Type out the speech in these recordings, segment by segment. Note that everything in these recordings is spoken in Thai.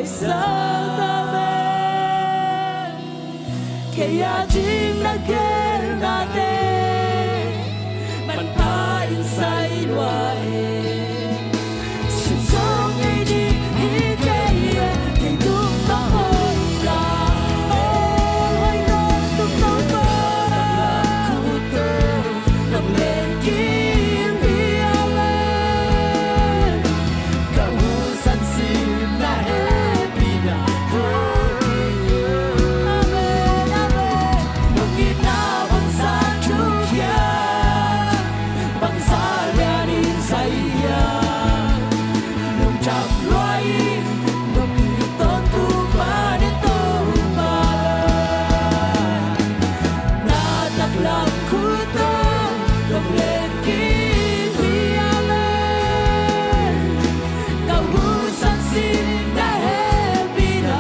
lại sáng ta bên kaya ting na ken na te man pa insai luai sin song ai di hi kay kay tung ta hoi la hoi no tung ta ba ku to nam lên kim hi ame ka hu san sin na happy na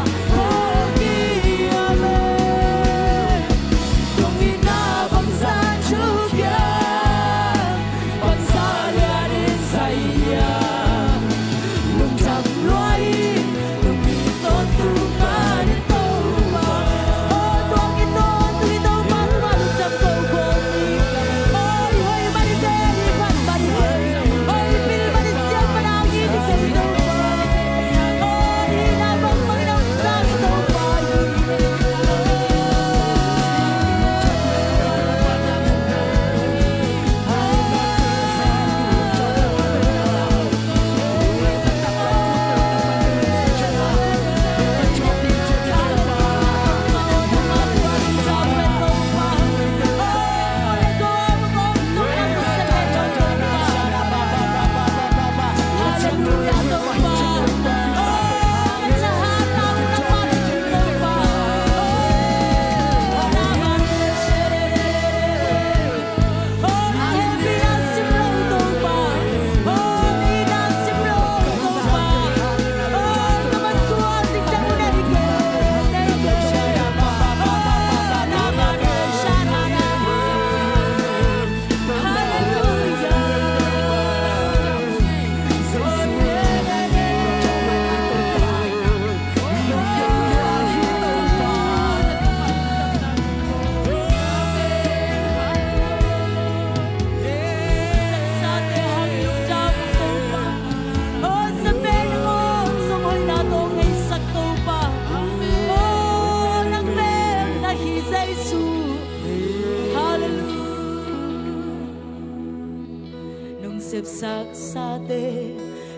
xếp xác xa tê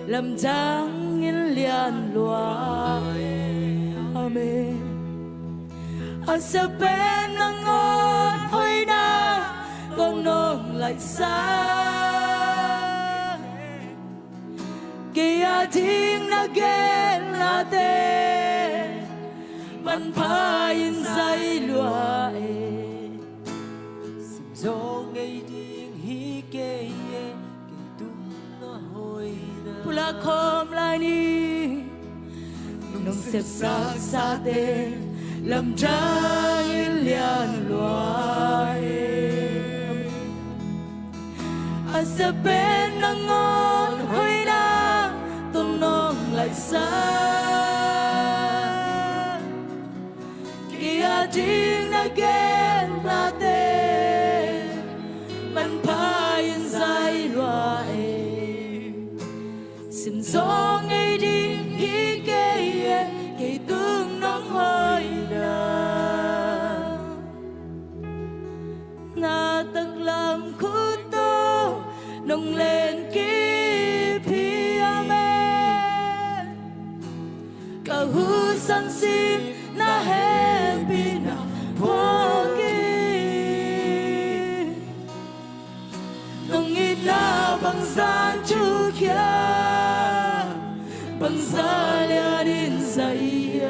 làm dáng yên liền loài amen ở sẽ bên nắng ngon hơi na con nong lại sáng kia tiếng na ghen na tê man pa in dây loài gió ngày điên hi kê pula khom lai ni nong xếp xác xa tê làm trang yên liền loài ở sẽ bên nắng ngon hơi na tôm non lại sáng kia tiếng na ghen na tê man pa yên dây loài xin gió ngày đi hi kê kê tương nắng hơi đà na tầng làm khu tô nông lên kí phi amen cả hú san xin na happy na hoki nông ít na bằng gian chu kia bằng giá lea đến dây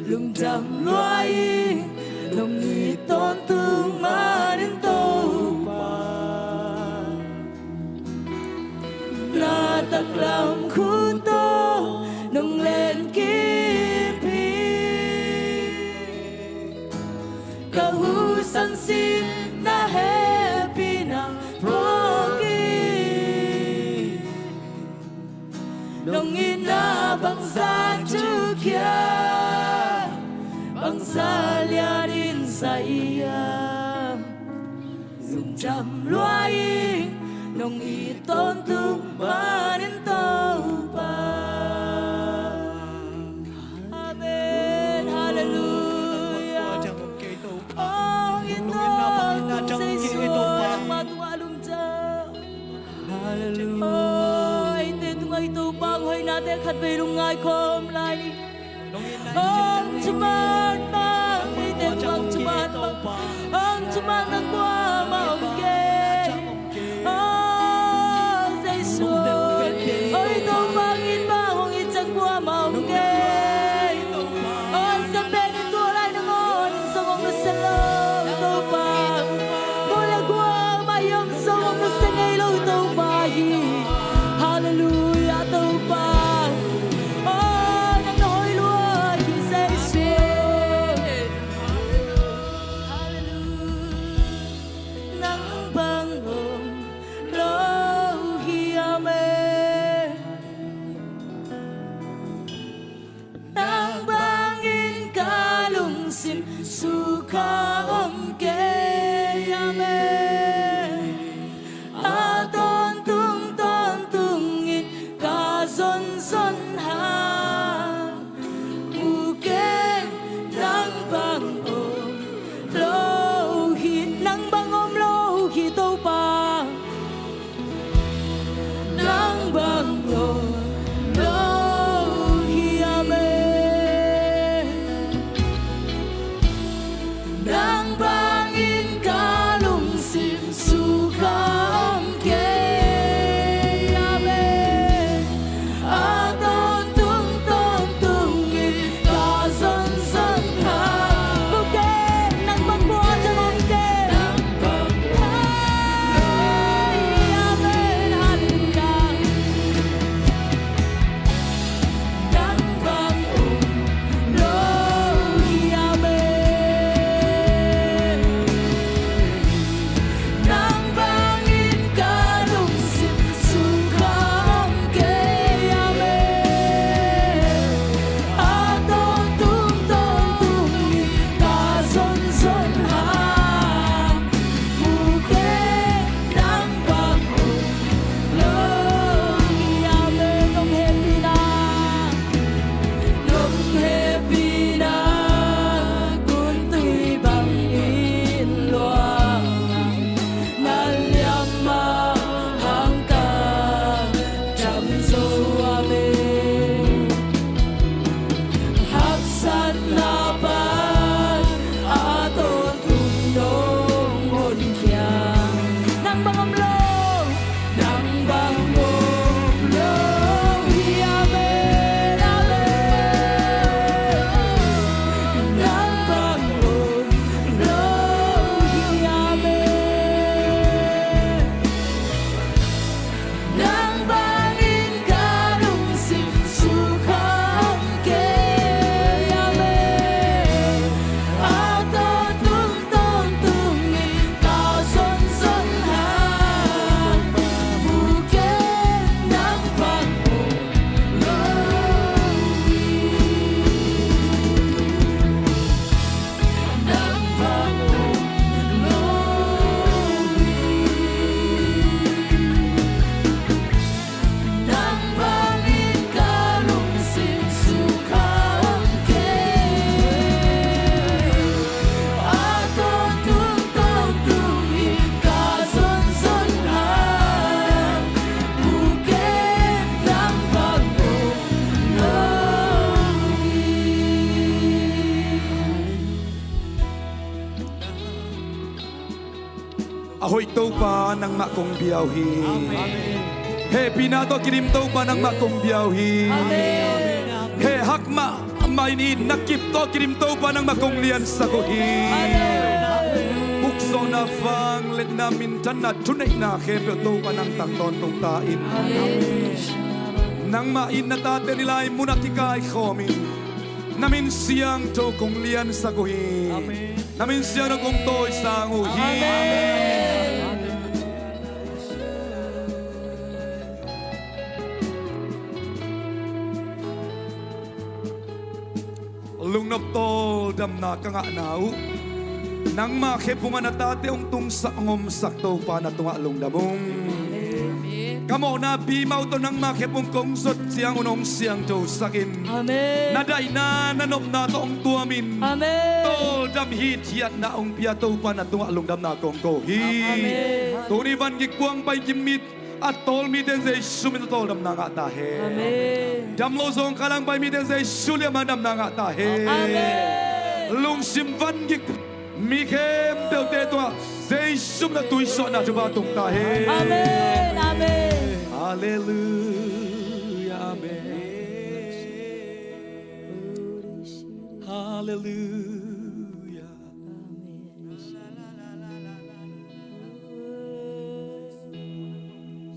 lùng trầm loài lòng nghĩ tôn tương mà đến tô bà na tắc làm khu tô nông lên kim phi cả hú san xin na happy na hoki nông nghĩ na bang sa chu kia bang sa lia din sa iya dùng chăm loài nông y tôn tung manin tàu pa amen hallelujah oh ito say suan matualum cha hallelujah ite tungai to pang hoy nate khat be lungai khom lai ông chuman mang ite tuang chuman ông chuman nang qua ma ông ke ôi tôi mang in ba hong in chẳng qua mong nghe ôi sắp bên in tua lại nâng on sông ông nó sẽ lâu tôi ba mỗi lần qua mà yếm sông ông nó sẽ ngay lâu tôi ba hallelujah tôi ba ôi nâng nói luôn khi say xuyên hallelujah nắng băng hồng lâu khi amen nang bangin kalung sim suka om ke amen aton tung in ka son ha uke nang bang om lo hi to pa nang bang om nang bangin kalung sim suka om ke amen aton tung in ka son ha buke nang bang ko chan om ke nang bang amen hallelujah nang bang lo hi amen nang bangin kalung sim suka om ke amen aton tung in ka son ha buke nang bang lo hi amen nong happy na kun tui bang in luang nalyama hangka cham zo amen haksat laban aton tung dong hon kyang nang bangam lo nang bang om lo hi amen amen nang bang om lo hi amen nang bangin kalung sim suka om ke amen aton tung in ka son ha buke nang bang om lo nang bang om lo nang bangin kalung sim suka om ke aton tung in ka son ha buke nang bang om lo Ahoy to pa ng makong biyahi. Happy na to kirim to pa ng makong biyahi. He hakma mainin nakip to kirim to pa ng makong lian sa kuhi. Bukso na fang let namin tan na tunay na happy to pa ng tangton tong tain. Nang main na tate nilay muna tikay komi. Namin siyang to kong lian sa kuhi. Namin siyang kong to isang uhi. ลงนบโตดำนากังะนาวนังมาเคปุงานาตาเตองตุงสักงมสักโตปานาตุงะลงดำงกะโมนาปีเมาตนังมาเคปุงกงสดเสียงอนงเสียงโจสักิน อาเมน นาได้นานนบนาตองตัวมิน อาเมน โตดำฮีเทียนนาองเปียโตปานาตุงะลงดำนากงโกฮี อาเมน ตัวนี้วันกิกวงไปกิมมิดอัตโตลมีเดนเซชุมิตโตดำนางะตาเฮ อาเมน ดำโลซงกำลังไปมีเดนเซชุเลียมาดำนางะตาเฮ อาเมน ลุงชิมวันกิกมีเข้มเดลเตตัวเซชุมนาตุยสอนาจุบาตุงตาเฮ อาเมนอาเมน ฮาเลลูยาอาเมนฮาเลลูยา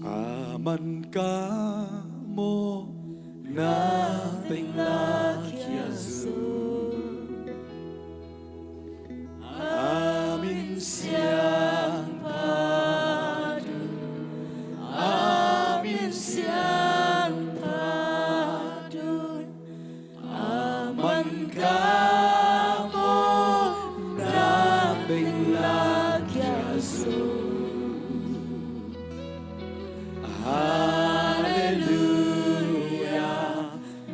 Aman kamu nating lakiasu Amin siang padu amin siang padu aman kamu nating lakiasu Haleluya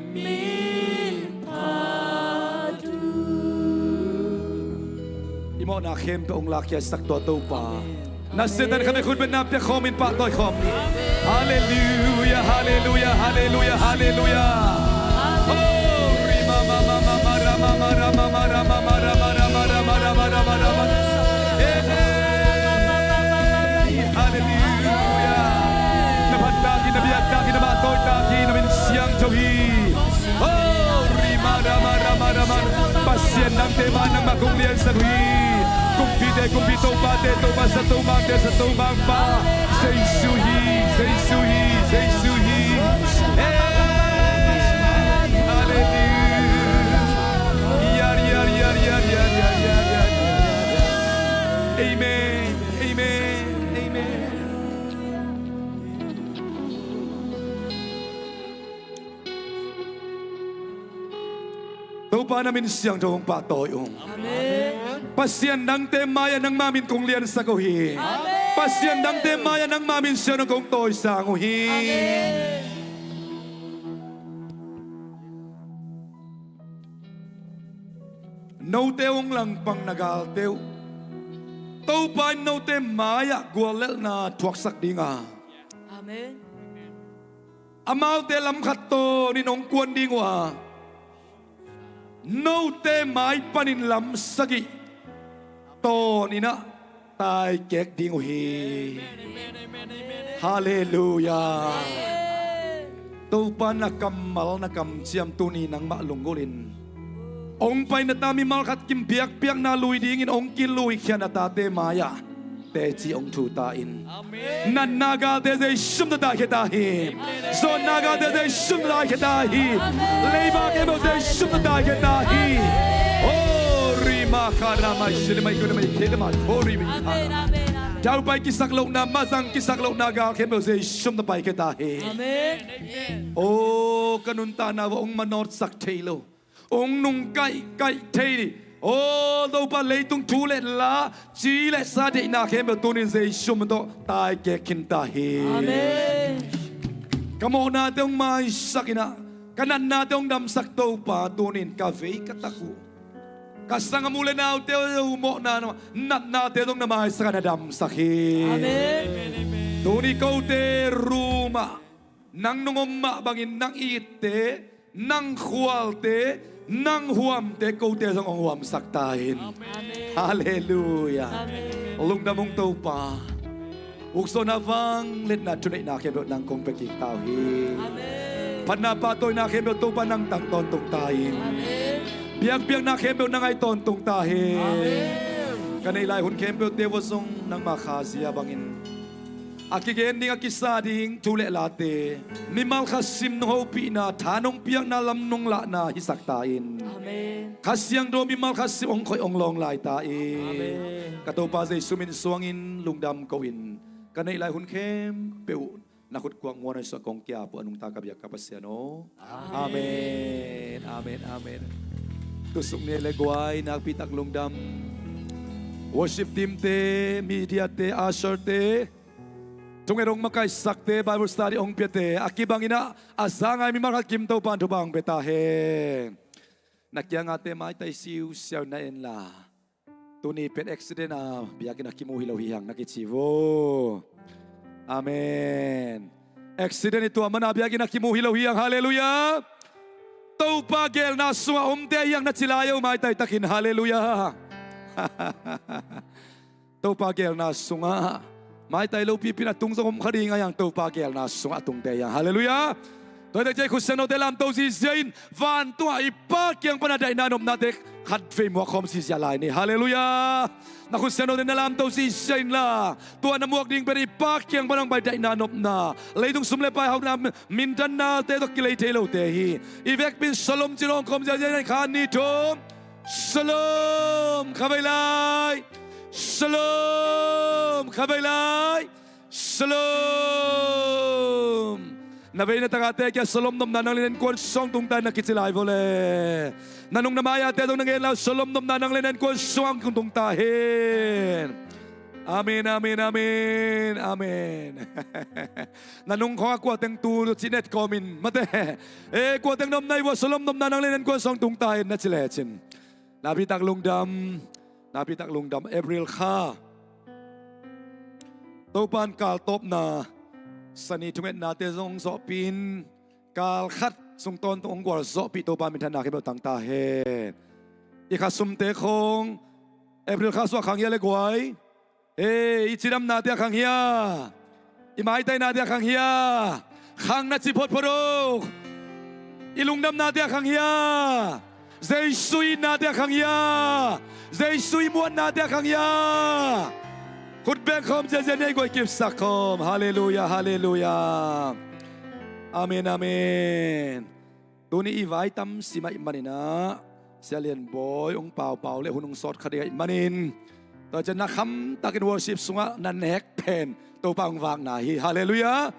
min padu Imo na khem to ong lakya sak to to pa Nasitan kami kun benap ya khomin pa toy khom Haleluya haleluya haleluya haleluya Oh rima mama mama rama mara mama rama mara mara mara mara mara mara mara Haleluya Nabatagi nabiatagi nabatoy taki namin siyang jawi Oh rima rama rama rama Pasyan ng tema ng makunglian sa hui Kumpide kumpito pate tuma sa tumang sa tumang pa Say suhi say suhi say suhi Hallelujah Yar yar yar yar yar yar yar yar Amen Amen Amen Tupa namin siyang jawang patoyong Amen Pasyan ng temaya ng mamin kong liyan sa kuhi Amen Pasyan ng temaya ng mamin siya ng kong toy sa kuhi Amen No teong lang pang nagaltew Tupa no temaya gwalel na tuwaksak di nga Amen Amaw te lam kato ninong kwan di nga No te mai panin lam sagi to ni na tai kek ding hi Hallelujah To pa na kamal na kamsiam tuni nang malunggulin Ong pay na tami malkat kimpiak-piak na luy dingin ong kiluy kya na tate maya Techi ong tutain Nan naga de de shum da da ketahi So naga de de shum da ketahi Leiba ke mo de shum da ketahi Oh rima karama shilima ikuna mai kelema kori mi Amen Amen Amen Jau pai kisaklok na masang kisaklok naga ke mo de shum da pai ketahi Amen Oh kanunta na ong manort sak telo Ong nung kai kai teli Oh, đâu pa lấy tung chú lệ lá chỉ lệ sa đệ na khem bờ tunin dây shum do tai ke kin ta hi. Amen Kamo na teong mai sakina kanan na teong dam sak to pa tunin ka ve kataku. Kasang amule na teo mo na nat na teong na mai sakana dam sakhi. Amen Tuni kau te ruma nang nungom ma bangin nang ite nang khwalte nang huam te kau te sang huam saktain. Hallelujah. Lung damong tau pa. Ukso na vang let na tunay na kebot nang kong pekik tao hi. Panapatoy na kebot to pa nang tang tontong tayin. Biag-biag na kebot nang ay tontong tahin. Kanailay hun kebot te wasong nang makasya bangin. Akigen ding akisading tule late Mimal kasim no hopi na tanong piang na lamnong la na hisaktain Amen Kasyang do mimal kasim ong koy ong long lai tain Kato pa zay sumin suangin lungdam kawin Kanay ilay hun kem peu nakut kuang wana sa kong kya po anong takabyak kapasyano Amen Amen Amen tusok ni legway nagpitak lungdam worship team te media te usher te tungerong makaisak te Bible study ong piate akibang ina asangay mi makakim to pan tubang betahe nakyang ate mai tay siu siaw na en la tuni pet accident biyakin akimuhilaw hiyang nakichivo amen accident itu amana biyakin akimuhilaw hiyang hallelujah tau pagel na sunga umte yang nachilayaw mai tay takin hallelujah tau pagel na sunga mai tay lo pipina tung sa kumkari nga yang tau pagel na sunga tung te yang hallelujah toy tay kusano delam tau si zain van tua ipak yang panaday nanom natek had fame wa kom si jalay ni hallelujah na kusano delam tau si zain la tua na muak ding peri ipak yang panang bayday nanom na leidung sumle pay haw na mindan na te to kilay telo te hi ivek bin shalom jinong kom jalay kan ni tom shalom kabaylay shalom kabaylay shalom nabay na takate kaya shalom nom nanang linen kuan song tung tay nakitsilay vole nanong namaya te tong nangyaylaw shalom nom nanang linen kuan song tung tahin amen amen amen amen nanong ko ako ateng tulot sinet komin mate ko ateng nom nay wa shalom nom nanang linen kuan song tung tahin na silechin napitak lungdam April ka topan kal top na sani tumet natin zong sopin kal khat sung ton tong gwal sopi topan mintan nakib tang tahen ikasumte kong April ka so kang yale gwai ichiram natin kang hiya imay tay natin kang hiya kang na chipot porok ilungdam natin kang hiya zay sui natin kang hiya zay sui muan natin kang hiya Kut bekom jajanay ko ikip sakom. Hallelujah, hallelujah. Amen, amen. Tuni ivay tam si maimanina. Sialian boy, ung pau le hunong sot kadaya imanin. To jan nakam takin worship sunga na neck pen. To pang wang nahi. Hallelujah.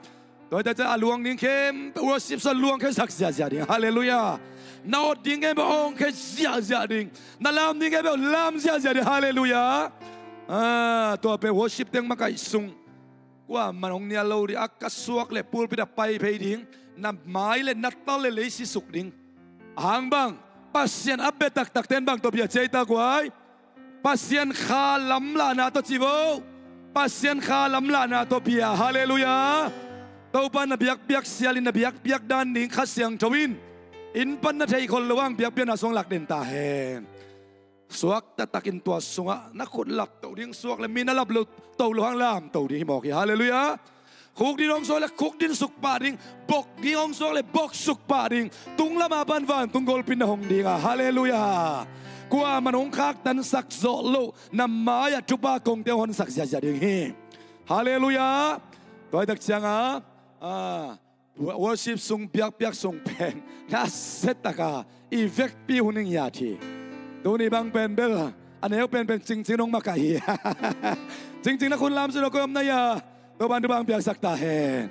To jan aluang ning kem worship sa luang ke saksya ding. Hallelujah. Naot ding ke ong ke sia ding. Nalam ding ke lam sia ding. Hallelujah. Tua pe worship teng makai sung kwa manong nia lo ri akasuak le pul pida pai pe ding na mai le natal le le si suk ding hang bang pasien abe tak ten bang to bia cheita kwai pasien kha lam la na to chivo pasien kha lam la na to bia hallelujah to pan na biak sialin na biak dan ding kha siang thawin in pan na thei khol lawang biak na song lak den ta hen suak tatakin tua sunga nakut lak tau ding suak le minalap lo tau lohang lam tau di himoki hallelujah kuk din ong so le kuk din suk pa ding bok di ong so le bok suk pa ding tung lama ban van tung gol pin hong dinga hallelujah kwa manong khak tan sak zo lo namaya chupa kong te hon sak sia ding hi hallelujah toy tak changa worship sung piak sung pen na setaka effect pi huning yatiตัวนี้บางเป็นเด้ออันนี้เป็นจริงน้องมาไก่จริงนะคุณลำสุดก็ไม่ยาตัวบางเปียกสักตาเห็น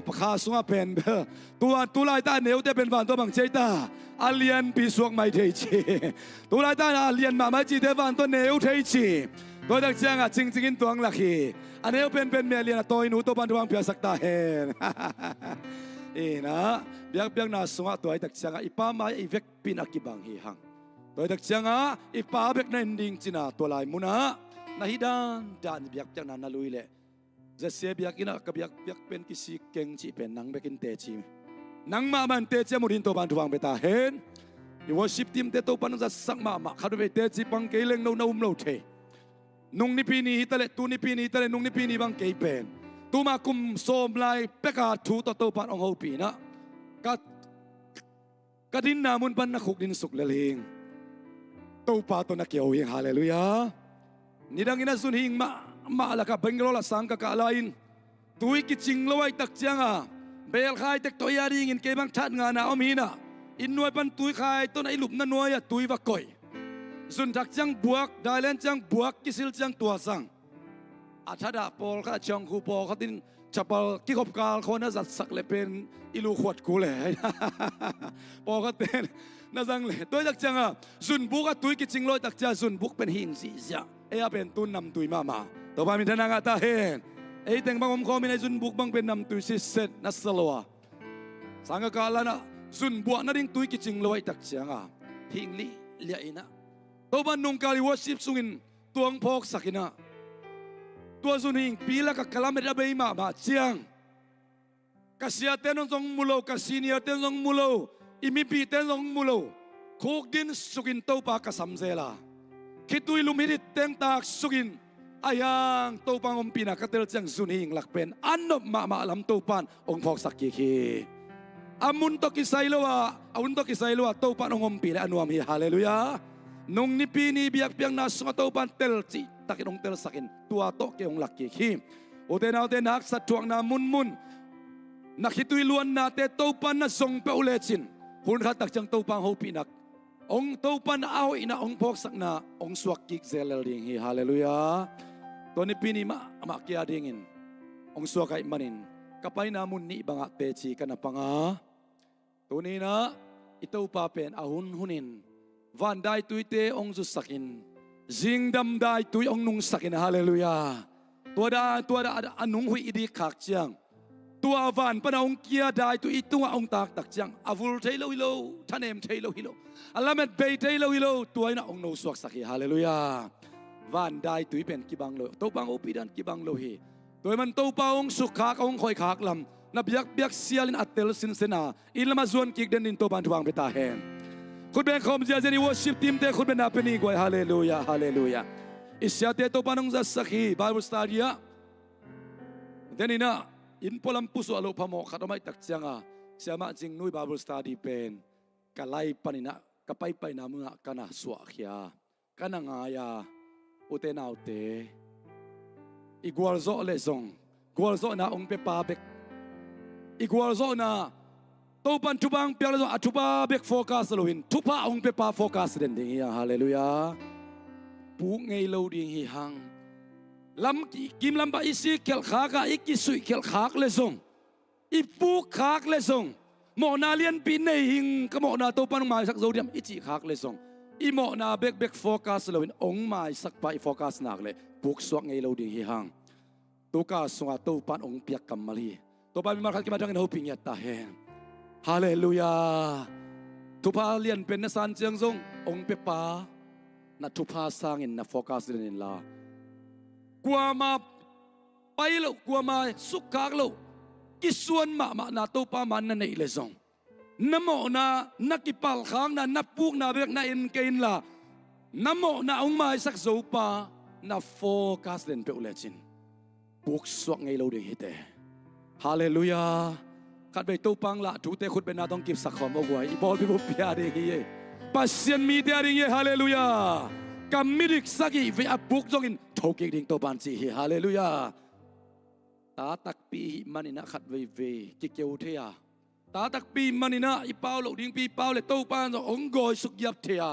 ประคาสุงเป็นเด้อตัวลายตาเหนียวแต่เป็นวันตัวบางเจตาอาเลียนปีสวงไม่เทชีตัวลายตาอาเลียนมาไม่จีแต่วันตัวเหนียวเทชีตัวดักจังจริงตัวหลักฮีอันนี้เป็นเมียเลียนตัวหนูตัวบางเปียกสักตาเห็นนะเปียกน่าสุงตัวดักจังอีป้ามาอีเวกปีนักกีบางฮีหังโดยดักเชียงอีป้าเบกนั่นดิ่งจีน่าตัวลายมุนะนาฮิดานดานเบียกจังนั้นนาลุยเล่จะเสียเบียกินะกับเบียกเป็นกิสิเก่งจีเป็นนังเบกินเตจินังมามันเตจิมุรินตัวบันทุวังเบตาเห็นอีวอชิปทีมเตตัวปันจะสักมาขาดูเบเตจิบังเกยเลงโนมโลเทนุ่งนิพีนีฮิตเลตูนิพีนีฮิตเลนุ่งนิพีนีบังเกยเป็นตูมาคุมโซมลายเปกาทูตัวปันองหูปีนะกัดินนามุนปันนักขุกดินสุกเลลิงตัวปาตัวนักเกี่ยวยังฮาเลลูยานี่ดังอินาสุนหิงมาละกับเบงโกลสังกักอะไรอินตุยกิจิงลอยตักเจียงเบลคายเต็กตัวยาดิงินเก็บังทัดงานเอามีนะอินนวยปันตุยคายตัวไหนหลุมนั่นนวยตุยวักก่อยสุนทักเจียงบวกได้เล่นเจียงบวกกิสิลเจียงตัวสังอาชดาปอลข้าเจียงคูปอลเขาตินจับปอลกิขบกาลคนนั้นจัดสักเลยเป็นอิลูขวดกูเลยปอลเขาเต้น na zang le toi tak changa zun buk a tui ki chingloi tak cha zun buk pen hing si sia e a pen tun nam tui mama to pa mi thana nga ta hen e teng bang om kho mi nai zun buk bang pen nam tui si set na salwa sanga ka la na zun bua na ding tui ki chingloi tak changa hing li lia ina to ban nung kali worship sungin tuang phok sakina tua zun hing pila ka kalamet abai ma ma chiang kasia tenong song mulo kasinia tenong mulo imipi tenong mulo khok din sukin to pa kasamzela khitui lumhirit teng tak sukin ayang to pang ompina katel chang zuning lakpen annop ma lam to pan ong phok sakki khi amun to kisailowa aun to kisailowa to pan ong ompina anuam hi hallelujah nong ni pi ni biak piang na sunga to pan tel chi takin tel sakin tua to ke ong lakki khi uten nak sa tuang na mun nakitui luan na te to pan na song pe ulechin hun khatak chang to pang ho pinak ong to pan aw ina ong phok sak na ong suak kik zelel ding hi hallelujah to ni pini ma kia dingin ong suak kai manin kapay na mun ni banga te chi kana panga to ni na ito pa pen ahun hunin van dai tuite ong zu sakin jing dam dai tui ong nung sakin hallelujah tua da anung hui idi khak chiang tua van panaung kia dai tu itunga ong tak chiang avul thailo hilo thanem thailo hilo alamet be thailo hilo tuaina ong no suak sakhi hallelujah van dai tu pen kibang lo to bang opidan kibang lo hi toy man to paung sukha ong khoi khak lam na biak sialin atel sin sena ilama zon kik den din to ban tuang beta hen khut ben khom ja jeni worship team te khut ben apeni goi hallelujah hallelujah isya te to panong za sakhi bible study ya denina in polam puso alo pamo khatomai tak chianga siama jing nui bible study pen kalai panina kapai pai namunga kana suwa khia kana nga ya utenaute igual zo le zong gual zo na ong pe pa bek igual zo na to pan tubang piala zo atupa bek focus loin tupa ong pe pa focus den ding ya hallelujah pu ngei lo ding hi hang lam kim lam ba isi kel khaka ikisui kel khak le zong ipu khak le zong mo na lian pin nei hing ka mo na to pan mai sak zo diam ichi khak le zong i mo na bek focus loin ong mai sak pa i focus nak le puk suak ngei lo ding hi hang to ka sunga to pan ong piak kamali to pa mi mar khat ki madang in hoping ya ta hen hallelujah to pa lian pen na san chiang zong ong pe pa na to pa sang in na focus in la qua ma bay lo qua ma suk kak lo kisuan ma na to pa man na nei le zong namo na nakipal khang na napuk na bek na in kain la namo na ong mai sak zo pa na focus len pe ulechin buk suak ngei lo de hite hallelujah khat be to pang la thu te khut be na tong kip sak khom ogwai i bol bi bu pia de hi pasien mi de ring ye hallelujah kamirik sagi ve apuk jongin thoki ding to ban chi hi hallelujah ta tak pi manina khat ve ki keu thea ta tak pi manina i pau lo ding pi pau le to pan zo ong goi suk yap thea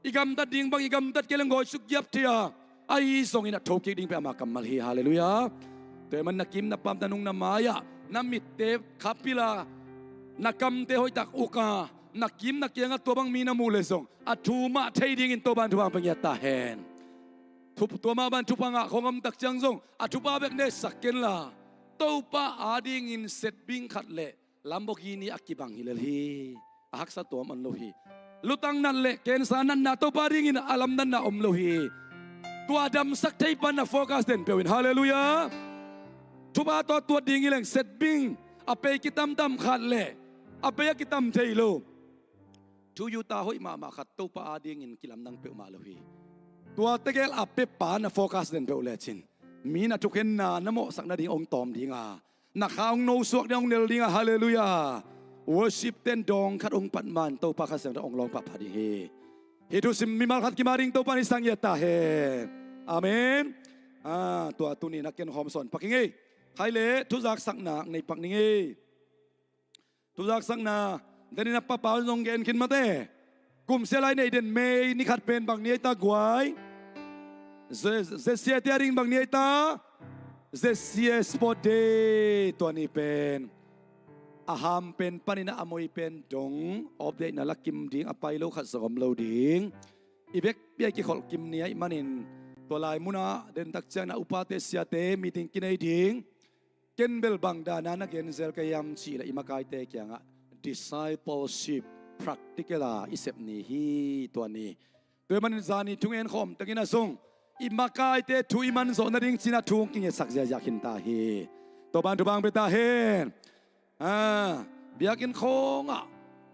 igam tat ding bang igam tat keleng goi suk yap thea ai song ina thoki ding pe ma kamal hi hallelujah te man nakim na pam tanung na maya na mitte khapila nakam te hoi tak uka nakim nakianga to bang mina mule song athuma thading in to ban thuang pangya ta hen thup to ma ban thupanga khongam tak chang song athupa bek ne saken la to pa ading in set bing khat le lamborghini akibang hilal hi ahak sa to man lo hi lutang nan le ken sa nan na to pa ring in alam nan na om lo hi to adam sak thai pan na focus den pewin hallelujah thupa to to ding ileng set bing ape kitam tam khat le ape kitam thailo tu yu ta hoi ma khat to pa ading in kilam nang pe ma lo hi tua tegel ape pa na focus den pe ulechin mi na thuken na namo sak na ding ong tom dinga na khaung no suak ding nel dinga hallelujah worship ten dong khat ong pat man to pa kha sang ong long pa pha di hi tu sim mi mal khat ki maring to pa ni sang ya ta he amen tua tu ni na ken hom son paking ei khai le thu jak sak na nei pak ning ei thu jak sak na den na pa pa jong gen kin ma te kum selai nei den me ni khat pen bang ni ta gwai ze sia te ring bang ni ta ze sia spot de to ni pen อาหามเป็นปนินะอมวยเป็นดงอบเดนลักกิมดิงอไปโลขัดสกมโลดิงอีเบกเปียกิขอลกิมเนียมันินตัวลายมุนาเดินตักเจนะอุปาเตเสียเตมีติงกินไอดิงเกนเบลบังดานานักเกนเซลกยามชีละอิมากายเตเกียงะ discipleship practical อิเซปนีฮีตัวนี้ตัวมันจานีทุงเอ็นคอมตะกินะซงอิมากายเตทุยมันโซนดิ่งชินะทุงกิงสักเสียจากหินตาฮีตัวบันทุบังเปตาเฮนเบียกินคงอ่ะ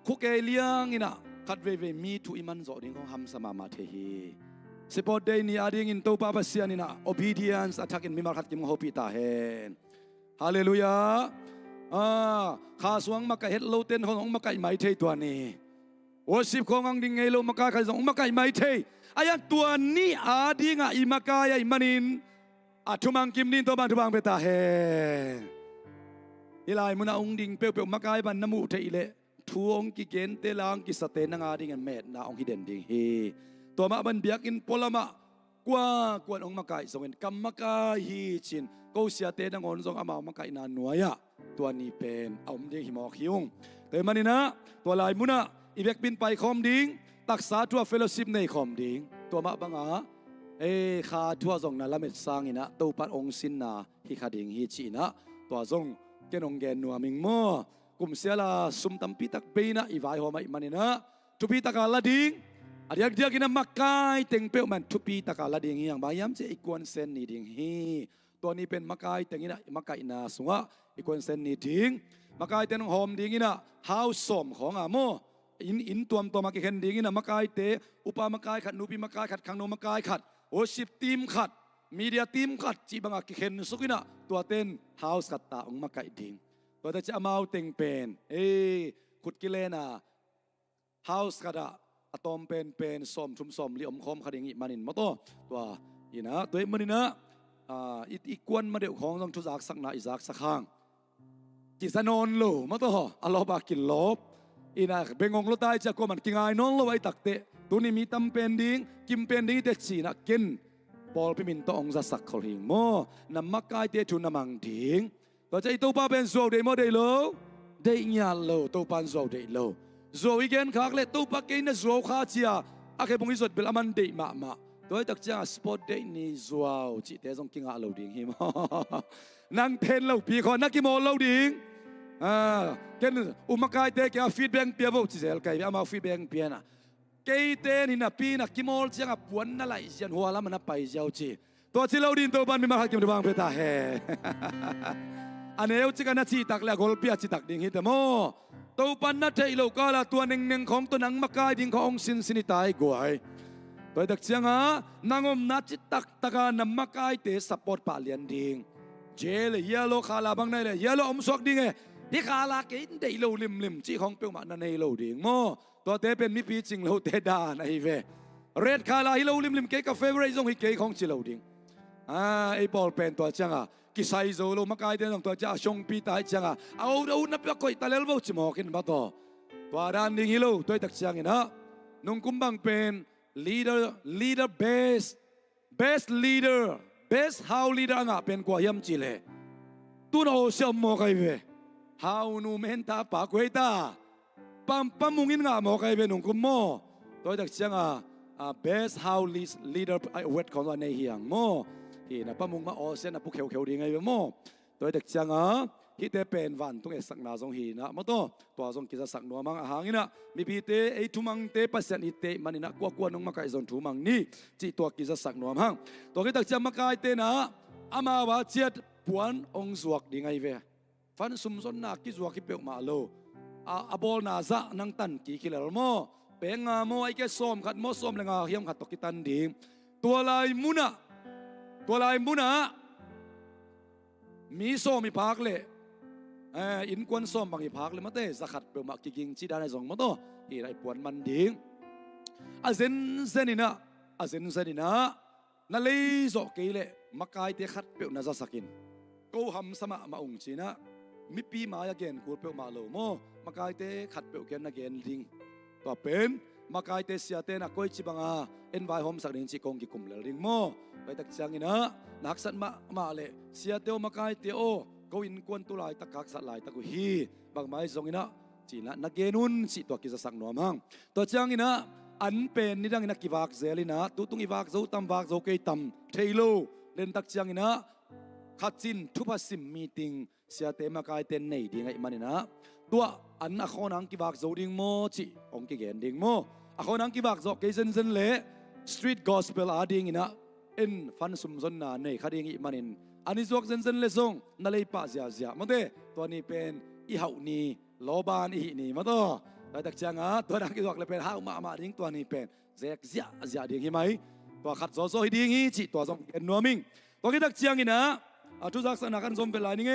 คุกเอเลียงอินะคัดเวเวมีทุยมันโซดิ่งของฮัมสมามาเทฮีสิปอดเดนี่อาดิ่งอินตัวปาปัสยานินะ obedience อัทักอินมิมาขัดกิมโฮปิตาเฮนฮาเลลูยาข้าสวงมาไก่เฮ็ดโลเต้นของมาไก่ไม้เทตัวนี้worship ของอังดิ่งไงโลมาไก่ใครส่งมาไก่ไม้เทอายันตัวนี้อาดิ่งอ่ะอิมาไก่อิมานินทุมังกิมนินตัวบันทุบังเปตาเฮอีลายมุนาองดิ่งเปียวเปียวมาไก่บันน้ำมูเทอิเลทัวองกิเกนเตลังกิสเตนังอาดิ่งอันเม็ดนาองกิเด่นดิ่งเฮตัวมาบันเบียกินพลมะกว่ากวนองมาไก่ส่งเงินกำมาไก่ฮีชินกูเสียเตนังอนส่งอามามาไก่นาหน่วยะตัวนี้เป็นเอามดิ่งหิมอคิวงแต่มันนี่นะตัวลายมุนาอีเวกบินไปคอมดิ่งตักษาทัวเฟลโลชิพในคอมดิ่งตัวมาบังอาข้าทัวส่งนาละเม็ดสร้างอินะตัวปัดองสินนาฮิคาดิ่งฮิจีนะตัวส่งเกนองเกนนัวมิงโมกุมเสียละสุมตัมปีตักเบนะอีไวหัวไม่มันนี่นะทุปีตักาลาดิ่งอาเดียกเดียกินะมักไก่เต็งเปียวมันทุปีตักาลาดิ่งอย่างบางยามจะอีกวนเซนนี่ดิ่งฮีตัวนี้เป็นมักไก่เต็งอินะมักไก่นาสุงะอีกวนเซนนี่ดิ่งมักไก่เต็งหอมดิ่งอินะฮาวสมของอาโมอินตัวมาเกนดิ่งอินะมักไก่เตอุปามักไก่ขัดนูปีมักไก่ขัดขังโนมักไก่ขัดโอชิปทีมขัดมีเดียทีมขัดจีบังอาเกนสุกินะตัวเต้นฮาวส์ขัดตาองมักไก่ดิ่งตัวแต่จะมาเอาเต็งเป็นขุดกิเลนะฮาวส์ขัดอะตอมเป็นสมชุมสมลิอมคอมขัดอย่างงี้มานินมาตัวอีนะตัวมันนี่นะอีกวนมาเดี๋ยวของต้องทุจักสักนาอิจักสักข้างจิสนนโลมาตัวอัลลอฮ์บากินลบอีนะเบงงโลตายจะก็มันกิงไอ้นนโลไว้ตักเตะตัวนี้มีตำเป็นดิ้งกิมเป็นดิ้งเตจีนะกินบอลพิมินตองจะสักขลิงโมนำมักไก่เตทุนนำมังดิ้งตัวใจตัวป้าเป็นโซเดโมเดโลได้ยาโลตัวปันโซเดโลโซอีเกนขากเลตัวป้าเกนโซขาเจียอาเคปงอิสดเบลอามันเดมาตัวตักจ้าสปอตเดนี่โซเอาจิเตจงกิงอาโลดิ้งฮิมนั่งเทนโลปีคนนักกิโมโลดิ้งเกนอุมาไก่เตะแกฟีดแบงเปียโวจิเซลไก่อามาฟีดแบงเปียนะเกยเตนี่นะปีนะกิโมลจังปวนนั่นแหละเสียนหัวแล้วมันไปเจ้าจีตัวที่เราดินตัวบันมีมากิมตัวบางเปตาเฮอันนี้เอาจิกันนาทีตักแล้วกอลเปียจิตักดิ่งฮิตโมตัวปันนัทเทโลกาลาตัวหนึ่งของตัวนังมาไก่ดิ่งของสินสินิตายกวยตัวดักเชียงนางอมนัดจิตักตะการนำมาไก่เตะสปอร์ตป่าเลียนดิ่งเจลเยลโลคาลาบังในเลยเยลโลอมสวกดิ่งเอที่ขาลากินได้โลลิมจีของเปียวมันนั่นให้โลดิ่งโมตัวเตเป็นมิปีจริงโลเตดานไอเวเรดคาลาฮิโลลิมเกกับเฟเวอร์ซงฮิเกของจิโลดิ่งไอบอลเป็นตัวจังกิไซโซโลมาไกเดนตัวจ้าชงปีตายจังเอานับก็อิตาเลียนบ่จิมอกินมาตัวดานดิ่งฮิโลตัวตักจังนะนุ่งกุมบังเป็น leader best how leader เป็นกว่าย่ำจิเลตัวเราเชื่อมอไกเวhow นูเมนตาปากเวตาปั๊มมุงินงามอไกเวนุ่งกุมโมตัวตักจังbest how leader ไอเวทของเราในเฮียงโมที่นะปั๊มมุงมาออเซนนะพวกเขียวดีไงเวโมตัวตักจังฮิตเป็นวันตุงเอสักนาทรงฮีนะมาตัวทรงกิจสักนัวมังอาหางินะมีพีเตไอทุมังเตปัสยันอิเตมันนี่นะกวนน้องมาไก่ทรงทุมังนี่จีตัวกิจสักนัวมังตัวกิจจังมาไก่เตนะอามาวาเจียดปวนองสวกดีไงเวฟันสุมซนนักกิจวกกิเปียวมาโลบอลนาซะนังตันกี่กิเลโมเปงาโมไอแกส้มขัดโมส้มเลงาเฮียมขัดตกิตันดีตัวลายมุนะมีส้มมีพักเลยอินกวนส้มบางอีพักเลยมาเตะสกัดเปรี้ยวมากิงจีดานในสองมาโตอีไรปวนมันดีอาเซนเซนินะนั่นเลยโจกี้เลยมาไกเตะขัดเปรี้ยวน่าจะสักินกูทำสมามาองจีนะมิปีมาอยากเกนกูเปรี้ยวมาโลโมมาไกเตะขัดเปรี้ยวเกนนักเกนดิงตัวเป็นมาไกเตะเสียเตะนักก้อยจีบังเอ็นไวโฮมสักดิงจีกงกิกุมเลริงโมไปตักจังอินะนักสัตมาเลยเสียเตะมาไกเตะโอก็อินกวนตุลายตะกักสัตลายตะกุฮี บางไม้ทรงอินะจีนะนักเกนุนสิตัวกิจสักหน่วมังตัวจังอินะอันเป็นนี่ดังอินะกิวากเซลินะตุตุงอิวากโซตัมวากโซเกยตัมเทโลเล่นตักจังอินะขัดจินทุพัสิมมีติงเสียเตมากายเต็นในดีไงมันนะตัวอันอโคนังกิวากโซดิงโมจิองกิเกนดิงโมอโคนังกิวากโซเกยเซนเซนเล่ street gospel อาดิงอินะเอ็นฟันสุมซนนาในคดีงี้มันอันนี้จวกเซนเซนเลส่งนั่นเลยป้าเสียเสียมันเดตัวนี้เป็นอีเหานี่โลบานอีนี่มาตัวแต่ตักจังอ่ะตัวนั้นก็จวกเลยเป็นห้าวมาดิ้งตัวนี้เป็นเสียเสียเสียดิ้งไหมตัวขัดโซโซดิ้งงี้จิตัวส่งเป็นนัวมิงตัวที่ตักจังนี่นะทุกสักษณะกันส่งเป็นลายนี่ไง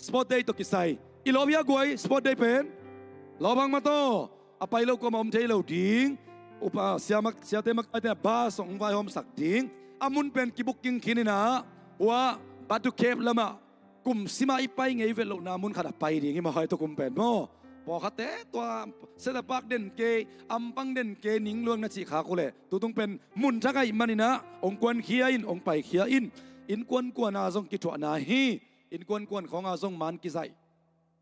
สปอร์ตเดย์ตัวกิสัยอีโลบิยากวยสปอร์ตเดย์เป็นโลบังมาตัวอภัยเราก็มอมเทเราดิ้งอุปเสียมักเสียเตมักไอเตบ้าส่งไว้หอมสักดิ้งอามุนเป็นกิบุกกิงคินินะว่าบัตุเคปละมากุมสิมาอีไปไงเวลนามุนขนาดไปดีงี้มาให้ตัวกุมเป็นโมพอขัดเตะตัวเสด็จปักเด่นเกอัมปังเด่นเกนิงลวงนาจิขาโคเลตัวต้องเป็นมุนทักไอมันนี่นะองค์กวนเขียอินองค์ไปเขียอินอินกวนกวนอาซงกิจวนาฮีอินกวนกวนของอาซงมันกิไซ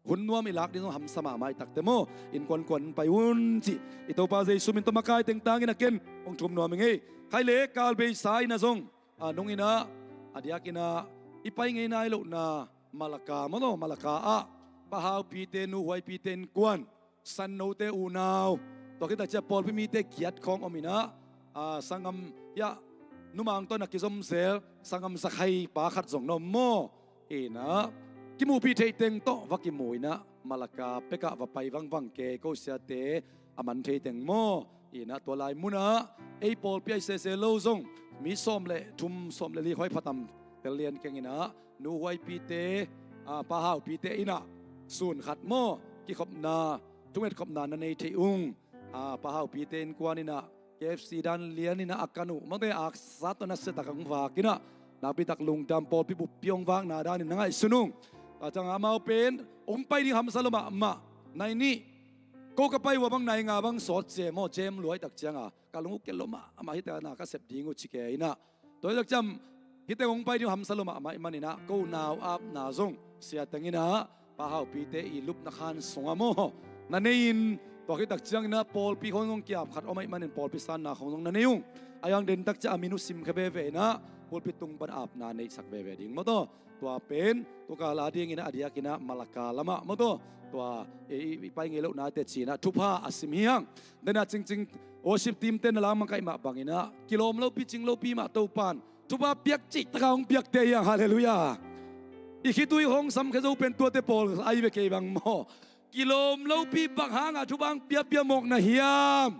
หุ่นนัวมิลักดินหำสมาไม่ตักเตโมอินกวนกวนไปวุ่นจิอิโตปาเจสุมินตมากายเต็งตังอินักเกนองชุมนัวมิงเฮใครเล็กกาลเบย์สายนะซงนงอินะอดียกินะอีไปไงนายลูกนามาลากามโนมาลากาอะปะฮาวปีเตนูหวยปีเตนกวนสันโนเตอูนาวตัวคิดแต่จะปอลพิมีเตเกียดของอมินะสังกมยะนุมังต้นนักกิจมเซลสังกมสักให้ปาขัดส่งนมโมนะกิมูปีเตเต็งโตวักิมูนะมาลากาเปกะว่าไปวังเกโกเสียเตอามันเทเต็งโมนะตัวลายมุนะไอปอลเปียเซเซโลซงมีส้มเละทุ่มส้มเละลีห้อยพัตมเตเลียนเก่งนะนูไวปีเตปะฮาวปีเตอินะส่วนขัดโมกิขบนาทุกเม็ดขบนานันในที่อุงปะฮาวปีเตนกว่านี่นะเคฟซีดันเลียนนี่นะอักกันุมันได้อักษรตัวนั้นเสตักกังวากินะนักพิทักษ์ลุงดำปอพิบุปยงวางนาดานี่นังไอสุนุงแต่จังอามาเป็นองไปดิฮัมสลมามาในนี้ก็กระไปว่าบางในงาบางสอดเจมเจมรวยตักเจียงกาลุงเกลมามาฮิตนาก็เสพดีงูชิเกอินะตัวตักจำฮิตองไปดิฮัมสลมาไม่มันนี่นะกูนาวอับนาซงเสียตังอินะปะฮาวปีเตอีลุบนักขันสงอโมนั่นเองตัวคิดตักเจียงนะปอลปีของงเกียบขัดเอาไม่มันปอลปีสันนาของงนั่นเองอายังเด่นตักจะอามินุสิมเคเบเวนะปอลปีตุงบันอาบนาในสักเบเวดิ่งมาตัวเป็นตัวกาลาดิ่งนะอดียกินะมาลากาละมาตัวไปเงลนาเตจีนะทุพาอาสิมียงเดน่าจริงโอชิปทีมเต้นละมังไกมาบังอินะกิโลมโลปีจิงโลปีมาตัวปานทุพาเปียกจิตตะกองเปียกเตียงฮาเลลูยาอีกตุยหงสำคัญจะเป็นตัวเตปอลไอเวกบังโมกิโลมโลปีบังหางทุบังเปียเปียมกนะเฮียม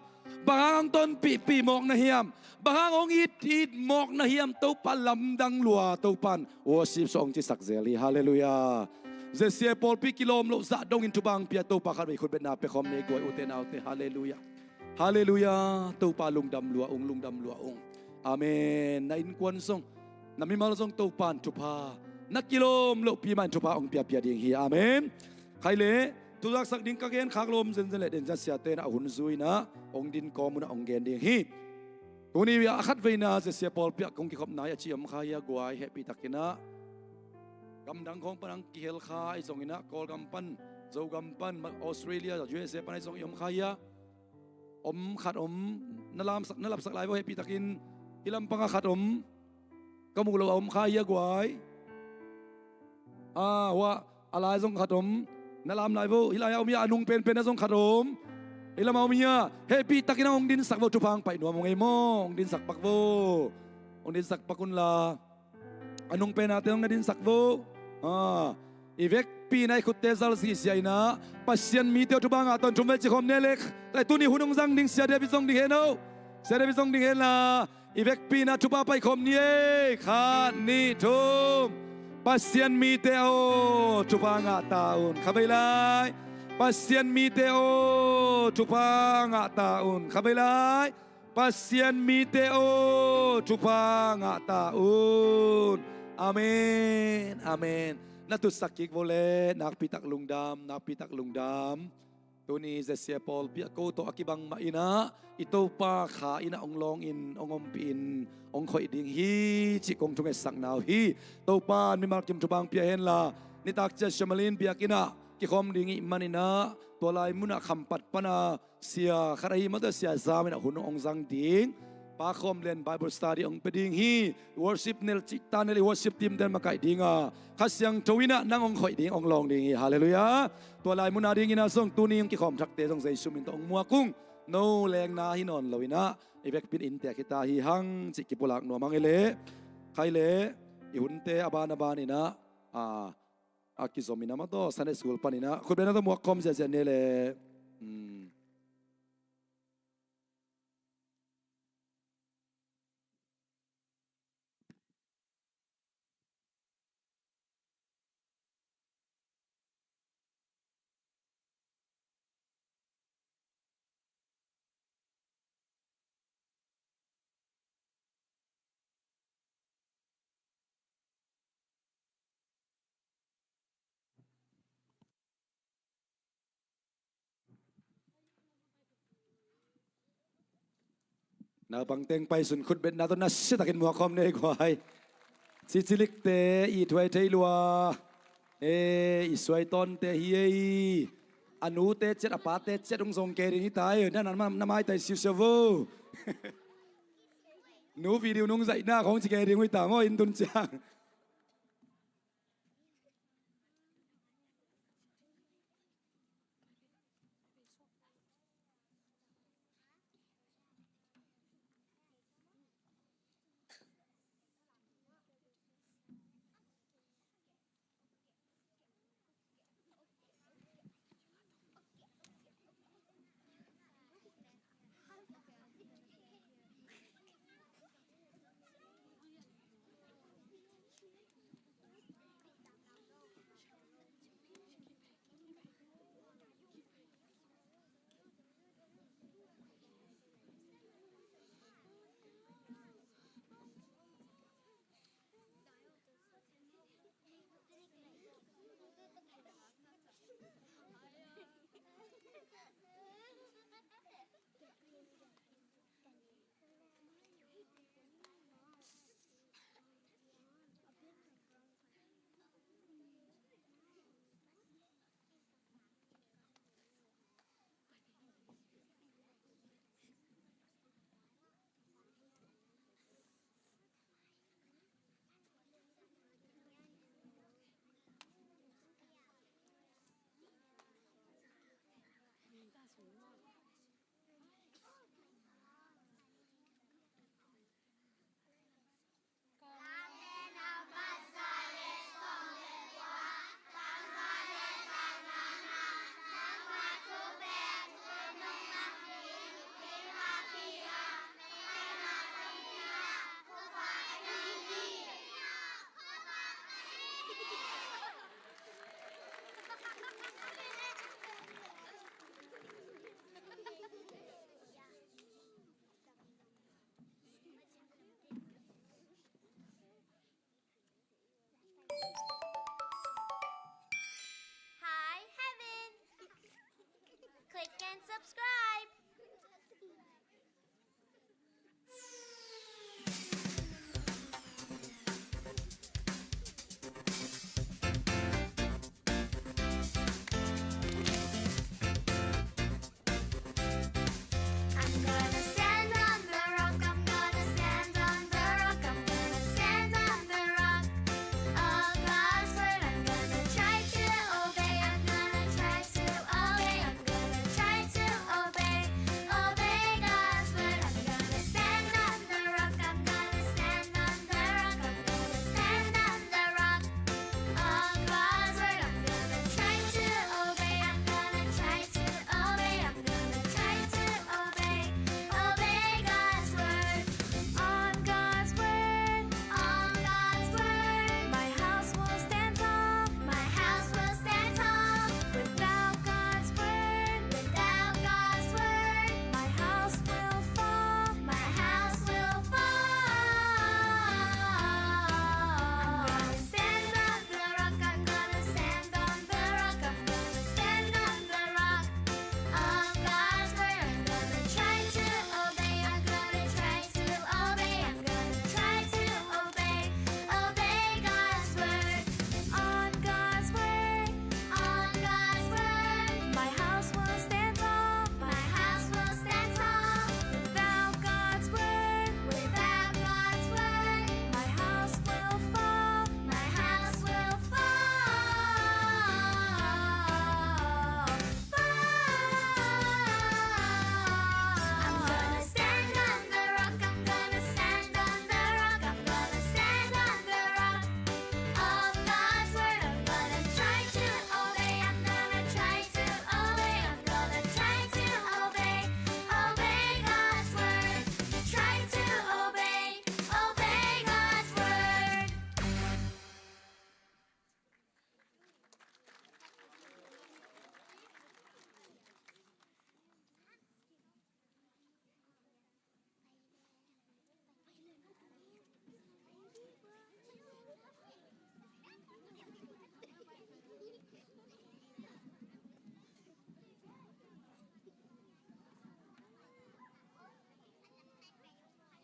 บังหางต้นปีมกนะเฮียมบังหางองอีดมกนะเฮียมตัวปันลำดังลัวตัวปันโอชิปสองจิสักเซลีฮาเลลูยาเจเสียปอลปีกิโลมโลซาดงอินทุบังเปียตัวปาคันไปคุณเป็นนาเปคอมเนกวยอุเตนาอุเตฮาเลลูยาฮาเลลูยาตัวปาลุงดำลัวองลุงดำลัวองอาเมนในอินควนทรงนามิมาลทรงตัวปันทุพานักกิโลมโลปีมันทุพาองเปียดิ่งฮีอาเมนใครเล่ทุกสักดิ่งกักเกนขากลมเซนเซเลเดนจัสเซียเตนะหุ่นซุยนะองดินกอมุนองเกนดิ่งฮีตัวนี้วิอาคัดเวนาเสียปอลเปียกงกิขบนายอาชีพขายากวยเฮปีตักนะกำดังของปนังกิเฮลคาไอส่งนะกอลกำปั้นโจกำปั้นมาออสเตรเลียจากยูเอสเอปนัยส่งยมขายาขัดนลามสักนลับสักหลายว่าเฮปีตักินอิลำปังขัดกมูเราขายากวยว่าอะไรส่งขัดนั่นลำลายโวฮิลายเอามีอานุงเป็นนะส่งขัดฮิลามเอามีเฮปีตักินองดินสักโวทุพังไปหนัวมงไอโมองดินสักปักโวองดินสักปักกุนลาอานุงเป็นอาเตองดินสักโวอีเวกปีในขุดเตซัลสีเสียนะปัสเซียนมีเตียวทุบังอาตอนจุ่มเวจิคอมเนเล็กแต่ตัวนี้หุ่นงซังดิงเสียเดบิซงดิงเฮโนเสียเดบิซงดิงเฮนะอีเวกปีนะทุบาไปคอมเนียขาดนี่ทุมpasien miteo tupanga taun kabilay pasien miteo tupanga taun kabilay pasien miteo tupanga taun amen amen natusakik vole nakpitak lungdamตัวนี้จะเสียปอลเปียโกโตอากิบังมาอินะอิโตปาขาอินะองลองอินองอมปีนองคอยดิ่งฮีจิกงทุงเอสักนาวฮีโตปานมีมาร์กิมทุบังเปียเห็นละนิตักเจชมาลินเปียกินะ กิคอมดิ้งอิมันนะตัวลายมุนักคำปัดปนาเสียขรายมาตัวเสียจามินะหุ่นองซังดิ้งปาคอมเรียนไบเบิลสตาดี้องไปดิ้งฮีวอร์ชิปเนลจิตาเนลวอร์ชิปทีมเดินมาไก่ดิ้งข้าเสียงทวินะนั่งองคอยดิ้งองลองดิ้งฮาเลลูยาตัวลายมุนาดิ้งนะส่งตัวนี้องกิคอมทักเตะส่งใจชุมินตองมัวกุ้งโนแรงนาฮินอนลวินะไอเวกปินอินเตะกิตาฮีหังจิกิปุลักนัวมังเอเลใครเลอิหุนเตอบานบานินะอากิซอมินามาโตสันเดสกูลปานินะคุณเป็นนักมัวคอมเจเจเนเลนาบังเต็งไปสุนคุดเป็นนาตนัสตะกินมัวคอมเนกวายซิซิลิกเตอีถวยเทลัวอีสวยตอนเตฮีอนุเตเจ็ดอปาเตเจ็ดองทรงเกดินิตายนั่นนั่นน้ำไม้แต่ซิวเซโวหนูวิดีโอนุ่งใส่หน้าของจิเกดิงไว้ต่างว่าอินตุนจาง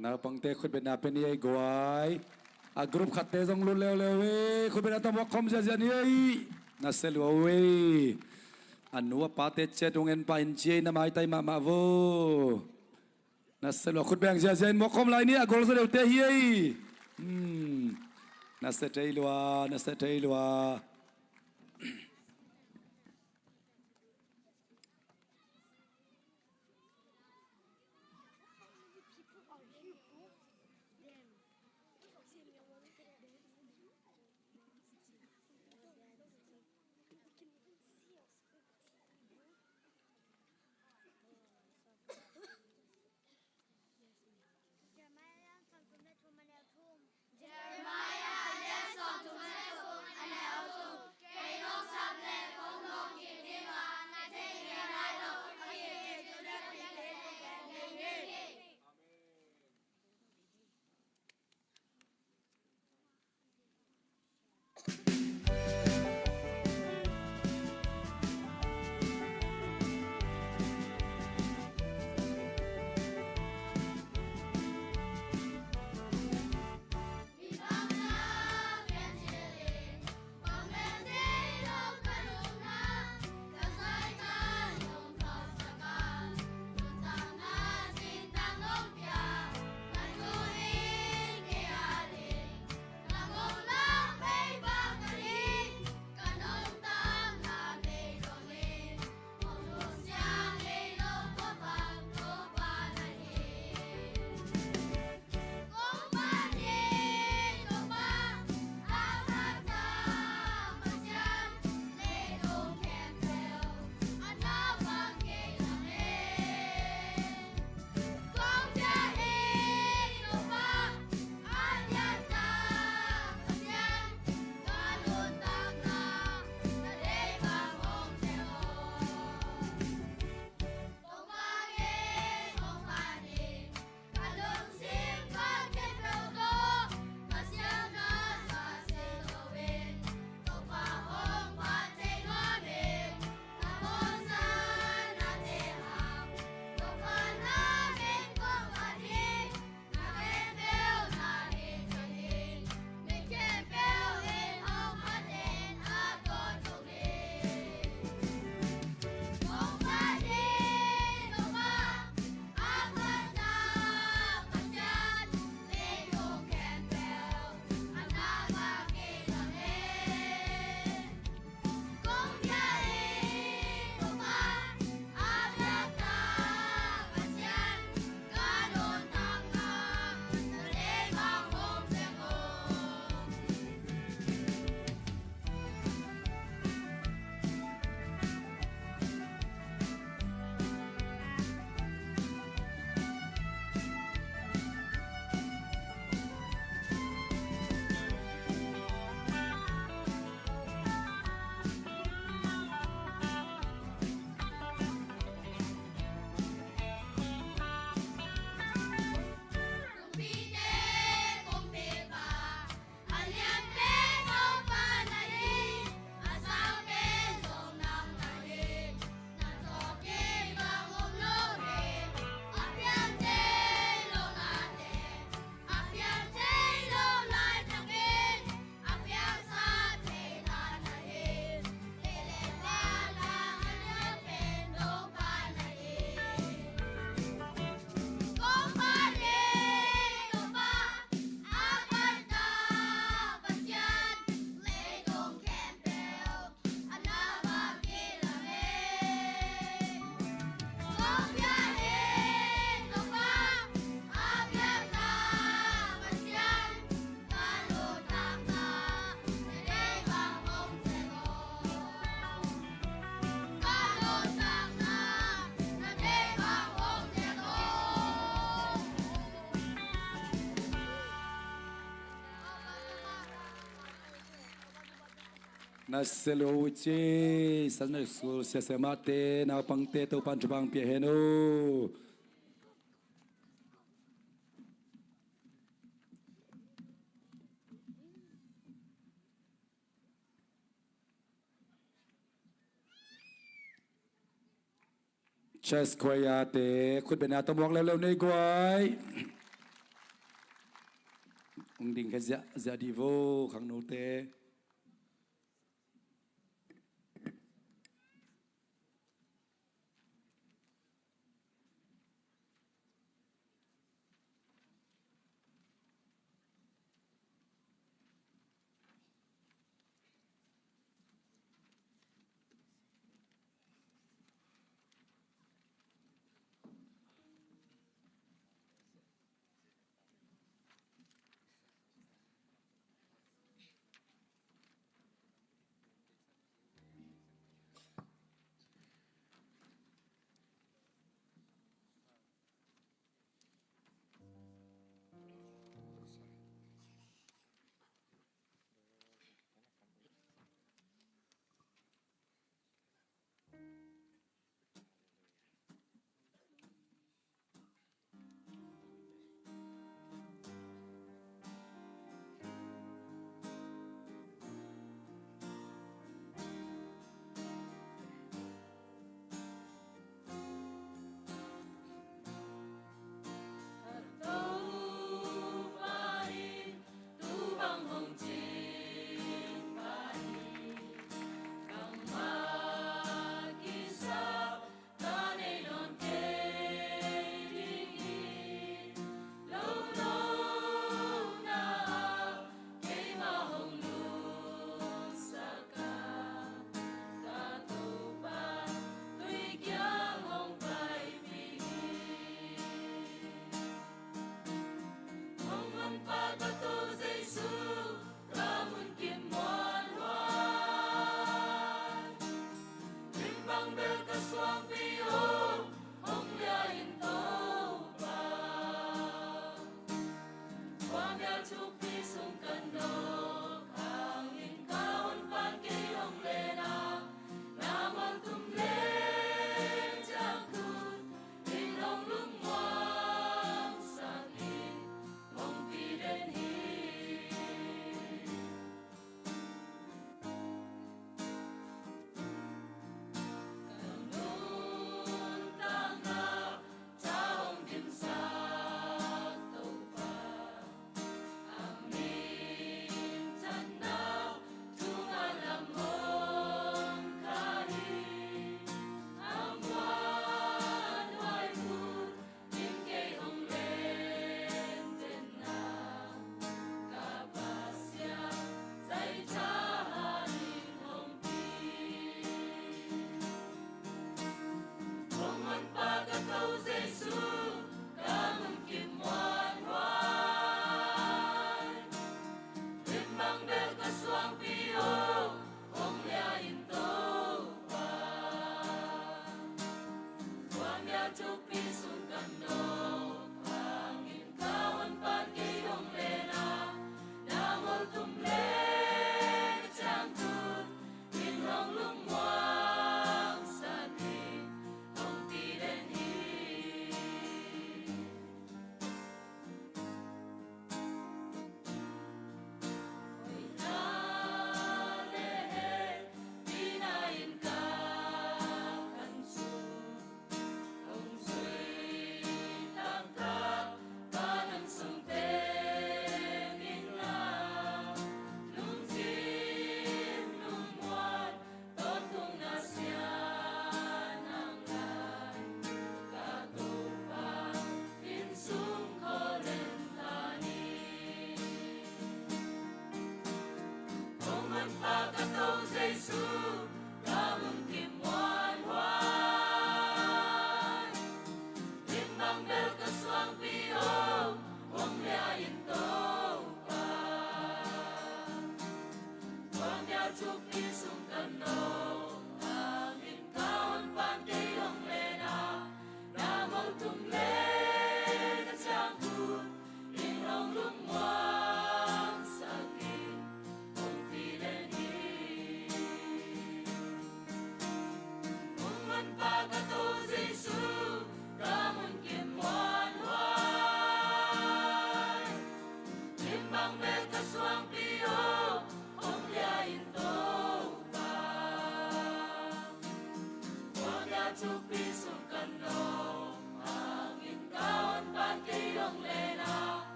นาปังเตคุณเป็นนาเป็นยัยกวายกรุ๊ปขัดเตจงลุนเร็วเร็วเว้คุณเป็นนาตมวกคมเสียนี่นาเซลเว้อันนัวปาเตเจดงเงินไปอินเจนมาไอไตมาโวนาเซลคุณแบงเสียมวกคมลายนี้กอลเซลเตฮีนาเซเทลัวนาเซเทลัวนาเซโลเจสันนิสุเสเสมาเตนาปังเตตุปันจุบังเปียเฮโนเชสควายาเตคุณเป็นนาตมวกเร็วๆในกวย ông đình cái dạ đi vô khang nô tê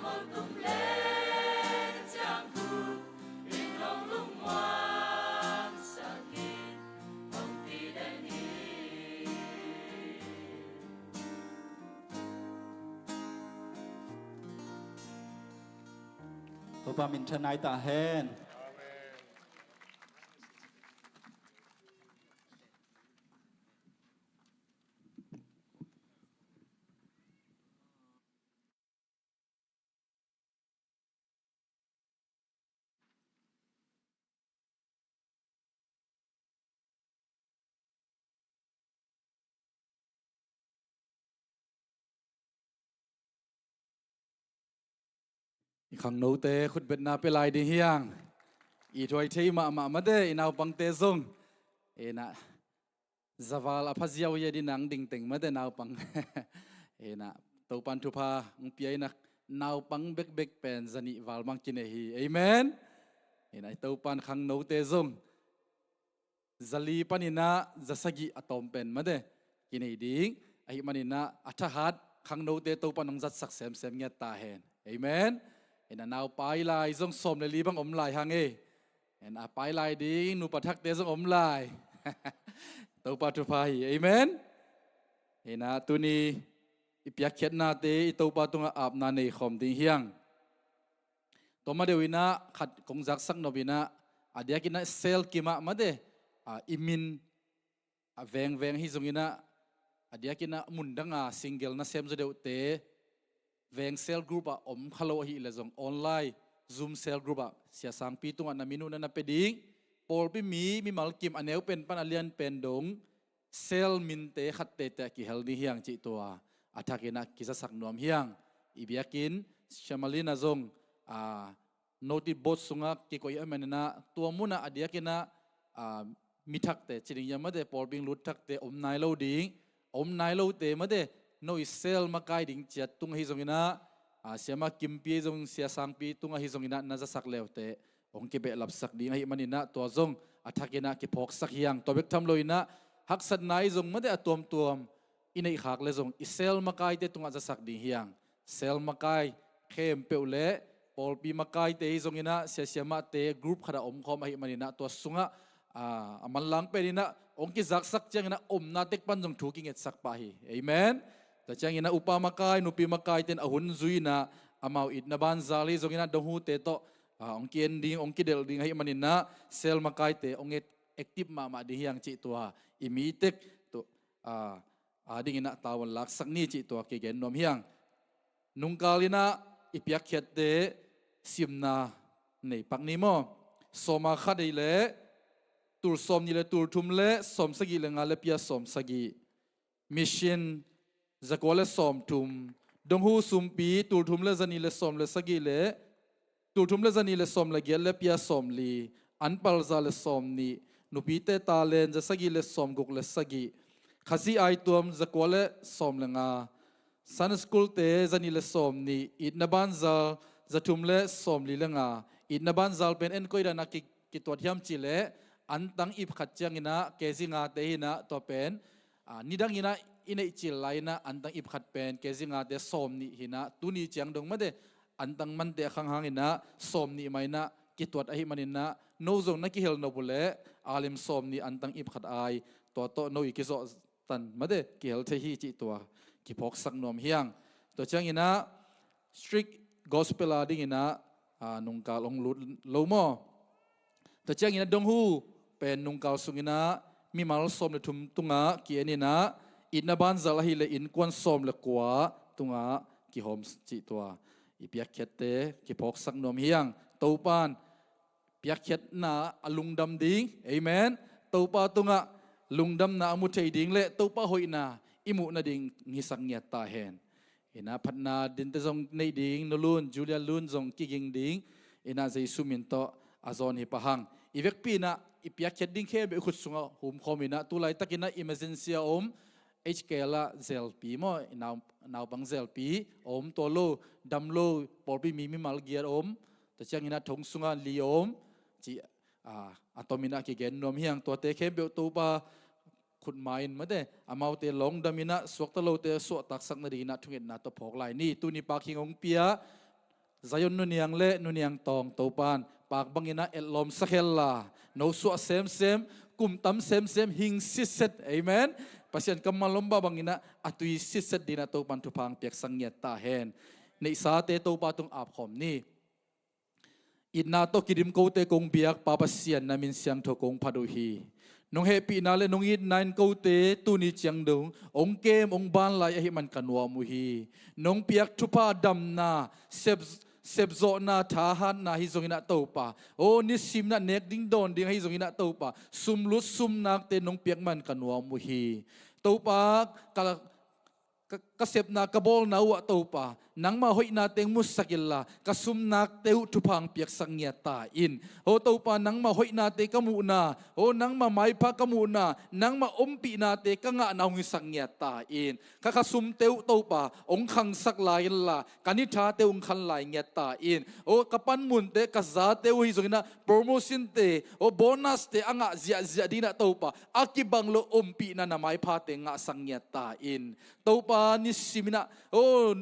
một cùng lên trang thu in lòng lung ngoan sakit không ti đến hi Tôi ba mình chân ai ta hen. khang nô tê khut bet na pe lai đi hiang i thoi thei ma de inau pang te zong ena zawal aphaziaw ye di nang ding teng ma de nau pang ena to pan thu pha ng piai na nau pang bek pen zani wal mang kine hi amen ena to pan khang nô te zong zali panina zasagi atom pen ma de kine ding ai manina athahat khang nô te to pan ng zat sak sem nge ta hen amen ena nau pai lai zong som le li bang om lai hang e ena pai lai ding nu pathak te zong om lai to pa tu pai amen ena tu ni ipyak khet na te to pa tunga ap na nei khom ding hiang to ma de wina khat kong jak sak no bina adia kina sel kima ma de imin veng hi zongina adia kina mundanga single na sem zo de te veng cell group om khalo hi le zong online zoom cell group sia sang pi tunga na minu na peding pol pi mi mal kim aneu pen pan alian pen dong cell min te khat te ki healthy hiang chi to athakina kisa sak nom hiang ibiakin shamalina zong noti bot sunga ki koi amenna to muna adiakina mithak te chiring yama de pol ping lut thak te om nai lo ding om nai lo te ma de no isel makai ding chat tung hi zongina siama kimpi zong sia sangpi tunga hi zongina na za sak lewte ong ke be lap sak ding hi manina to zong athakina ki phok sak hiang to bek tham loina hak sat nai zong ma de atom inei khak le zong isel makai te tunga za sak ding hiang sel makai khem peule pol pi makai te hi zongina sia siama te group khara om khom hi manina to sunga aman lang perina ong ki zak sak changina om na tek pan jong thuking et sak pa hi amen ta changina upa makai nupi makai ten ahun zuina amau it na ban zali zongina dohu te to ong ki ending ong ki del ding hi manina sel makai te ong et active ma di hiang chi to imitek to ding ina tawon lak sak ni chi to ki gen nom hiang nungkalina ipyak khet te simna nei pakni mo soma khadei le tur som ni le tur thum le som sagi le nga le pia som sagi mission zakole som thum donghu sumpi tur thum le zani le som le sagi le tur thum le zani le som le gel le pia som li anpal za le som ni nupi te ta len za sagi le som guk le sagi khasi ai tuam zakole som le nga san school te zani le som ni it na ban za zathum le som li le nga it na ban zal pen en koida na ki tot hiam chi le antang ip khat changina kezinga te hina to pen nidang ina inei chil laina antang ip khat pen kezinga te som ni hina tuni chang dong ma de antang man te khang hangina som ni maina ki tot ahi manina no zong na ki hel no bule alim som ni antang ip khat ai to no ki zo tan ma de ki hel the hi chi to ki phok sak nom hiang to changina strict gospel ading ina nungka long lut lo mo to changina dong hu pen nungkal sungina mi mal som le thum tunga ki enina inna ban zalahi le in kwan som le kwa tunga ki hom chi to ipyak khette ki phok sak nom hiang topan pyak khet na alungdam ding amen topa tunga lungdam na amu thei ding le topa hoina imu na ding ngi sak nya ta hen ina phatna din te jong nei ding no lun julia lun jong ki ging ding ina jaisu min to azon hi pahang ivek pi na ipyak khet ding khe be khut sunga hum khomina tulai takina emergency HK la zelpi mo naw bang zelpi om tolo damlo polpi mi mal giar to changina thong sunga li chi atomina ki gen nom hiang to te khe be to pa khut main ma de amau te long damina swak ta lo te so tak sak na ri na thungin na to phok lai ni tu ni pa khing ong pia zayon nu niang le nu niang tong to pan pak bangina elom sakhella no su sem sem kum tam sem sem hing siset amen pasien kamalomba bangina atui siset dina to pan tu pang piak sangyat ta hen nei sa te to pa tung ap khom ni inna to kidim ko te kong biak papasian namin siang tho kong paduhi nong happy na le nong it nine ko te tu ni chiang dong ong kem ong ban lai hi man kanwa mu hi nong piak thupa dam na sep zo na tha han na hi zongina to pa o ni sim na nek ding don ding hi zongina to pa sum lut sum nak te nong piak man kanwa mu hi to pa kasep na kabol na wa to pa nang ma hoi na teng musakilla kasum nak teu tupang piak sangya ta in ho to pa nang ma hoi na te kamu na o nang ma mai pa kamu na nang ma ompi na te kanga na hu sangya ta in ka kasum teu to pa ong khang sak lai la kani tha te ong khan lai nya ta in o kapan mun te ka za te wi zongina promotion te o bonus te anga zia zia dina to pa akibang lo ompi na na mai pa te nga sangya ta in to pa ni simina o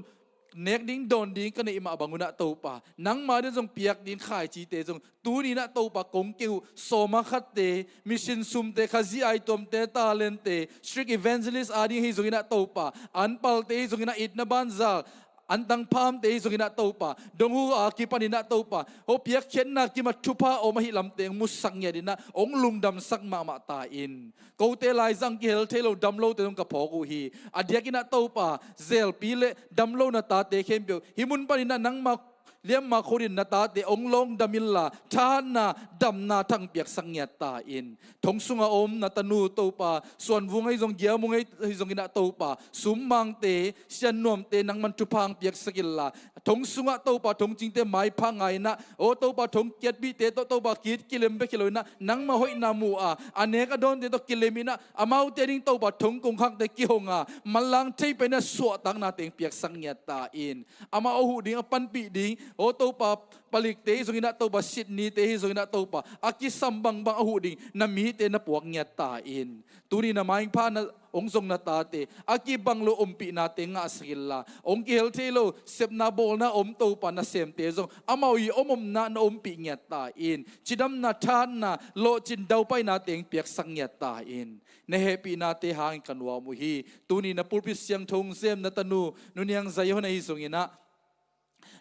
nek ding don ding kan ima banguna to pa nang ma de jong piak din khai chi te jong tu ni na to pa kong kiu so ma khat te mission sum te khazi ai tom te talent te strict evangelist adi hi jong ina to pa anpal te jong ina it na banza antang pham te jong ina to pa dong hu a ki panina to pa ho piak chen na ki ma thupa o ma hi lam te musang ya dina ong lung dam sak ma ma ta in ko te lai jang ki hel thelo dam lo te ka phoku hi adia ki na to pa zel pi le dam lo na ta te khem pyo himun panina nang ma liam ma khorin na ta te ong long damilla than na dam na thang piak sangya ta in thong sunga om na tanu to pa suan vungai jong gia mungai jong ina to pa summang te sian nom te nang man tu phang piak sakilla thong sunga to pa thong ching te mai phangai na o to pa thong kiat bi te to pa kit kilem be kiloina nang ma hoi na mu a aneka don te to kilemina amau te ring to pa thong kong khak te ki honga malang thei pe na so tang na teng piak sangya ta in ama ohu ding pan pi ding o to pa palik te zong ina to ba Sydney te zong ina to pa aki sambang bang ahu ding na mi te na puak nya ta in turi na maing pa na ong zong na ta te aki bang lo ompi na te nga asrilla ong ki hel te lo sep na bol na om to pa na sem te zong amawi omom na ompi nya ta in chidam na than na lo chin daw pai na teng piak sang nya ta in na happy na te hang kanwa mu hi tuni na pulpit siang thong sem na tanu nunyang zayo na hi zong ina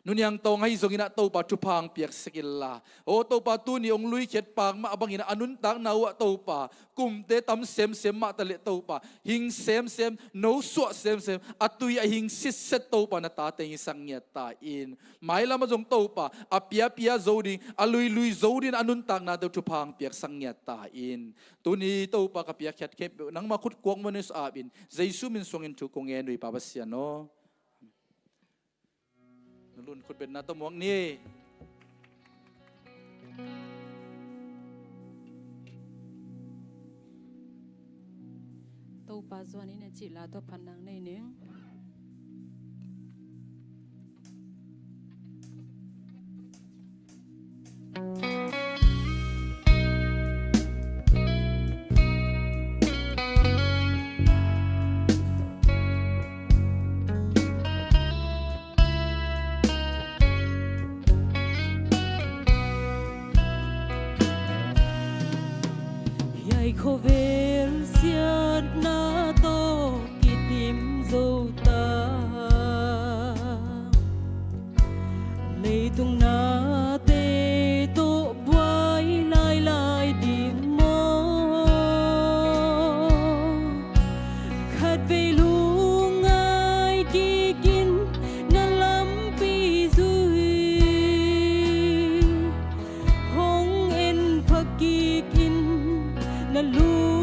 nunyang tong hai zongina to pa tupang piak sekilla o to pa tu ni ong lui khet pang ma abangina anun tang na wa to pa kum te tam sem sem ma ta le to pa hing sem sem no so sem sem atui a hing sis set to pa na ta te sang nya ta in mai lama jong to pa apia pia zoding alui lui zodin anun tang na to tupang piak sang nya ta in tu ni to pa ka piak khet khep nang ma khut kwang manes a bin jaisu min songin tu kong en ri pa basia noรุ่นคุณเป็นนาตมวงนี่ตูปาจวนี้เนี่ยจิลาตัวพันนังในหนึ่งKhovel siat na to kitim zota leitung na te to buai lai lai dim mo khat ve lung ai ki kin na lam pi zui hong en phaki kin na lu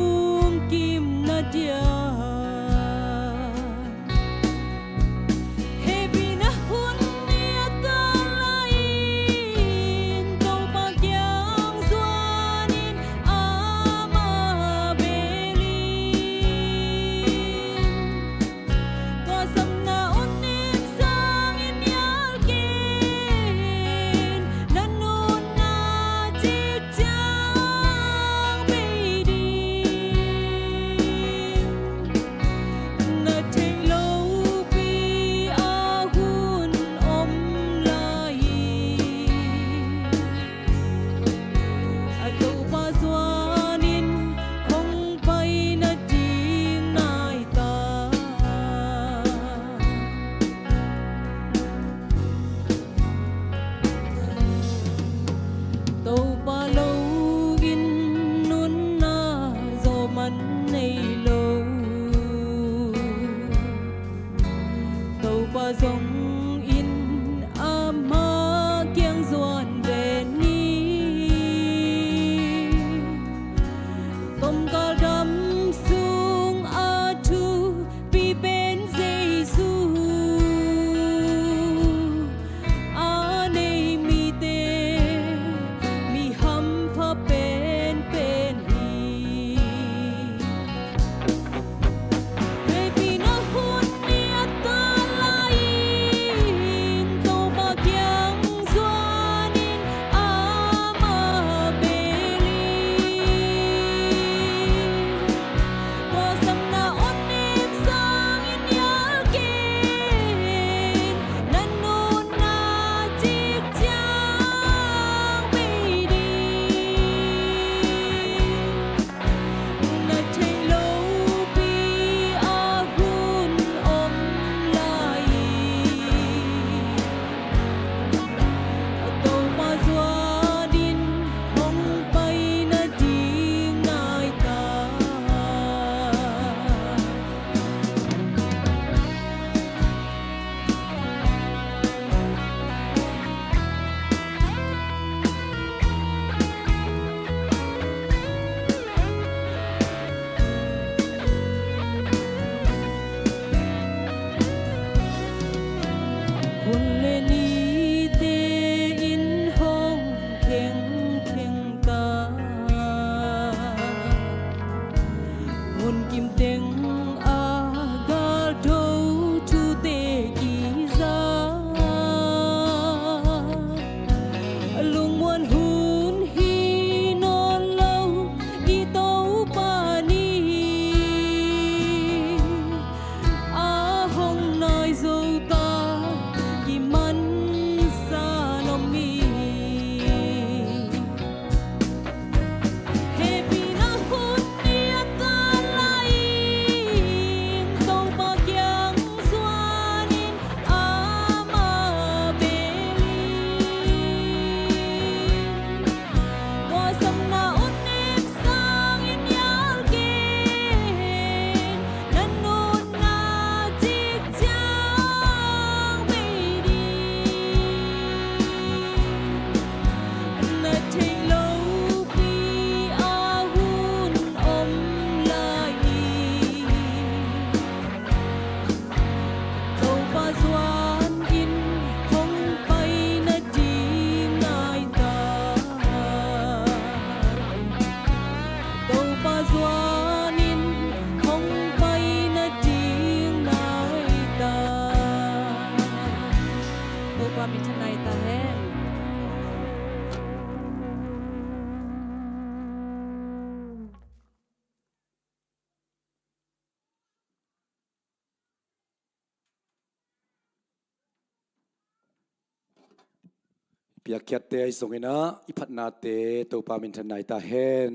ปียกเขียดเตยส่งอินะอิพัดนาเตตัวปามินทนายตาเฮน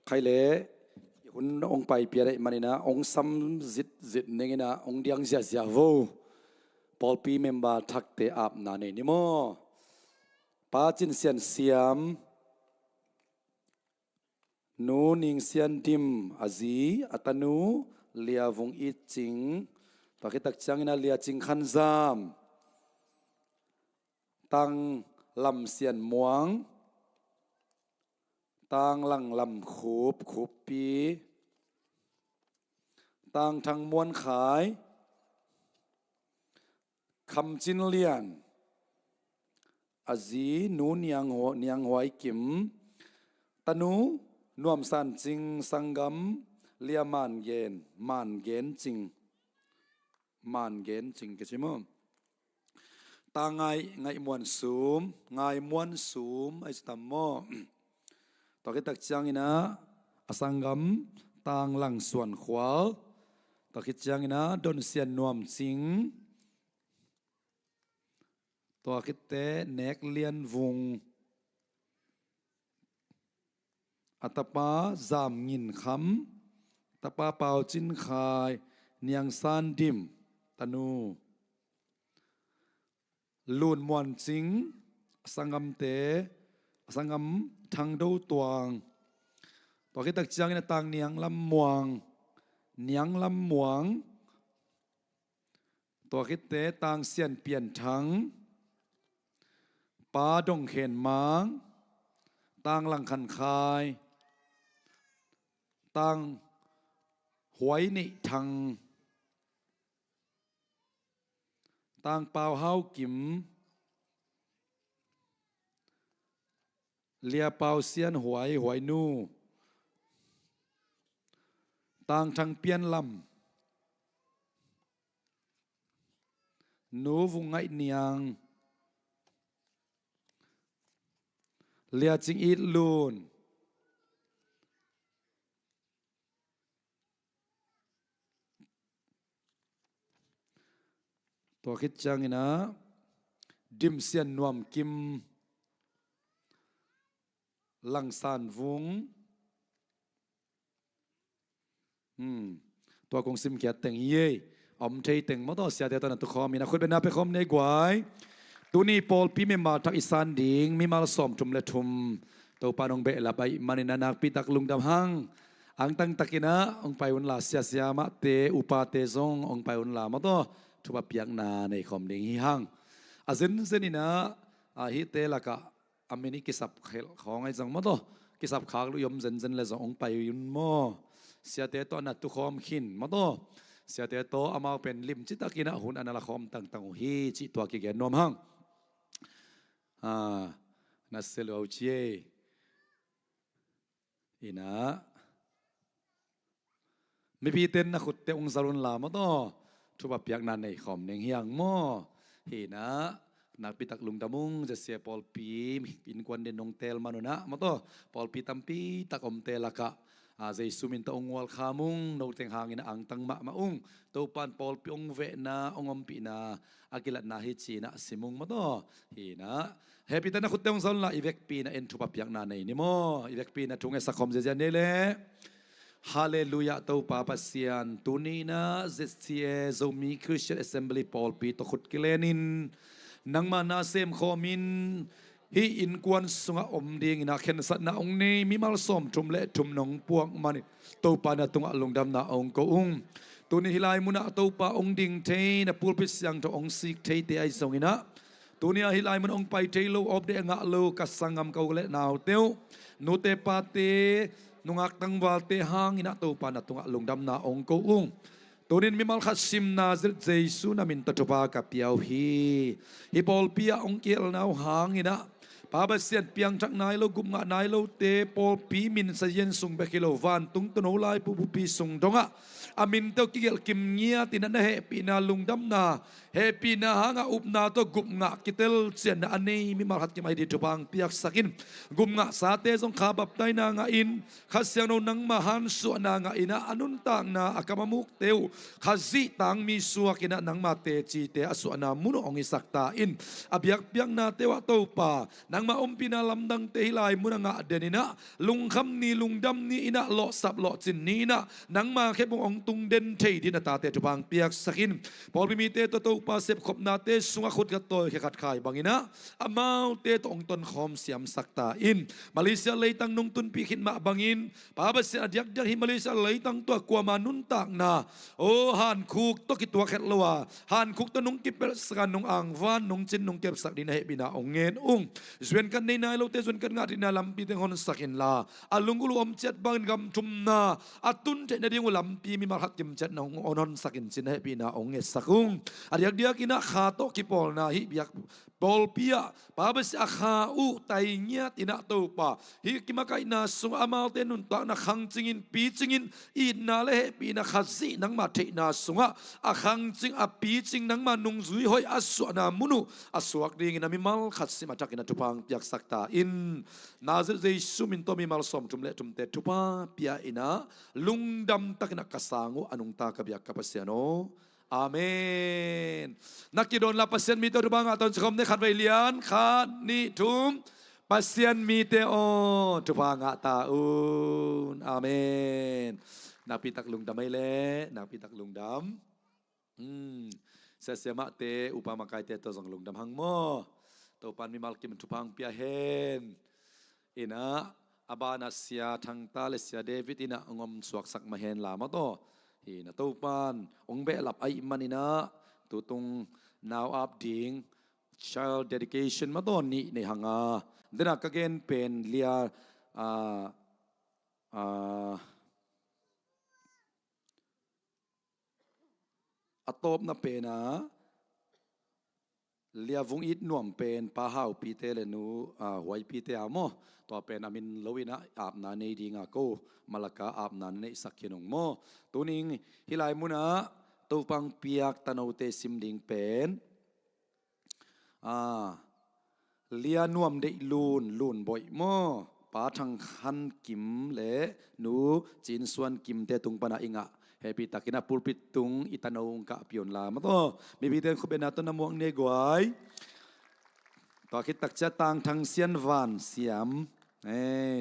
ใครเล่คุณองไปเปียได้มานี่นะองซ้ำจิตเนี่ยนะองเดียงเสียเสียโวปอลปีเมมบาทักเตอาบนาเนนิโมปาจินเสียนเสียมนูนิงเสียนดิมอาซีอัตนูเลียวงอีจิงปากิตักจังนะเลียจิงขันซามตังลำเสียนมวงตังลังลำคูบปีตังทางมวนขายคำจินเลียนอาจีนูเนียงหวยกิมตานูนวมสันจิงสังกัมเลียมานเกนจิงกันใช่ไหมตาไงมวนสูมไอสตัมโมต่อกิตักจังอินะอสังกัมตังหลังส่วนขวาต่อกิจังอินะดนเสียนนวมจิงตัวคิดเตะเนกเลียนวงอัตปาจามงินคำตปาเป่าจินขายเนียงซานดิมตานูลูนมวนจิงสังกัมเตสังกัมทางดูตวงตัวคิดตักจังในต่างเนียงลำมวงตัวคิดเตะต่างเสียนเปลี่ยนทั้งปาดงเข็นม้างต่างหลังคันคายต่างหวยนิทังต่างเปล่าเฮากิมเลียเปล่าเสียนหวยนูต่างทางเปียนลำนูวุงไงเนียงเลียจิงอีลูนตัวคิดจังนะดิมเซียนนวมกิมลังสานวุงตัวกงซิมเกียแต่งเย่อมเทยแต่งมาต่อเสียเดตนัตุคอมีนะคุณเป็นนาไปคอมในกวายตัวนี้ปอลปีมีมาทักอิสานดิงมีมาลสอมทุมและทุมตัวปานองเบลาไปมานินานักปีตักลุงดำหังอังตั้งตักินะองไปวันลาเสียมาเตอุปาเตซงองไปวันลามาต่อทุบเปียกนาในคอมดิงฮิหังอาเซนนี่นะฮิเตละกะอเมริกิสับของไอ้จังมาต่อกิสับขากลุยมเซนเลยจังองไปยุนโมเสียเตตอนัดตุคอมขินมาต่อเสียเตโตอามาเป็นลิมจิตากินะหุ่นอนาลคอมตั้งฮีจิตัวกิเกนนมหังนัสเซลเอาเชอีนะไม่พีเต้นนะขุดเตองซาลุนลามาต่อทุบเปียกนันในคอมเนียงเฮียงโมฮีนะนักปิตักลุงตามุงจะเสียปอลปีอินควันเดนนงเตลมานุนะมาต่อปอลปีตัมปีตักอมเตลกะใจสุมินตองวัลขามุงโนเตงหางอินะอังตังมาอุงตัวปันปอลปีองเวนะองอมปีนะอากิลัดนาฮิจีนะสิมุงมาต่อฮีนะเฮปิตันนะขุดเตองซาลุนลาอีเวกปีนะเอ็นทุบเปียกนันในนิโมอีเวกปีนะทุงเอสักคอมเจเจเนเลฮาเลลูยาตัวปาปัสยานตุนีนะเจสเซียโซมีคริสเตียนแอสเซมบลีปอลปีตขุดกิเลนินนังมานาเซมโคมินฮีอินกวนสุงอมดิงนะเข็นสัตนาองนี้มีมาลสมทุมเละทุมนองพวกมันตัวปานาตุงอลงดำนาองกอุงตัวนี้ฮิลายมุนาตัวปาองดิงเทนะปูลพิษยังตัวองสิกเทเตไอสงินะตัวนี้ฮิลายมันองไปเทโลอบเดงะโลกัสสังกัมเกาเละนาวเตียวนูเตปาเตนุงักตังวาลเตหังอินะตัวปานาตุงอลงดำนาองกอุงตัวนี้มีมาลขัดซิมนาซิเจสุนามินตะทุบากับเปียวฮีฮิปอลเปียองเกลนาวหางอินะ ปาบเสียนเปียงจักนายโลกุมงะนายโลเตปอลปีมินสเยนสุงเบกิโลวันตุงตโนลายปูปูปีสุงดงะอามินเตกิเกลกิมเงียตินันเฮปีนาลุงดำนาเฮปีนาหางะอุบนาโตกุมงะกิเตลเสียนอันนี้มีมาหัดกิมไอดีทุบังเปียกสักินกุมงะสาเตจงขาบับไตนางะอินขัดเสียงโนนังมหันสุนางะอินะอนุนตังนาอากามุกเตวขัดจิตังมีสัวกินะนังมาเตจีเตอสุนามุนองอิสักตาอินอเบียกเปียงนาเตวะโตปานังมาอมปีนาลำดังเตหิลายมุนงะเดนินะลุงคำนี้ลุงดำนี้อินะหล่อสับหล่อจินนี้นะนังมาแค่บงองตุงเดนเทดินาตาเตทุบังเปียกสักินพอลมีเตโตโตปาเสพขบนาเตสุงขุดกะโตยขัดขายบังอินะอามาวเตตองตนคอมเสียมสักตาอินมาเลเซียเลยตั้งนงตุนปีขินมาบังอินปาบเสียอยักยักฮิมาเลเซียเลยตั้งตัวกว่ามานุนตักนาโอฮันคุกตกิตัวแคทลัวฮันคุกตนงกิเปลสกันนงอ่างวานนงจินนงเก็บสักดินให้บินาองเงินอุ้งส่วนกันในนายเราเตส่วนกันงาดินาลำปีเตงฮอนสักินลาอาลุงกุลอมเจ็ดบังกำจุมนาอาตุนเจนเดียงลำปีมีมาหักจิมเจ็ดนงอนอนสักินจินให้บินาองเงินสักุงอายักยักกินาขาโตกิปอลนาฮิบิยักบอลเปียปาบเสียขาอุไตเงียตินาโตปาฮิกิมาไกนาสุงอามาเตนุนตานาขังจิงินปีจิงินอีนาเลปีนาขัดซีนังมาเทนาสุงะอาขังจิงอาปีจิงนังมานุงซุยหอยอาสวนามุนุอาสวกดิงนามิมัลขัดซีมาจากอินาทุพังยักสักตาอินนาเซเจสุมินโตมิมัลสอมทุมเลทุมเตทุปาปียอินาลุงดำตักนักกสังุอนุงตากบยักกับเสียโนอาเมนนักกิโดนลาปัสเซียนมีตัวบางอาตอนสคมในขัดไวเลียนขัดนิทุมปัสเซียนมีเตโอทุบางอาตาอุนอาเมนนักพิทักษ์ลุงดำไม่เละนักพิทักษ์ลุงดำเสียมาเตอุปมาไกเตตัวสังลุงดำหังโมตัวปันมีมัลกิมทุพังเปียเฮนอินะอาบานาเซียทางตาเลเซียเดวิดอินะงอมสวกสักมาเฮนลามาโตฮีนะตัวปันองเบลับไอมันนี่นะตัวตรง now up ding child dedication มาต้นนี้ในหางาเดินก็เกณฑ์เป็นเลียอัตบนับเป็นนะเลียวงอิดน่วมเป็นป้าหาวปีเตเลนูหวยปีเตอโมตัวเป็นอามินลวินะอาบนาในดีงาโกมาลกาอาบนาในสักเขนงโมตัวนี้ฮิลายมุนะตัวปังเปียกตะโนเตซิมดิงเป็นเลียน่วมได้ลูนบ่อยโมป้าทังขันกิมเละนูจินส่วนกิมเตตุงปนาอิงะเฮปิตากินาปูปิตุงอิตานูงกะปิอนลามาโตมีพิเศษคุเบนาตนมวงเนกวยต่อคิดตักจะต่างทางเสียนวานเสียม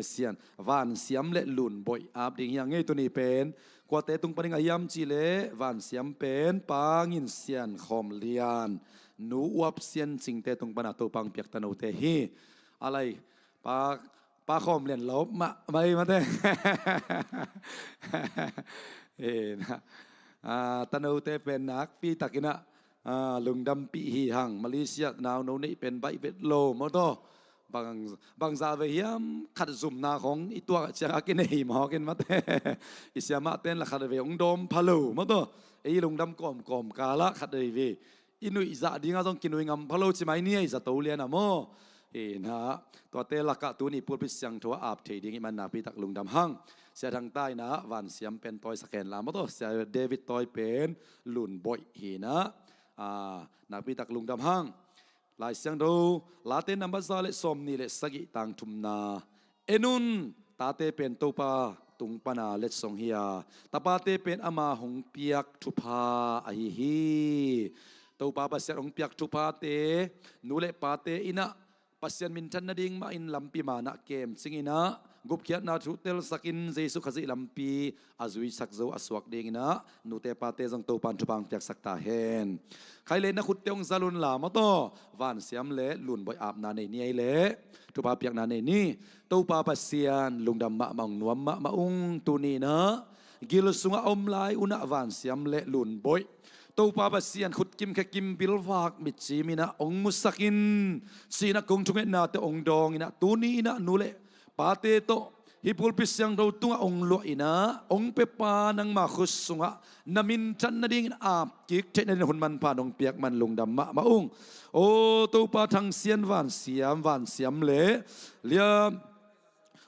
เสียนวานเสียมเละลุนบ่อยอาบดิ่งยังไงตัวนี้เป็นกว่าเตตุงปนิงายามจีเละวานเสียมเป็นปางินเสียนคอมเลียนนูวับเสียนจิงเตตุงปนาตัวปังเปียกตะโนเตฮีอะไรปาคอมเลียนลบไม่มาเต้นะตะโนเตเป็นนักปีตักินะลุงดำปีหีหังมาเลเซียนาวโนนี่เป็นใบเวทโลมอโตบางซาเวียมขัดซุ่มนาของอีตัวเจ้ากินหิมหอกินมาเตอิเสียมาเต้นละขัดเวียงดมพะลูมอโตไอ้ลุงดำกอมกาละขัดเวียอินุอิซาดีงาต้องกินวิงพะลูใช่ไหมเนี่ยอิซาตูเลียนะโมนะตัวเตลักกะตัวนี้พูดพิเศษทัวอาบเทดิ้งมันนาปีตักลุงดำหังเสียทางใต้นะวันเสียมเป็นตอยสแกนลามตัวเสียเดวิดตอยเป็นลุนบ่อยหีนะนาปีตักลุงดำหังลายเสียงดูลาเตนัมบาซาเลสอมนี่เลสกิตังทุมนาเอนุนตาเตเป็นตัวปาตุงปนาเลสงเฮียตาปาเตเป็นอามาหงเปียกทุพาไอฮีตัวปาปัสเซหงเปียกทุพาเตนูเลปาเตอินะปัสเซียนมินทันนาดิงมาอินลำปีมานะเกมสิงอินะกุบเขียนนาทุเตลสักินเจสุขจิลำปีอาจุยสักโซอสวกดิงนะนูเตปาเตจังโตปันทุบังเปียกสักตาเฮนใครเล่นนักขุดเตียงซาลุนลามาโตวันเสียมเละลุนบ่อยอาบนาในนี้เละทุปาเปียกนาในนี้โตปาปัสเซียนลุงดำมะมังนวมมะมาอุงตูนีนะกิลสุงอมลายอุณวันเสียมเละลุนบ่อยตัวปาบเสียนขุดกิมแค่กิมบิลวากมิจีมินะองมุสกินสีนักกงทุงเอ็นนาเตองดองอินะตัวนี้นะนูเลปาเตโต hipul pisyang daw tunga ong lo ina ong pepa nang makhus sunga namin chan na ding ap kik chen na hun man pa nong piak man lungdam ma maung o to pa thang sian van siam le lia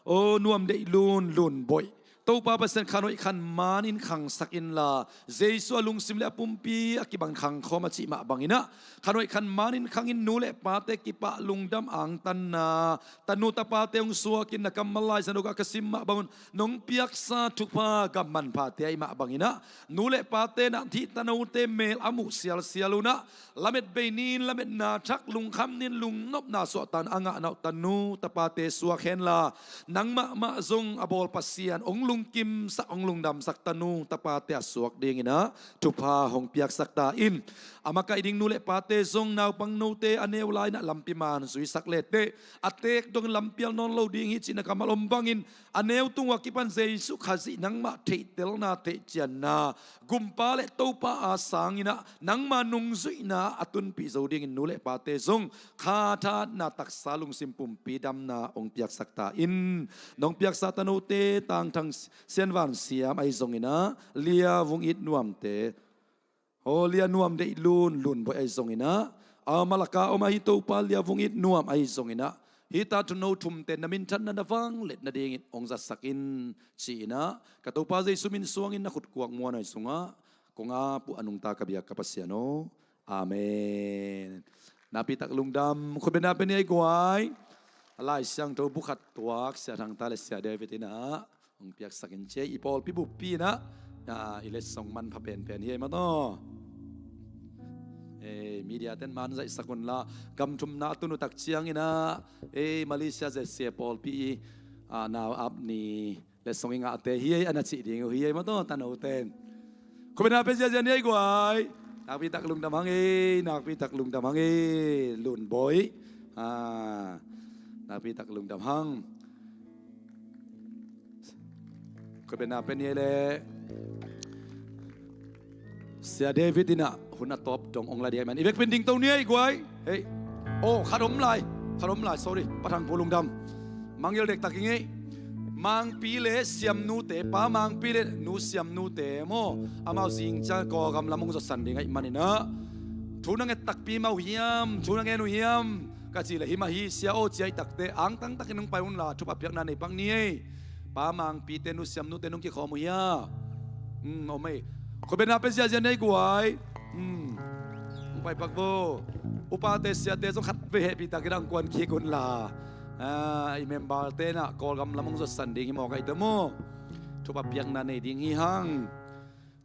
o nuam de lun boy to pa pasen khanoi khan manin khang sakin la jesu alung simle pumpi akibang khang khoma chi ma bangina khanoi khan manin khangin nule pate ki pa lungdam ang tan na tanu ta pate ong suakin na kamalai sanuga kasim ma bangun nong piak sa thupa gamman pate ai ma bangina nule pate na thi tanu te mel amu sialuna lamet beinin lamet na thak lung kham nin lung nop na so tan anga na tanu ta pate suakhen la nangma ma zong abol pasian ong lung kim sa ong lung dam sak tanu tapa te suak ding ina tupa hong piak sakta in amaka iding nule pate zong naw pang no te aneu lai na lampi man sui sak lete atek dong lampial non lo ding hi china kamalom bangin aneu tungwa kipan jesu khazi nangma the tel na the chian na gumpa le topa asang ina nangma nung zui na atun pi zo ding in nule pate zong kha tha na tak salung simpum pi dam na ong piak sakta in nong piak sa tanu te tang thang sian van siam ai zong ina lia vung it nuam te ho lia nuam de lun boy ai zong ina malaka o ma hito pa lia vung it nuam ai zong ina hita to know tum te namin chan na wang let na ding it ong za sakin chi ina katopa jai sumin suang in na khut kuak mo na sunga konga pu anung ta kabia kapasiano amen napitak lungdam khobena pe ni ai gwai alai siang to bukhat tuak sia thang ta le sia david ina ong piak sakin che ipol pi bu pi na iles song man pha pen hi ma to media ten man zai sakun la kam thum na tunu tak chiang ina malaysia je se pol pi now up ni le song inga te hi ana chi ding hi ma to tano ten khobena pe sia ni ai gwai nak pi tak lung damang nak pi tak lung damang lun boy nak pi tak lung damang ko bena pen yele sia david ina huna top dong ong la dia man ibek pending tau ni ai gwai hey kharom lai sorry patang pulung dam manggil dek takingi mang pi le siam nu te pa mang pi le nu siam nu te mo amao sing cha ko gam lamong so san ding ai manina thunang e tak pi mau hiam thunang e nu hiam ka chi le hima hi sia o chai tak te ang tang takinung paun la thupa piak na nei pang ni pa mang pi te nu siam nu te nung ki khomu ya o mai ko bena pe sia nei guai pai pak bo upa te sia te so khat pe he pi takirang kwan ki kun la i member te na kol gam lamong so san ding mo kai te mo thupa piak na nei ding hi hang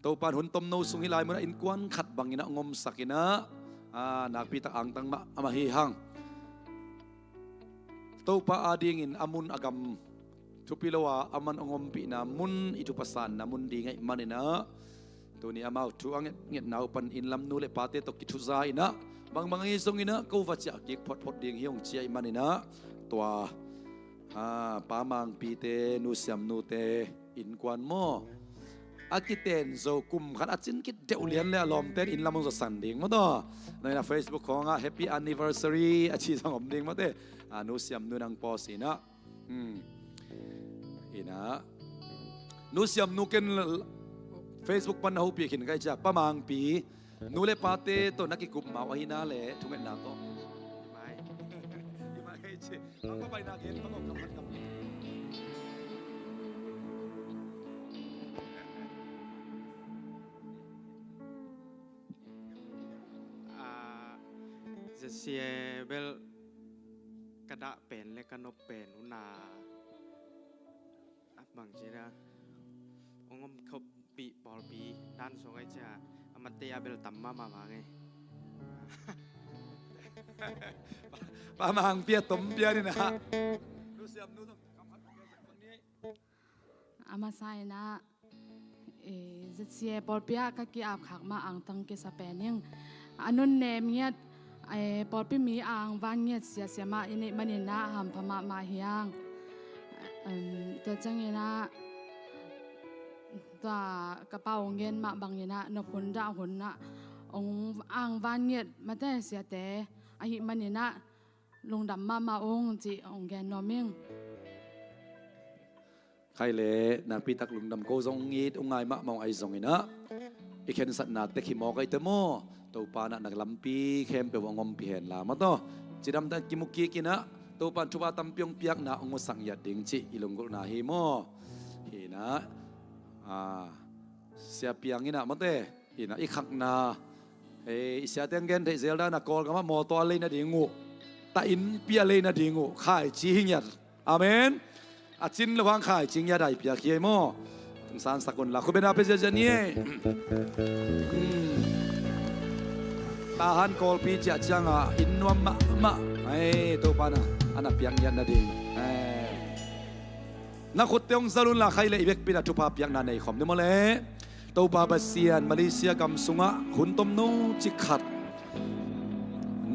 to pan hun tom no sung hi lai mo na in kwan khat bangina ngom sakina nak pi tak ang tang ma ama hi hang to pa ading in amun agam tupilawa aman ongom pi na mun itu pasan na mun di ngai manina to ni amau tu ang nget nau pan in lam nu le pate to kithu za ina bang isong ina ko va cha ki phot ding hiong chia manina twa pamang pi te nu siam nu te in kwan mo akiten zo kum khat achin kit deulian le alom ten in lamong zo sanding mo to na Facebook ko nga happy anniversary achi sangom ding mo te nu siam nu nang post ina ina nu siam nu ken Facebook pan ho pi kin kai cha pamang pi nu le pate to nakikup ma wa hina le thungen na to mai mai che ang pa na ken to kam kam sia bel kada pen le kanop pen una abang jira ongom khop pi pol pi dan so ngai cha amate abel tamma ma ngai pamang pia tom pia ni na nu siam nu kam hat ni amasai na zetsie polpia ka ki ap khak ma ang tang ke sa pening anun ne miat polpi mi ang van nget sia ma ini manina ham phama ma hiang to changena to ka pau ngen ma bangina no phun da hun na ong ang van nget ma te sia te a hi manina lungdam ma ong chi ong gen no ming ใครเล่นักพิทักษ์ลุงดำโกซงอีดองไงมะมองไอซงอินะอีเข็นสัตนาเตคิมอกไอเตโมตัวปานะนักลำปีเข้มเปวงอมเพียนลามาโตจิดำตันกิมุกีกินะตัวปันชุบาตัมพิยงเปียกนะองสังยัดดิงจิอิลงกุนาฮิโมฮินะเสียเปียงอินะมาเตฮินะอีขักนาเสียเตียงเกนเทเซลดานะกอลกามะมอตัวเลยนะดิงูตาอินเปียเลยนะดิงูข่ายจีหิงยัดอาเมนอาจินระวังข่ายจิงยัดได้เปียเคียโมสงสารสักคนละคุณเป็นอาเปเจเจนี่ตาหันกอลปีจัดจังอ่ะอินวมมะตัวปานะอันนั้นเปียงยันนะดินักขุดเตียงสรุนละใครเลยอีเบกปีนัทุภาพยังนานในขอมนึกมาเลยตัวปาบาเซียนมาเลเซียกำสุงะขุนต้มนูจิขัด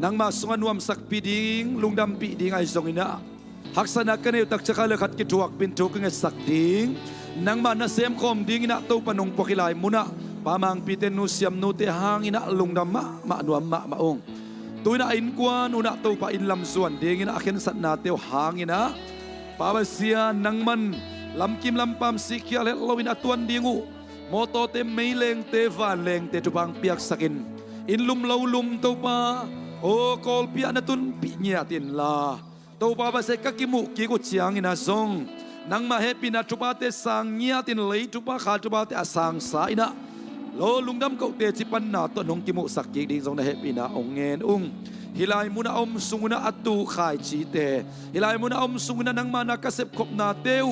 นังมาสุงะนวมสักปีดิงลุงดำปีดิงไอซงอินะหักษณะกันเอวตักจะขาเลขัดกิจวักปินทุกเงสักดิงนังมานาเซมคอมดิงอินะตัวปนงปกิลายมุนะปามังปีเตนุเซียมนูเตหางอินะลุงดำมะนวมมะองตัวน่ะอินกวนอุนะตัวปาอินลำส่วนดิงอินะเข็นสัตนาเตียวหางอินะปาบาเซียนังมันลำกิมลำปามสิกิอาเลลวินะตวนดิงูโมโตเตไม่เลงเตวานเลงเตจุบังเปียกสักินอินลุมเลาลุมตัวปาโอกอลเปียนตุนปีเนียตินลาตัวปาบาเซกกิมุกิกุจียงอินะซงนังมาเฮปินะจุบาเตสังเนียตินเลยจุบาขาจุบาเตอสังสายนะโลลุงดำเกาเตจิปันนาตัวนงกิมุสักกิดิงซงนะเฮปินะองเงินฮิลายมุนาอมสุงนะอัตูขายจีเตฮิลายมุนาอมสุงนะนังมานักเสพขบนาเตว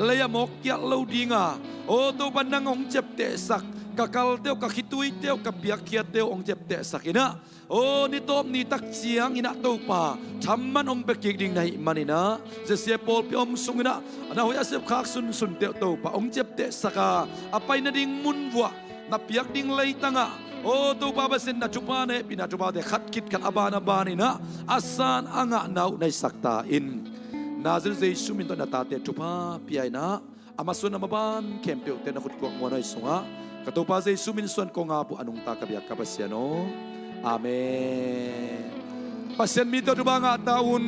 เลยมอกยะเลาดิงาโอตัวปันนังองเจ็บเตสักกะกัลเตวกะขิตุยเตวกะเปียกเคียเตวองเจ็บเตสักอินะโอ้นี่ตบนี่ตักเสียงอินะตัวป่าทำมันองเบกิกดิงในมันอินะจะเสียปอลพิอมสุงนะนะหัวเสพขากสุนเตวตัวป่าองเจ็บเตสักอะapa ina ding mun vua na piak ding lei tangaโอ้ตัวบาบสินนัจุปาเนปินัจุปาเดขัดคิดกันอบานินะอาสานอ่างนาวในสักตาอินนาซิลเซซุมินตัวนาตาเตจุปาปีไอนะอามาส่วนอามาบานเข็มเปียวเตนักขุดกวางมวนไอสงะกตัวปาเซซุมินส่วนกงอาปุอนุงตากระเบียกกับปัสยาโนอาเมนปัสยันมีตัวจุปางาตาอุน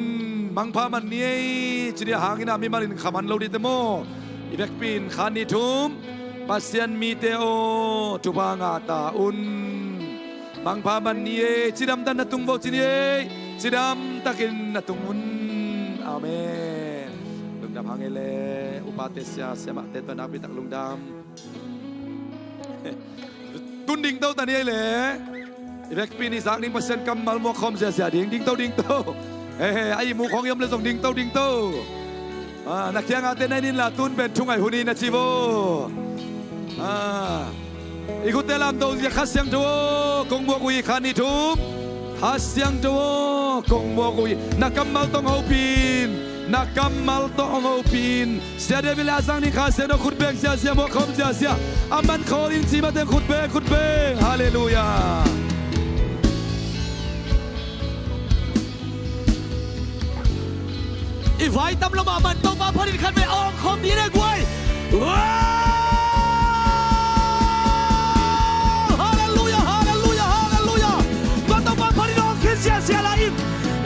มังพามันนี้จีเดียหางอินามีมารินขมันเราดิเตโมอีเบกปินขานิทุมpasien miteo tubanga taun mang paman niye cidam dan natung bo cinie cidam takin natungun amen lungdam hangele upatesya siamak teto nabi tak lungdam tunding tau tani le ibek pini sak ning pasien kamal mo khom sia ding ding tau ai mu khong yam le song ding tau nak tiang aten ai nin la tun ben thungai huni na chibo ikut dalam dong dia khas yang tuo kong buat kui khani tum khas yang tuo kong buat kui nakamal tong haupin sia dia bila sang ni khas yang khut beng sia mo khom sia aman kholin si baten khut beng haleluya Ivai tam lo man tong ba pharin khan me ong khom ni re gwai sia lain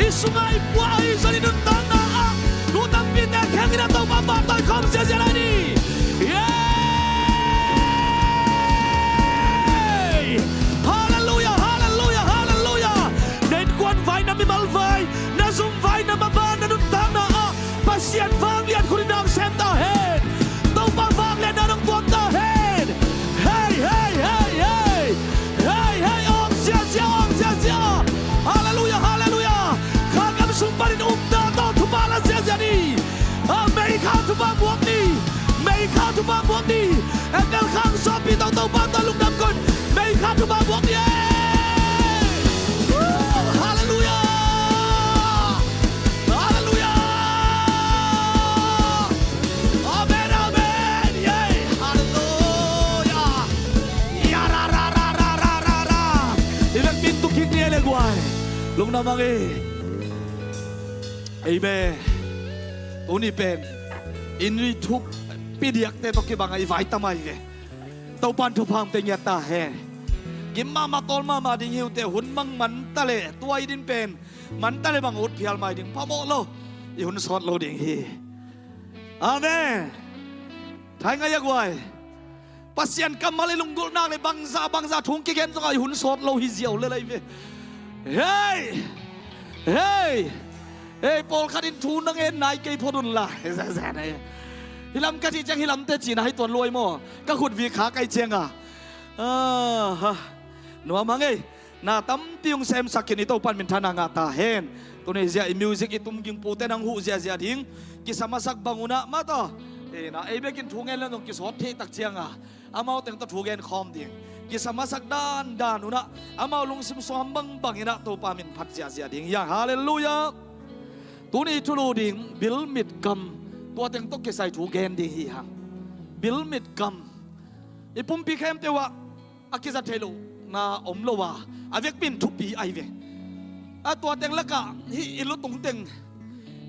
isungai puai sali dun tanga nu tam pin na khang na tong ba ta khom sia lani hallelujah hallelujah hallelujah nen kwan vai na mi mal vai na zum vai na ma ban na dun tanga pasien vang lian kun dam sem ta hen tong ba vang lian na dong tuam ta hen hey hey hey hey hey hey om sia Hallelujah, hallelujah. Kagam sumparin umda to tubala sia ni. Amerika tuba buat ni. Amerika tuba buat ni. Engkau kang sopi to ba talung dam kon. Amerika tuba buat ni. Hallelujah. Hallelujah. Amen, amen. Yeah. Hallelujah. Ya ra. Ilang pintu kik ni ele guai. Lung namangi Amen Uni pen Inri tup Pidiak te toki banga ivai tamai ke Tau pan tupang te nyata he Kim mama tol mama ding hiu te hun mang man tale Tuai din pen Man tale bang ut pial mai ding pamo lo I hun sot lo ding hi Amen Hai ngay guai pasien kamal lunggul nang le bangsa thung ki gen zongai hun sot lo hi ziau le lai ve hey hey hey pol khadin thu nang en nai ke phonun la za za nai hilam ka ti chang hilam te chi na hai ton loi mo ka khut vi kha kai cheng no mangai na tam tiung sem sakin ito pan min thana nga ta hen tune zia music itum ging pute nang hu zia ding ki samasak banguna ma to na ai bekin thungen lan ki sot the tak chianga amao teng to thugen khom ding ki samasak dan una amao lung sim som bang ina to pa min phat zia ding ya hallelujah tuni thulu ding bil mit kam to teng to ki sai thugen ding hi hang bil mit kam ipum pi khem te wa akiza thelo na omlo wa avek pin thupi ai ve a to teng laka hi ilu tung teng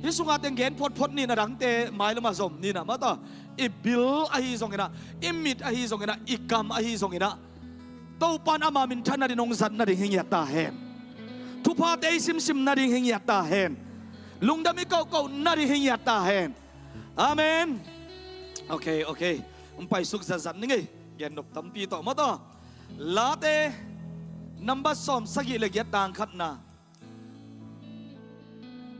hi sunga teng gen phot ni na dang te mai lama zom ni na ma to I bil a hi zong ina imit a hi zong ina ikam a hi zong ina to pan ama min thana din ong zat na ding hing ya ta hen thu pa te sim na ding hing ya ta hen lungdami kau na ding hing ya ta hen amen okay umpai suk zat ni ngai gen nop tam pi to ma to la te number som sagi le gyat tang khat na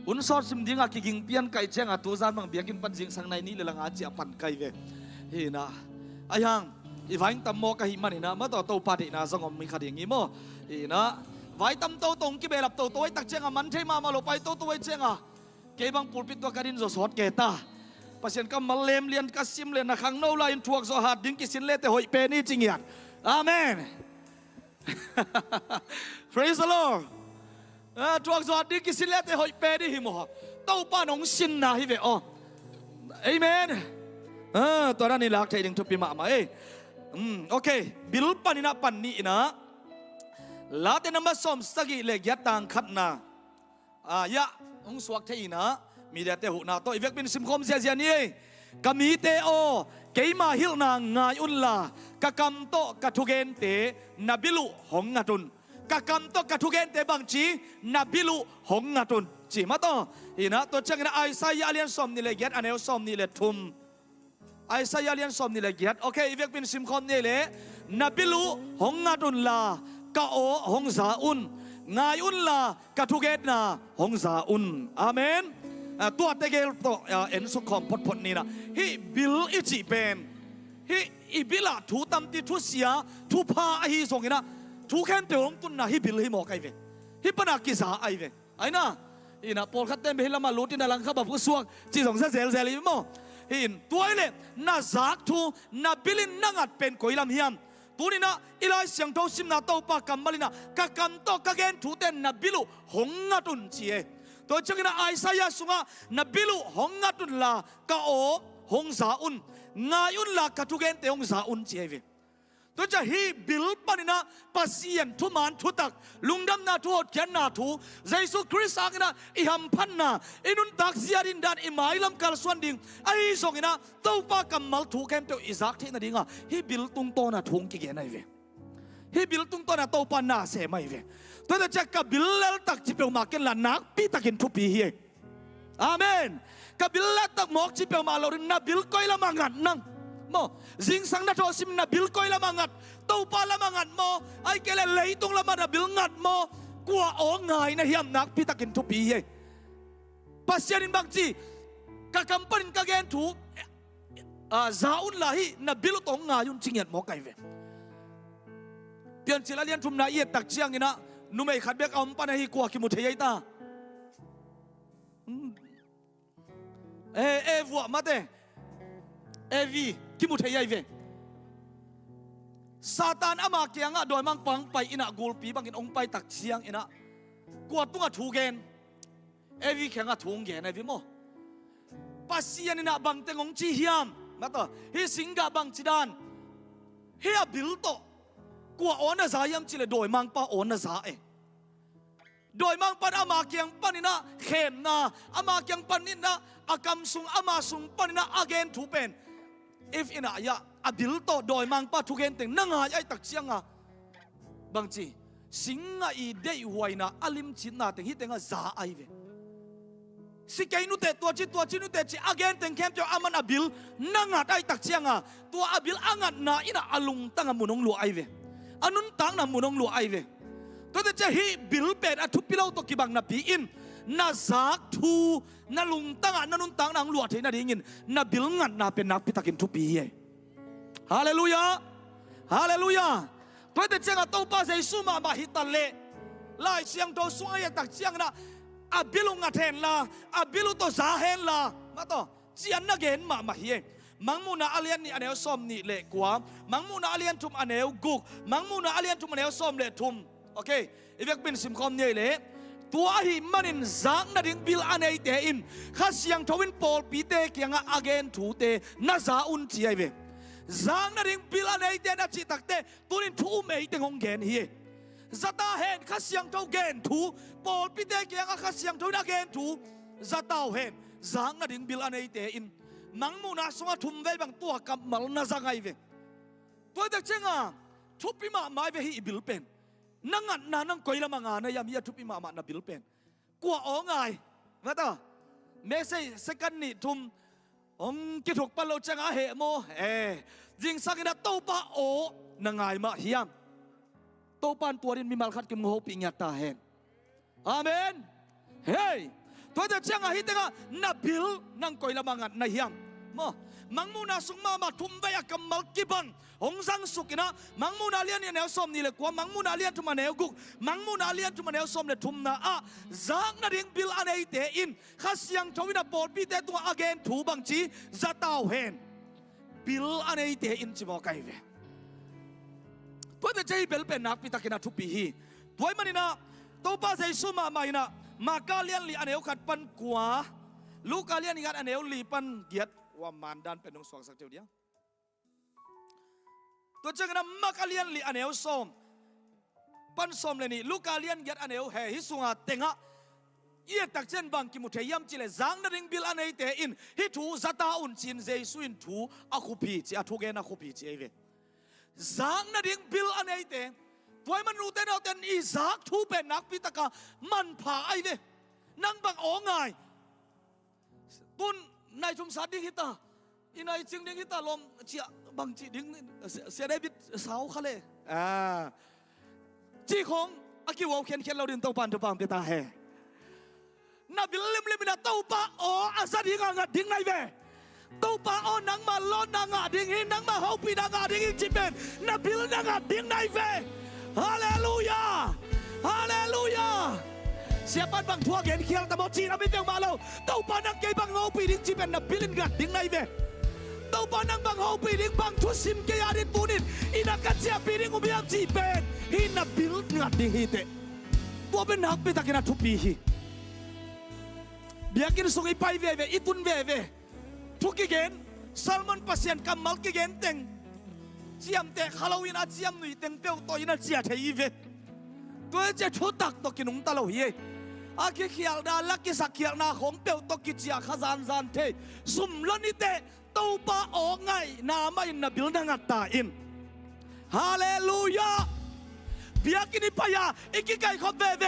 un sort sim dinga ki ging pian kai chenga tu zan mang biakin pan jing sang nai ni le langa chi pan kai ve hi na ayang i vaing tam mo ka hi mani na ma to pa de na zongom mi khading ngi mo hi na vai tam to tong ki belap to toy tak chenga man thei ma lo pai to toy chenga ke bang pulpit to kadin zo sot ke ta pasien ka malem lian ka sim le na khang no la in thuak zo hat ding ki sin le te hoi pe ni chingiat amen praise the lord thuak zo hat ding ki sin le te hoi pe ni hi mo to pa nong sin na hi ve amen to ra ni lak thai ding thupi ma okay bil panina pan ni na la te number som sagi le gyat tang khat na ya ong suak thai na mi da te hu na to ivek bin sim khom zia ni kami te o keima hil na ngai un la ka kam to ka thugen te nabilu hong ngatun ka kam to ka thugen te bang chi nabilu hong ngatun chi ma to ina to chang na Isaiah alian som ni le gyat anel som ni le thum Isaiah alian som ni le gyat okay ivek bin sim khom ni le nabilu hong ngatun la ka o hong za un ngai un la ka thuget na hong za un amenตัวเตเกลโตเอ็นสุขอมพดนี่นะฮิบิลอิจิเป็นฮิอิบิลาทูตัมติทูเสียทูพาไอฮิส่งนะทูแค่เตียวลงตุนนะฮิบิลฮิหมอกไอเวฮิปนักกิสาไอเวไอนะอินะปอลคัตเต็มไปฮิลามาลูตินะลังข้าบับผู้สวกจีสงเซลลิมอฮินตัวเล่น่าซักทูน่าบิลินนั่งัดเป็นกุยลำเฮียมตัวนี้นะอีไลเสียงโตซิมนาโตปากัมบัลินะกะกัมโตกะเกนทูเต็นน่าบิลุหงงัดุนเจียตัวจังนะIsaiahสุงะนบิลุหงงัดุนลากะโอหงซาอุนงายุนลากะทุเกนเตหงซาอุนเจเวตัวจะฮีบิลปานินะปัสเซียนทุมานทุตักลุงดำนาทุหดแขนนาทุเยซูคริสต์อังนะอิฮัมพันนาอินุนตักเสียดินดานอิหมายลำกาลสวนดิ่งไอ้ส่งนะเต้าปากัมมัลทุเกนเตอิซักที่นาดิ่งอ่ะฮีบิลตุงโตนะทุงกิเกนไอเวฮีบิลตุงโตนะเต้าปานาเสไม่เวตัวจะกับบิลเลตักจิเปียวมาเก็นละนักปีตักินทุปีเฮียอาเมนกับบิลเลตักหมอกจิเปียวมาเราดินนับบิลก้อยละมังัดนั่งโมจิงสังนัทโอซิมนับบิลก้อยละมังัดเต้าปาละมังัดโมไอเกลเลยตรงละมันนับบิลงัดโมกลัวอ๋อไงนะเฮียมนักปีตักินทุปีเฮียปัสยานินบังจีกับคำปนินกับแกนถูซาอุนลาฮีนับบิลตรงงายุนจิงยันหมอกไกเวเปลี่ยนศิลาเลียนทุมนาเอียตักเชียงนี่นะนุ่มไอ้ขัดเบกเอาปนให้กลัวกิมุทยัยตาวัวมาเตวีกิมุทยัยเวซาตานอามาเกียงอ่ะโดยมังปังไปอินะกูลปีบังอินองไปตักเชียงอินะกวดตุ้งอ่ะถูกเกนวีแข่งอ่ะถูกเกนไอ้วิโมปัสเซียนอินะบังเตงองจีเฮียมมาต่อฮิสิงกาบังจีดานเฮียบิลโตกว่าอ่อนน่ะสายมจิเลโดยมังป้าอ่อนน่ะสาโดยมังปันอามาเกียงปันนี่นะเข้มนะอามาเกียงปันนี่นะอากำสุงอามาสุงปันนี่นะอเกนถูเป็น if อินะยะอบิลโตโดยมังป้าทุเกนเต็งนั่งหายไอตักเชียงอ่ะบางทีสิงห์อีเดย์หวยนะอลิมจินนะเต็งฮิตเต็งอ่ะสาไอเว สิเกนุเตตัวจินุเตจิอาเกนเต็งเข้มจะอามันอบิลนั่งได้ตักเชียงอ่ะตัวอบิลอ่างน่ะอินะอลุงตั้งมุนงลัวไอเวอันนุนตั้งน่ะมุนงลัวไอเวตัวจะฮีบิลเป็ดทุบพิโลตกิบังน่ะปีอินน่าซักทูน่าลุงตั้งน่ะนุนตั้งน่ะลัวเทน่ะดิ้งน่ะบิลงัดน่ะเป็นนักพิทักษ์ทุบปีเย่ฮาเลลูยาฮาเลลูยาตัวจะเจ้าตัวป้าใจสู้มาฮิตาเล่ไล่เสียงตัวสวงไอ้ตักเชียงน่ะอาบิลุงอาเทนลาอาบิลุตัวซาเฮนลามาต่อเจียนนักเห็นมาเฮียมังมูนาอาเลียนนี่อันเอวส้มนี่เละกว่ามังมูนาอาเลียนทุมอันเอวกุกมังมูนาอาเลียนทุมอันเอวส้มเละทุมโอเคอีเวกเป็นสิมคอมเนี่ยเละตัวหิมันินจังนัดิงบิลอันเอเตอินข้าเสียงทวินปอลปีเตเกียงอาเกนถูเตน่าซาอุนจีไอเวจังนัดิงบิลอันเอเตน่าจิตักเตตัวนินทูเมย์เตงงเกนเฮียzata hen khá xiang trâu gen thú bol pite kia khá xiang trâu na gen thú zata hen zang na ding bil anei te in mang mu na songa thum ve bang tua kam mal na zangai ve toi dak chenga thupi ma mai ve hi bil pen nangat na nang koi la manga na yam ya thupi ma na bil pen kwa o ngai va ta me sei second ni thum ong ki thuk palo chenga he mo jing sakina to pa o na ngai ma hiamตัวปานตัวดินมีมาลคัดกิมโฮปิงยาตาเห็นอาเมนเฮ้ยตัวจะเชื่อไงฮิตงะนับบิลนั่งคอยละมังอันนายยามมังมูนาสุงมาทุ่มไปกัมมัลกิบันหงสังสุกินะมังมูนาเลียนเนี่ยแนวส้มนี่เลยกว่ามังมูนาเลียนทุ่มมาแนวกุกมังมูนาเลียนทุ่มมาแนวส้มเลยทุ่มนาจักนาดิงบิลอันไอเตอินข้าเสียงทวินาบอดปีเตตัวอาเกนถูบังจีจะเต้าเห็นบิลอันไอเตอินจิบอกไกเวตัวจะใจเบลเป็นนักพิทักษ์นักทุปีฮีตัวมันนี่นะตัวป้าใจสู้มาไม่นะมากาเลียนลีอันเอวขัดปันกว่าลูกกาเลียนอีกอันเอวลีปันเกียรติว่ามันดันเป็นน้องสวงสักเดียวตัวเจ้ากันมากาเลียนลีอันเอวส้มปันส้มเลยนี่ลูกกาเลียนเกียรติอันเอวเฮฮิสุงาเต็งะเยี่ยตักเช่นบางกิมุเทียมจิเลจังนั่นริงบิลอันเอเตอินฮิทูจัตตาอุนจินเจสุอินทูอาคุพีจีอาทุเกนอาคุพีจีเอเวจังนั่นเองบิลอันไอเตตัวมันรู้แต่เราแต่อีจักทูเป็นนักพิทักษ์มันผ่าไอเวนั่งบังอ๋อไงปุ่นนายชุมศาดิ้งฮิตาอีนายจึงดิ้งฮิตาลมเจียบางจีดิ้งเสียได้บิดสาวเขาเลยจีของอากิวเอาเขียนเราดินเต้าปันเต้าปังเปตาเฮนับบิลเล่มนะเต้าปะอ๋ออาซาดิ้งงัดดิ้งไงเวตัวป้าอ้อนนังมาล้อนนังอาดิ้งหินนังมาเฮาปีนังอาดิ้งหินจิเป็นนับบิลนังอาดิ้งไนเวฮาเลลูยาฮาเลลูยาเสียปันบางทั่วเห็นเขียวแต่หมดจีนไม่เพียงมาแล้วตัวป้านังเก็บบางเฮาปีดิ้งจิเป็นนับบิลงัดดิ้งไนเวตัวป้านังบางเฮาปีดิ้งบางทุสิมเกียร์ดินปูนินอินักกัจเจียปีดิ้งอุเบียมจีเป็นหินนับบิลงัดดิ้งหินเตตัวเป็นนักปีตะกินทุบปีฮีเบียกินส่งอีไปเวอีตุนเวทุกกิเกนซัลมอนปัสยันกัมมัลกิเกนเต็งเจียมเตะฮาโลวีนอาเจียมหนุ่ยเต็งเปียวตัวยินาเจียเทียเวตัวเจ้าชุดตักตัวกินุงตะโลเยอาคิเขียลดาลักกิสักเขียลนาของเปียวตัวกิเจียขจานเทสุมลนิเตตัวป้าออกไงนาไม่นับบิลนังตาอินฮาเลลูยาเบียกินิพยาอีกไก่ของเว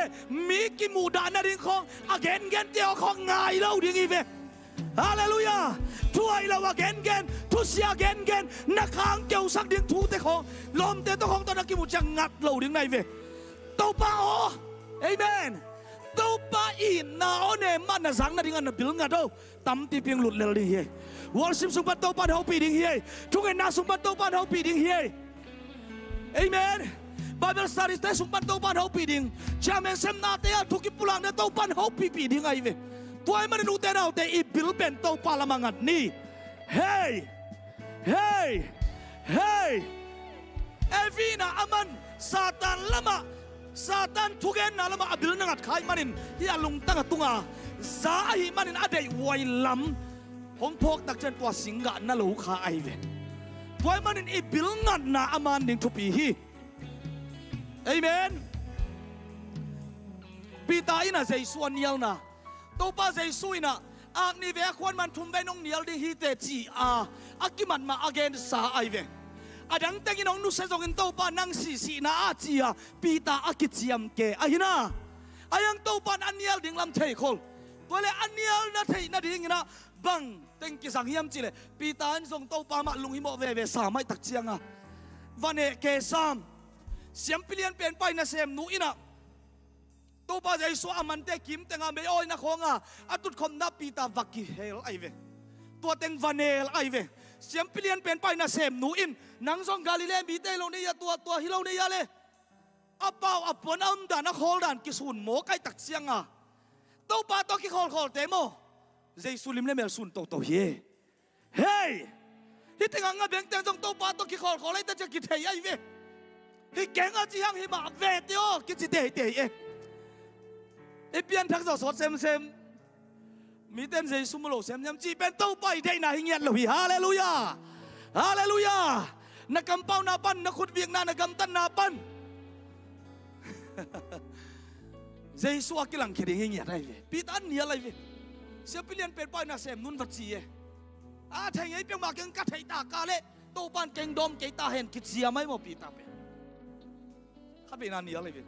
มีกิมูดานาริงของอาเกนเตียวของไงเล่าดิ้งอีเวฮาเลลูยาช่วยเราว่าเกนทุเสียเกนนักข้างเกี่ยวสักดิ้งทูเตของลมเตะตัวของตอนนักกิมุจังงัดเราดิ้งในเวตัวป้าโอเอเมนตัวป้าอินนาโอเนมันน่ะสังนาดิ้งอันน่ะบิลงัดเอาตั้มตีเพียงหลุดเลวดิ้งเฮวอลซิมสุบัตตัวป้าเฮาปีดิ้งเฮทุกเอ็นนาสุบัตตัวป้าเฮาปีดิ้งเฮเอเมนบาเบลสตาริสเตสุบัตตัวป้าเฮาปีดิ้งชาเมนเซมนาเตะทุกิปุลังเนตัวป้าเฮาปีดิ้งไอเวตัวมันรู้แต่เราแต่อีบิลเป็นตัวปาลามังัดนี่เฮ้ยเอวีน่าอามันซาตานละมาซาตานทุกเอ็นน่ะละมาบิลนังัดขายมันที่อาลุงตั้งตุงอาซาฮิมันอเดย์ไวลัมหงพกตักเจนตัวสิงห์น่ะลูกขาไอเวตัวมันอีบิลงัดน่ะอามันดิ่งทุปีฮีเอเมนปีตายน่ะใจส่วนเดียวน่ะตัวป้าใจสุยนะอักนี่เวควันมันทุ่มไปน้องเนียลดิฮิเตจีอักกิมันมาอเกนสาไอเวอดังแต่กิน้องนุสะจงอินตัวป้านั่งสีน่าอาจีปีตาอักกิจียมเกอหินะอายังตัวป้าอันเนียลดิ่งลำเทคอล ตัวเลยอันเนียลนะเทยนะดิ่งนะบังเต็งกิสังเฮียมจีเลยปีตาอันทรงเต้าปามาลุงหิมอเวเวสาไม่ตักเจียงอ่ะวันเอเกซามเสียมเปลี่ยนเปลี่ยนไปนะเสียมหนูอินะตัวป้าใจสวามันเตกิมเต็งอ่ะไม่อ้อยนะของอ่ะอัตุดคมนับปีตาวักกิเฮลไอเวตัวเต็งวันเอลไอเวเสียมเปลี่ยนเปลี่ยนไปนะเสียมหนูอินนังทรงกาลิเลมีเตโลนี่ยตัวฮิโลนี่ยาเลยอับเปาอับปนอัมดานะโคลดานกิสุนโมไกตักเจียงอ่ะตัวป้าตัวกิโคลเตโมใจสุลิมเลเมลสุนตัวเฮเฮ้ยที่เต็งอ่ะเบงเต็งทรงตัวป้าตัวกิโคลเลยแต่จะกิเทยไอเวที่แกงอาจีฮังฮิมาเวทโยกิจิเตยไอเปลี่ยนทักษะสดเซมมีเต้นใจสุมโลเซมยำจีเป็นตัวไปได้นาหิเงียดเลยฮาเลลูยาฮาเลลูยานักกำเป้านาปันนักขุดเวียงนานักกำตันนาปันใจสุอากิลังเคดิหิเงียดได้เว้ปีตันเนียอะไรเว้เสียเปลี่ยนเป็นไปนาเซมนุนวัดจีไทยไอ้เปียงมาเก่งกัดไทยตากาเล่ตัวปันเก่งดอมเก่งตาเห็นคิดเสียไม่หมดปีตาเป็นข้าเป็นนาเนียอะไรเว้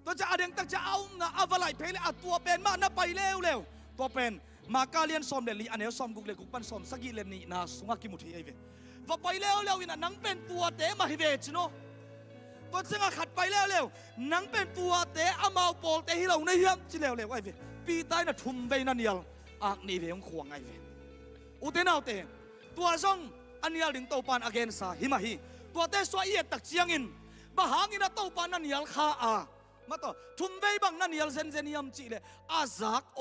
ตัวจะอะไรตั้งจะเอานะเอาอะไรเพลอตัวเป็นมาหน้าไปเร็วตัวเป็นมากาเลียนซอมเดลีอันเอลซอมกุกเลกุกปันซอมสกิเลนีนาสุงากิมุทีไอเวว่าไปเร็วอินะนังเป็นตัวเตะมาฮิเวจิโนตัวจะงาขัดไปเร็วนังเป็นตัวเตะอามาโปลเตะฮิเราในเฮียมจิเร็วไอเวปีใต้น่ะทุ่มไปนั่นเดียวอักนี่เวงขวงไอเวอุเทนเอาเตะตัวซ่องอันเดียวดึงตัวปานอเกนซาฮิมาฮีตัวเตะสวยเอียดตักเชียงอินบะหางินะตัวปานนั่นเดียวข้ามาต่อทุ่มไปบังนั่นเดียวเซนเนียมจิเลอาซักโอ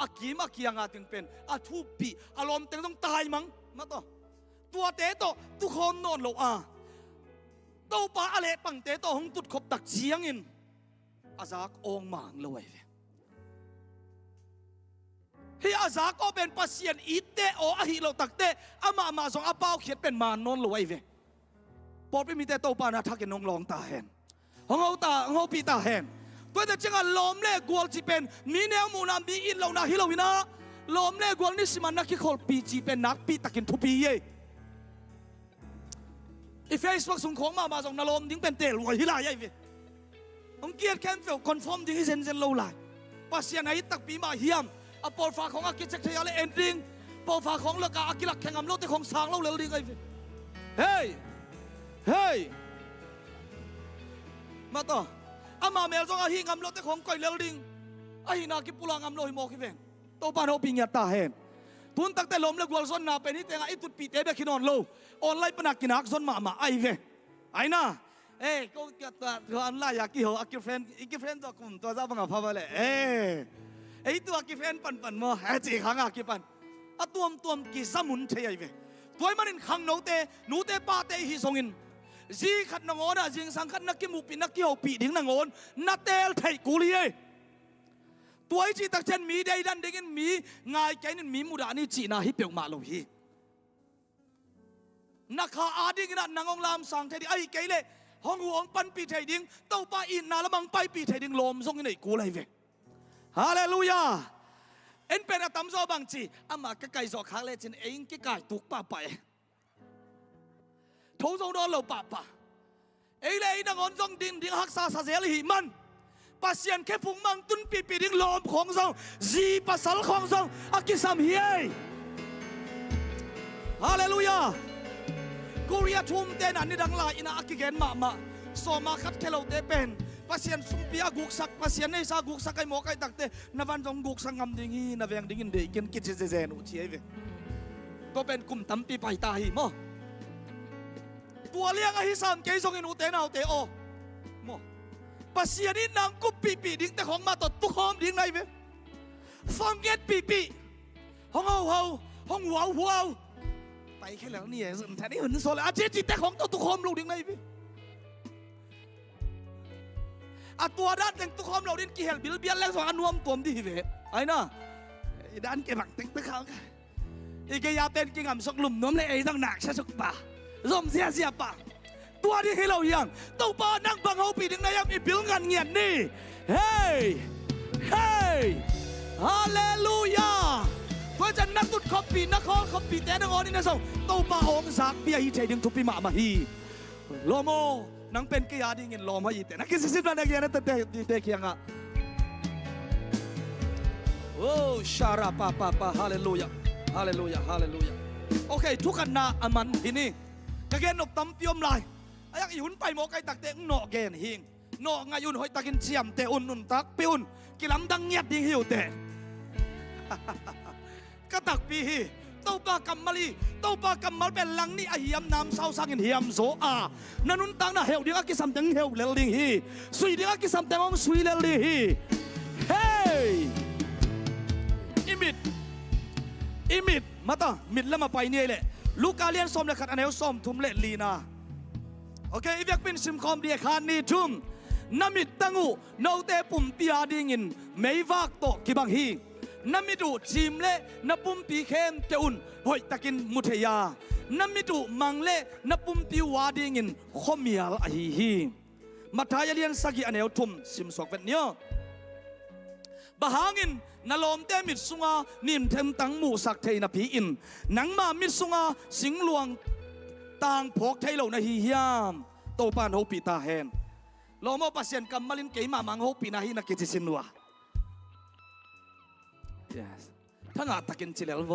อากิมอากิยังอาถึงเป็นอาทุบปีอารมณ์เต็งต้องตายมั้งมาต่อตัวเตะโตทุกคนนอนโลตัวปลาอะไรปังเตะโตหงตุดขบตักเชียงอินอาซักองมังเลยที่อาซักก็เป็นปัสเซียนอีเตโออาฮิโลตักเตอามาสองอาเป้าเขียนเป็นมานนเลยเวปอดไม่มีแต่ตัวปลานะทักกันนองลองตาเห็นหงเอาปีตาเห็นตัวแต่จังลมเล่กวลจีเป็นมีแนวมูนามีอินเราหน้าฮิโลวินาลมเล่กวลนี่สิมันนักขี้ขอปีจีเป็นนักปีตะกินทุปีเย่ไอ้เฟซบุ๊กส่งของมาส่งนลมดิ้งเป็นเตลวยฮิลายเว่องเกียรติแคนเฟลคอนฟอร์มดิ้งให้เซนโลลายปัสยานัยตักปีมาเฮียมอปอลฟ้าของอากิจักรยานเอ็นดิ้งปอลฟ้าของเลือกอากิลักแข่งอำโลแต่ของสางเราเลยดิ้งไอ้เฮ้ยมาต่ออามาเมลจงอาหิงอำโลแต่ของก่อยเลดิ้งอาหินากิปุลังอำโลหิโมกิเวงตัวปานเอาปิงยาตาเห็นทุนตักแต่ลมเลือกวอลซอนนาเป็นที่แต่งไอ้ตุดปีเตะเบคินอนโลออนไลน์ปนักกินักซอนมาไอ้เวไอ้น่ะก็เกิดตัวอันไลน์อยากกี่หัวกิเฟรนตัวกลุ่มตัวเจ้าบังคับพาไปเลยไอ้ตัวกิเฟรนปั่นมาจีขังอากิปันตัวกิสมุนเทียไอ้เวตัวมันอินขังโนเตป้าเตฮิสงินจีขัดนงอนจิงสังขัดนักกิมุปีนักกิหัวปีดิ้งนงอนนัดเตลไทยกุลีตัวไอ้จีตักเชนมีได้ดันดิ้งมีง่ายแค่นี้มีมุดานี่จีน่าฮิเปียกมาโลฮีนักข่าอาดิ้งนั่นนางองลามสังเทดิไอ้เกย์เล่ห้องหัวปันปีเทดิ้งเต้าป้าอินนาละมังไปปีเทดิ้งลมส่งในกูเลยเวฮาเลลูยาเอ็นเป็นอาตัมโซบังจีอามาก็ไก่จอกข้างเล่จินเองก็ไก่ตุกป้าไปทุกส่งโดนเราป้าเอ้เลยนางอนส่งดิ้งฮักษาซาเซลหิมันปัสยันแค่ฟุงมังตุนปีดิ้งลมของส่งจีปัสสัลของส่งอากิสัมเฮียฮาเลลูยากูเรียทุ่มเต้นอันนี้ดังลายอินาอากิเกนมาโซมาคัดเคโลเตเป็นปัสยันสุมปีอากุกสักปัสยันในซากุกสักไอหมอกไอตักเตนวันจงกุกสังงำดิ้งฮีนเวียงดิ้งเด็กกินกิจเจนุเชียเวก็เป็นกลุ่มตั้มปีไปตาหิมตัวเลี้ยงไอฮิซัมเกยส่งอินุเตนเอาเตโอปัสยันนี่นางกุปีดิ้งแต่ของมาต่อตุกหอมดิ้งไหนเวฟังเก็ตปีห้องห้องว้าวไปแค่แล้วนี่สุดท้ายนี่หุ่นโซลอาเจจิแต่ของตัวตุกหอมเราดิ้งไหนเวตัวด้านแต่งตุกหอมเราดิ้งกี่เฮลบิลเบียนแล้วส่งอันนวมตัวมดีเวไอ้น่ะด้านเก็บหลังแต่งตึกเขาอีกยาเป็นกิ่งอ่ำสกลุ่มน้มเลยไอ้ตั้งหนักชะสกป่าร่มเสียป่าตัวที่ให้เรายังตัวป้านั่งบังเอาปีดึงนายมีบิลงันเงียนนี่เฮ้ยฮาเลลูยาเพื่อจะนักตุดขบปีนักขบปีแต่นักอนี่นะส่งตัวป้าองสักเบียฮีใจดึงทุบปีมาฮีโลโมนังเป็นกี่ยาดิ้งเงินลมให้แต่นักกิจสิบนาทีนักเตะเคียงอ่ะ โอ้ชาราปาปาปาฮาเลลูยาฮาเลลูยาฮาเลลูยาโอเคทุกคนนาอามันที่นี่กะเกนนบตำเปียมลายอายังยุ่นไปโมไกตักเตงโนเกนหิงโนงายุนหอยตักินเชียมเตอุนนุนตักปิอุนกิลำดังเงียบดิงหิวเตกะตักปีฮีเต้าปลากำมะลีเต้าปลากำมะลเป็นลังนี่ไอเหียมน้ำเศร้าสังอินเหียมโซอานันุนตังน่ะเฮวดิงอากิสัมเตงเฮวเลลดิงฮีสุยดิงอากิสัมเตงองสุยเลลดิงฮีเฮ้อิมิดมาต่อมิดแล้วมาไปเนี่ยแหละลูกกาเลียนส้มเลยขัดอันเอวส้มทุ่มเละลีนาโอเคอีเวกเป็นซิมคอมเดียคานนี่ทุ่มน้ำมิดตังูโนเตปุ่มปีอาดิงินไม่วากโตกิบังฮีน้ำมิดูจิมเล่น้ำปุ่มปีเข้มเตอุนหอยตะกินมุทยาน้ำมิดูมังเล่น้ำปุ่มปีวาดิงินขมียลอหิฮีมาทายเลียนสักอันเอวทุ่มซิมสอกเวทเนียบะหางินนลมเตมิดสุงานิมเทมตังมูสักเทนพีอินนังมามิดสุงาสิงหลวงต่างพกไทยเหล่านาฮิยามโตปานโฮปีตาเฮนโลโมปัสเซียนกัมมาลินเกยมามังโฮปีนาฮินักกิจสินวะ yes ทั้งอาตะกินชิเลลโว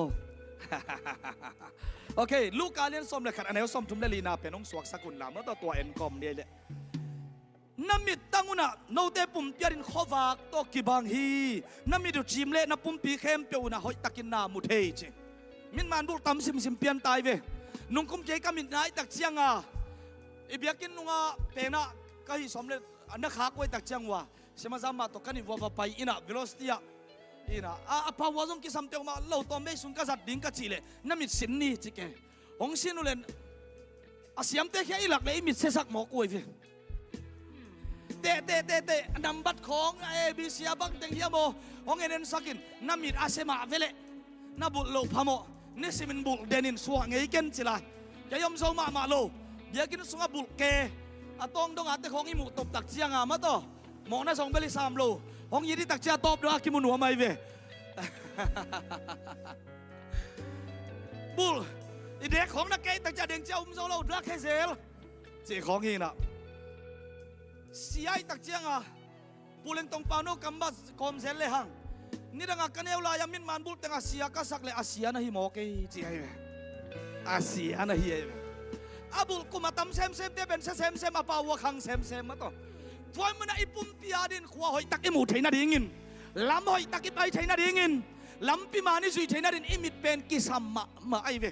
โอเคลูกกาเลียนส้มเลยขัดอันเอวส้มทุ่มเลลีนาเป็นองสวกสกุลลาเมื่อตัวเอ็นกอมเนี่ยแหละน้ำมิดตั้งอุณะโนเตปุ่มเปียรินขวากโตกิบังฮีน้ำมิดจิมเล่น้ำปุ่มปีเข้มเปียวนะหอยตะกินนามุเทจมินมันบุกตำซิมเปียนตายเวนุ่งคุมเจกามิดนายตักเชียงอ่ะอีเบียกินนุ่งอ่ะเป็นอ่ะก็ฮิสมเลยอันนักขาไว้ตักเชียงว่ะเสมาจามาตกันนี่ว่าไปอินะเวลสติอ่ะอินะพาวazongกิสัมเตียวมาเราตัวไม่สุนกษัตริย์ดิ้งกัจจิเลน้ำมิดสินนี่จิเกองสินุเลนอาเสียมเตะแค่อีหลักเลยมิดเสสักหมอกวยเวเตะนำบัตรของบีเซียบังเต็งเฮียโมของเอ็นสักินน้ำมิดอาเซมาเวเลน้ำบุลโลพามอนี่สิมินบุลเดนินสวงเงยกันจิละจะยอมโซมาโลเบียกินสุงบุลเกอะตองดงอาเตของอิมุตบตักเชียงอามาโตมองน่าส่งเบลิสามโลของยีที่ตักเชียตบด้วยอากิมุนหัวไม่เวบุลอีเด็กของนักเกยตักเชียเด้งเจ้าโซโลดักเฮเซลเจ้าของฮีน่ะเสียตักเจียงอ่ะปูเลนตรงปาโนกัมบัสคอมเซลเลยฮังนี่ดังกันเอวลายามินมันบุลตังอาเซียก็สักเลยอาเซียนะฮิโมเกย์จีไอเวอาเซียนะฮิเอเวอาบุลกุมาตั้มเซมเตเป็นเซมอาปาวะขังเซมมาต่อฟอยมันไอปุ่มพิอาดินขวาหอยตักอิมูเทน่าดิ่งินลำหอยตักอิไปเทน่าดิ่งินลำปีมานี่สุยเทน่าดินอิมิดเป็นกิสัมมาไอเว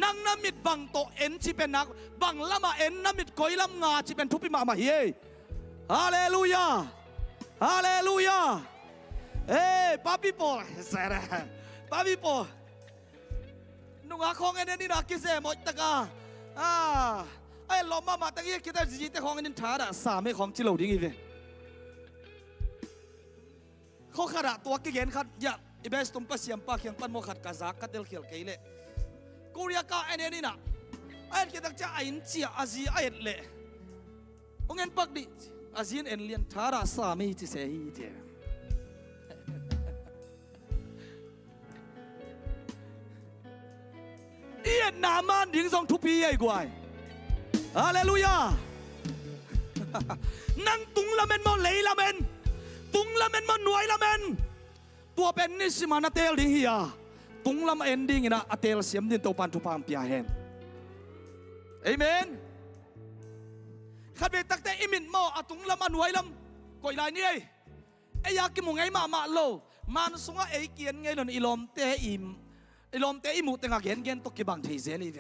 นังน้ำมิดบังโตเอ็นจีเป็นนักบังละมาเอ็นน้ำมิดกอยลำงาจีเป็นทุบปีมาเฮียฮาเลลูยาฮาเลลูยาเอ้ป้าพี่ปอเสร็จป้าพี่ปอนุ่งอาของเอ็นนี่นักกิเซมอตะกาไอ้ลมมาตั้งยี่คิดแต่จีแต่ของเอ็นท้าด่าสามให้ของจิโร่ดิ้งอีเวเขาขนาดตัวกี่เย็นขัดอย่าอีเบสตุ่มปัสยามปากยังปันโมขัดกาซักกัดเดลเขียวเกยเล่กูเรียกเอ็นนี่นะไอ้คิดแต่จะไอ้เจียอาซีไอ้เล่องเอ็นปักดิอาเซียนเอ็นเลียนทาราสามีจิเซฮีเดียเอียดนามันดิ้งส่งทุพีไอ้กวยฮาเลลูยานั่งตุงละเมนมอเลยละเมนตุงละเมนมอหน่วยละเมนตัวเป็นนิสิมานาเตลดิ้งเฮียตุงละเมนดิ้งนะอเตลเสียมดินตัวปันทุพามปียาเฮนเอเมนขัดเวตักแต่อิมินมออาตุงลำอันไว้ลำก่อยลายนี่ไอ้ยากิมุงไงมาโลมันสุงไอ้เกียนไงหล่นอิลอมเตอิมุแต่งเกียนตกกิบังเทเซลีเว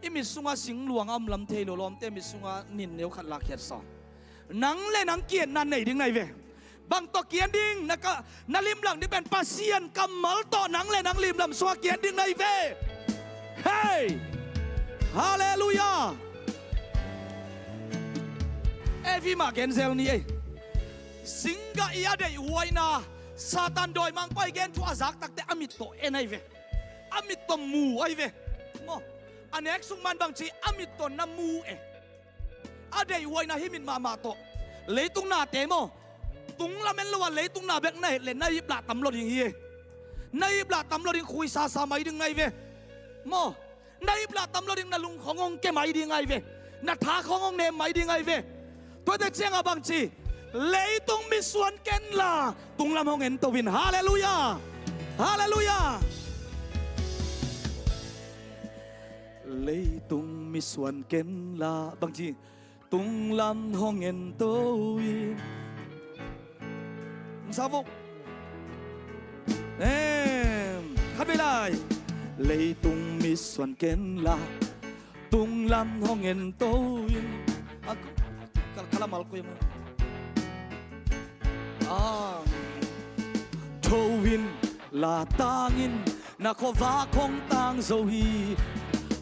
อิมิสุงสิงหลวงอมลำเทโลลอมเตมิสุงนินเนียวขัดลักเขียดสองนังเล่นังเกียนนั่นไหนดิ้งไงเวบังตกเกียนดิ้งนักนาลิมหลังนี่เป็นปาเซียนกำมัลต่อนังเล่นังลิมลำสุงเกียนดิ้งไงเวเฮ้ฮาเลลูยาเอฟีมาเกนเซลนี่สิงกะอีอาเดย์ไว้นาซาตันโดยมังไปเกนทัวซักตักแต่อมิตโตเอ็นไอเวอมิตโตมูไอเวโมอันเอกสุมันบางทีอมิตโตน้ำมูอาเดย์ไว้นาฮิมินมาโตเลยตุงนาเตโมตุงละเมนละวันเลยตุงนาเบกในเลยนายปลาตำรวจยิงเฮียนายปลาตำรวจยิงคุยซาไม่ดึงไงเวโมนายปลาตำรวจยิงนาลุงขององแกไม่ดึงไงเวนาท้าขององเนมไม่ดึงไงเวตัวเด็กเชียงอาบังจี lấy tung mi xuân ken là tung làm hong en tawin hallelujah hallelujah lấy tung mi xuân ken là bằng chi tung làm hong en tawin sao vô hát với lại lấy tung mi xuân ken là tung làm hong en tawin kalamal ko yung tawin la tangin na ko va kong tang zo hi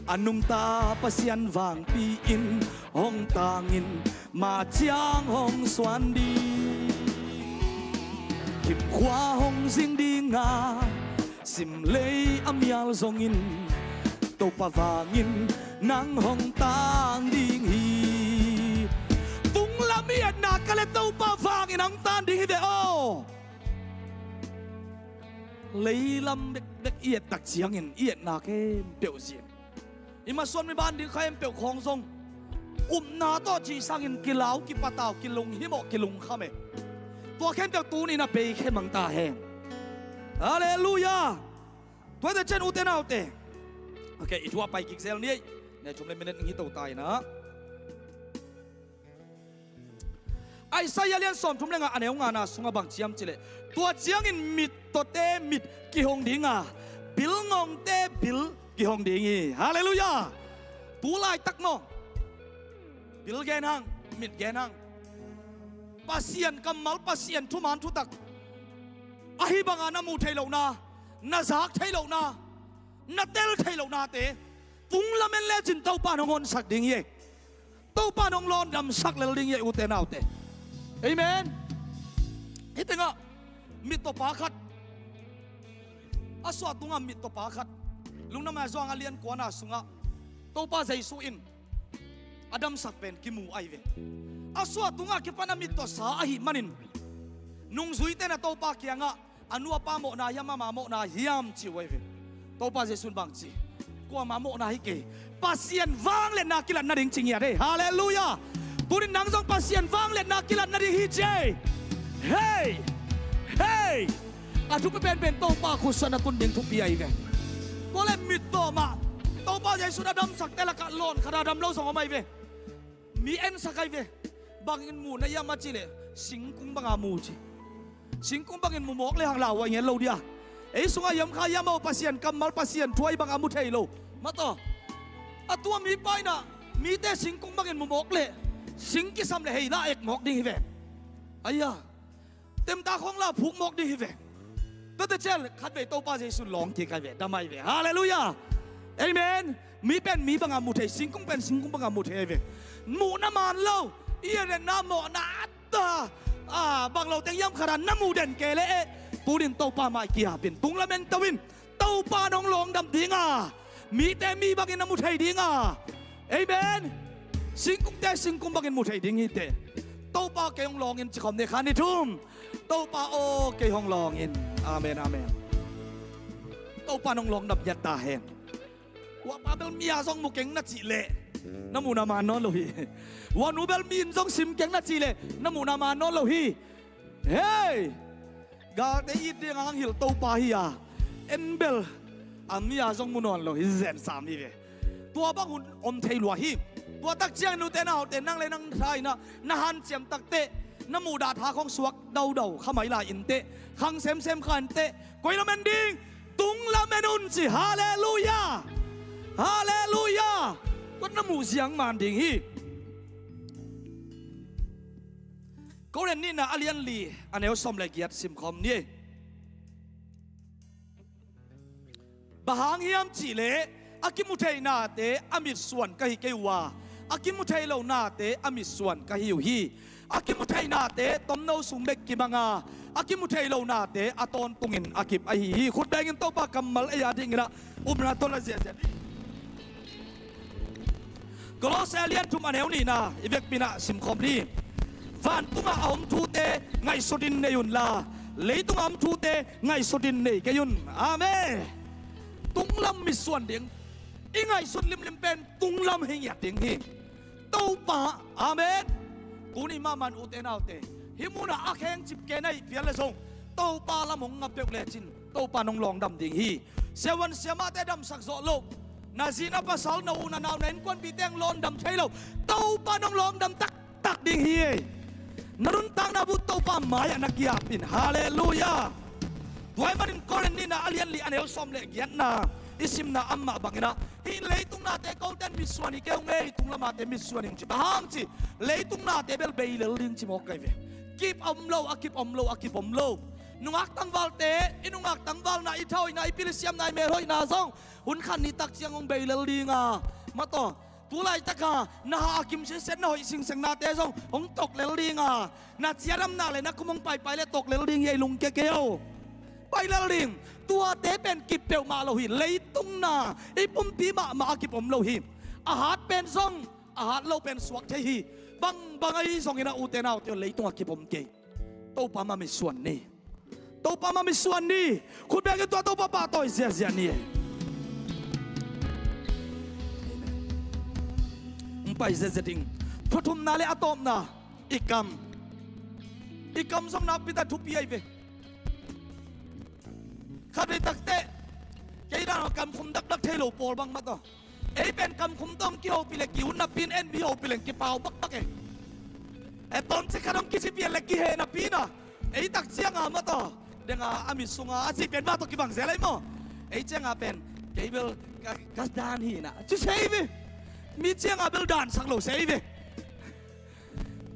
anum ta pasian vang pi in hong tangin ma chiang hong xuan đi kịp khóa hong ding đi nga sim lấy amyal zong in to pa vangin nang hong tang ding hi tung la miat na kale to pa vangin ang tan ding hi ve o lấy lâm bek yết đặc chiang in yết na ke biểu diễn ima xuân mi ban đi khai em biểu khong song na to chỉ sang in kilau ki patao ki lung hi mo ki lung khame tua khen biểu tu ni na pe khen mang ta hen hallelujah tua de chen u te nào te okay itu apa ik sel ni ne chum le minute ngi to tai na ai sai ya lian som chum le nga aneu nga na sunga bang chiam chile tua chiang in mit to te mit ki hong dinga bil ngong te bil ki hong dingi hallelujah tu lai tak mo bil gen hang mit gen hang pasien kamal pasien thu man thu tak ahi banga na mu thei lo na zak thei lo na tel thei lo na te tung la men le jin tau pa nong on sak ding ye tau pa nong lon dam sak le ding ye u te nau te amen itenga mit to pa khat aswa tunga mit to pa khat lungna ma zong alian ko na sunga to pa jai su in adam sak pen ki mu ai ve aswa tunga ki pana mit to sa ahi manin nung zui te na to pa kianga anua pa mo na yama ma mo na hiam chi wai ve to pa je sun bang chi ko ma mo na hi ke pasien wang le na kilan na ding ching ya de hallelujah turin nang zong pasien wang le na kilan na ding hi je hey hey atu pe ben to pa khu sana kun ding thu pi ai ve ko le mit to ma to pa je sun adam sak te la ka lon khara dam lo song mai ve mi en sakai ve bangin mu na yama chi le singkung banga mu chi singkung bangin mu mok le hang law wa ngen lo dia ei sunga yam kha yama pasien kamal pasien thuai banga mu thei lo ma to atua mi pai na mi te singkung bangin mu mok le sing ki sam le hei la ek mok ding ve aya tem ta khong la phuk mok ding ve ta te chel khat ve to pa je sun long ki kai ve damai ve hallelujah amen mi pen mi banga mu thei singkung pen singkung banga mu thei ve mu na man lo ia ne na mo na ta bang lo teng yam kharan na mu den ke le turin to pa mai kia pin tung la men tawin to pa nong long dam dinga mi te mi bangin na mu thei dinga amen singkung te singkung bangin mu thei ding hi te to pa ke hong long in chi khom ne khan ni thum to pa o ke hong long in amen amen to pa nong long dam yat ta hen wa pa bel mia song mu keng na chi le na mu na ma non lo hi wa nu bel min song sim keng na chi le na mu na ma non lo hi hey ga te yit de ngang hil to pa hi ya en bel amia song mu non lo hi zen sam ni ve tua bang hun om thei lo hi tua tak chiang nu te na te nang le nang thai na han chiam tak te na mu da tha khong suak dau dau khamai la in te khang sem khan te koi la men ding tung la men un chi hallelujah hallelujah ko na mu siang man ding hi ko ren ni na alian li aneu som le giat sim khom ni bahang hiam chi le akimu thei na te amit suan ka hi ke wa akimu thei lo na te amit suan ka hi hi akimu thei na te tom no sung bek ki manga akimu thei lo na te aton tungin akip a hi khut dangin to pa kamal aya ding na umra to la zia Colosalian tum aneu ni na ivek pina sim khom ni van tunga om thu te ngai sodin ne yun la leitung am thu te ngai sodin ne ke yun amen tung lam mi suan ding ingai sud lim pen tung lam hing ya ding hi to pa amen tu ni ma man u te nau te ฮิมูนะอาแข้งจิบเกนไอเพียนเลยส่งโตปาละมงงับเปกเลจินโตปานองลองดำดิ่งฮีเซวันเสียมาแต่ดำสักโซโลนาซีนับภาษาหนูนาหนาวเน้นกวนปีแตงลอนดำใช้เราโตปานองลองดำตักดิ่งฮีนรุนตังนาบุตโตปาหมายนักยาปินฮาเลลูยาด้วยมันกอร์นี่นาอเลียนลีอันเอลซอมเลกยันนาอิสิมนาอัมมาบังนะฮิเลยตุงนาเตกอลเดนมิสวานิเกลเงยตุงละมาเตมิสวานิจิบฮังจิเลยตุงนาเตเบลเบย์เลลิงจิมอกไกเวกีบอมโลอากีบอมโลอากีบอมโลนุ่งอักตังวัลเตอินุ่งอักตังวัลนาอิเท่าอินาอิปิลิเซียมนายเมโรยนาซองหุ่นขันนิตักเสียงองเบย์เลลิงามาต่อตัวไรตะกานาอากิมเซเซนหอยสิงสังนาเตซององตกเลลิงานาเสียรำนาเลยนะคุมงไปเลยตกเลลิงยัยลุงเกเกลไปเลลิงตัวเตเป็นกิบเปียวมาโลหิเลยตุงนาไอปุ่มปีมากิบอมโลหิอาหารเป็นซองอาหารเราเป็นสวักเทฮีบางไอ้ส่งอินาอูเตนาเตียวเลยตัวกิบอมเกโตปามาไม่ส่วนนี้โตปามาไม่ส่วนนี้คุณแบกตัวโตปาตัวเสียนี่ไปเสียจริงทุทุมนาเลอะตอมนาอีกคำส่งนับพิตาทุบยัยเวข้าไปตักเตะแกด้านคำคุมดักเทโลโปลบังมาต่อไอ้เป็นคำคุมต้องเกี่ยวปีเล็กกิวนับปีนเอ็นบีโอปีเล็กกี่เป่าบักเอไอ้ตอนที่ข้าต้องกิจปีเล็กกี่เฮนับปีน่ะไอ้ตักเสียงมาต่อเด้งอามิสุงอาสิเป็นมาต่อกี่บังเสียอะไรมั้งไอ้เจ้าเป็นแกเบลกัสดานฮีน่ะจะเซฟมีเจ้าเบลดานสังโลเซฟ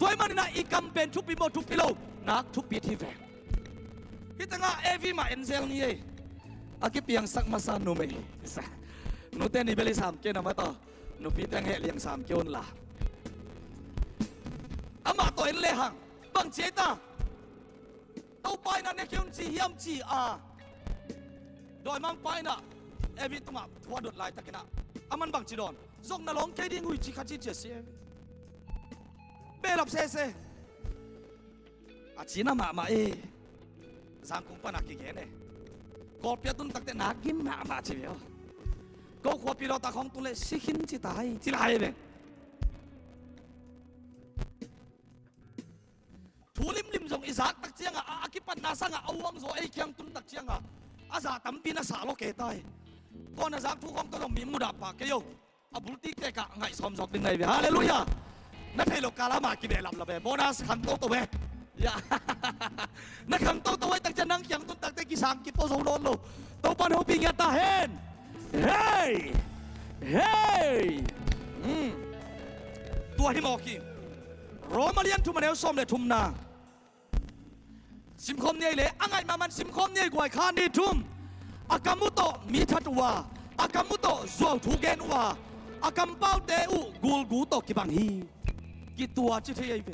ด้วยมันน่ะอีกคำเป็นทุบปีโมทุบปีโลนักทุบปีที่แฝงที่ตั้งอาเอวีมาเอ็นเซลนี่อากิเปียงสักมาสานุเมย์นุเตนี่เบลิสามเกนมาต่อนุปีตั้งเลี้ยงสามเกนละอามาตัวเอ็นเลหังบังเจตาตัวไปนั่นเนี่ยเกี่ยวจีเฮียมจีอาโดยมังไปน่ะเอวิตุมาทัวดุดลายตะกินะอามันบังจีดอนซงน่ะลงแค่ดิ้งหุยจีขัดจีเจเสียเบลับเซอาจีน่ะมาเอสังคมปนักกี่เกนเนี่ยก็เปียตุนตักแต่นักกิมมาจีเดียวก็ขวบปีเราตาของตุเลสิขินจีตายจีลายเลยทูลิมส่งอิสากตักเจียงอากิปันนาสังเอาวังโซไอเคียงตุนตักเจียงอาซาตั้มปีน่าสาโลเกตายก็น่าสักทุกคนต้องมีมุดาปากเกยอาบุลติเตกะไงสมศกดินไงเว้ยฮาเลลูยานั่นให้ลูกกาลามากินเดลับละเว้ยโบนัสขันโตตัวเว้ยยานักขันโตตัวเว้ยตักจะนั่งยังตุนตักแต่กิสังกิโตโซโลโลตัวปนหัวปีเงตาเฮนเฮ้ยตัวหิมอกิโรมาเลียนทุมันเอลซอมเลยทุมนาสิมคมเนี่ยเลยอังไงมามันสิมคมเนี่ยกวยคานีทุมอากามุโตมีทัดว่าอากามุโตสวทุเกนว่าอากามเป้าเตอุกูลกูโตกิบังฮีกิตัวจิเทียเว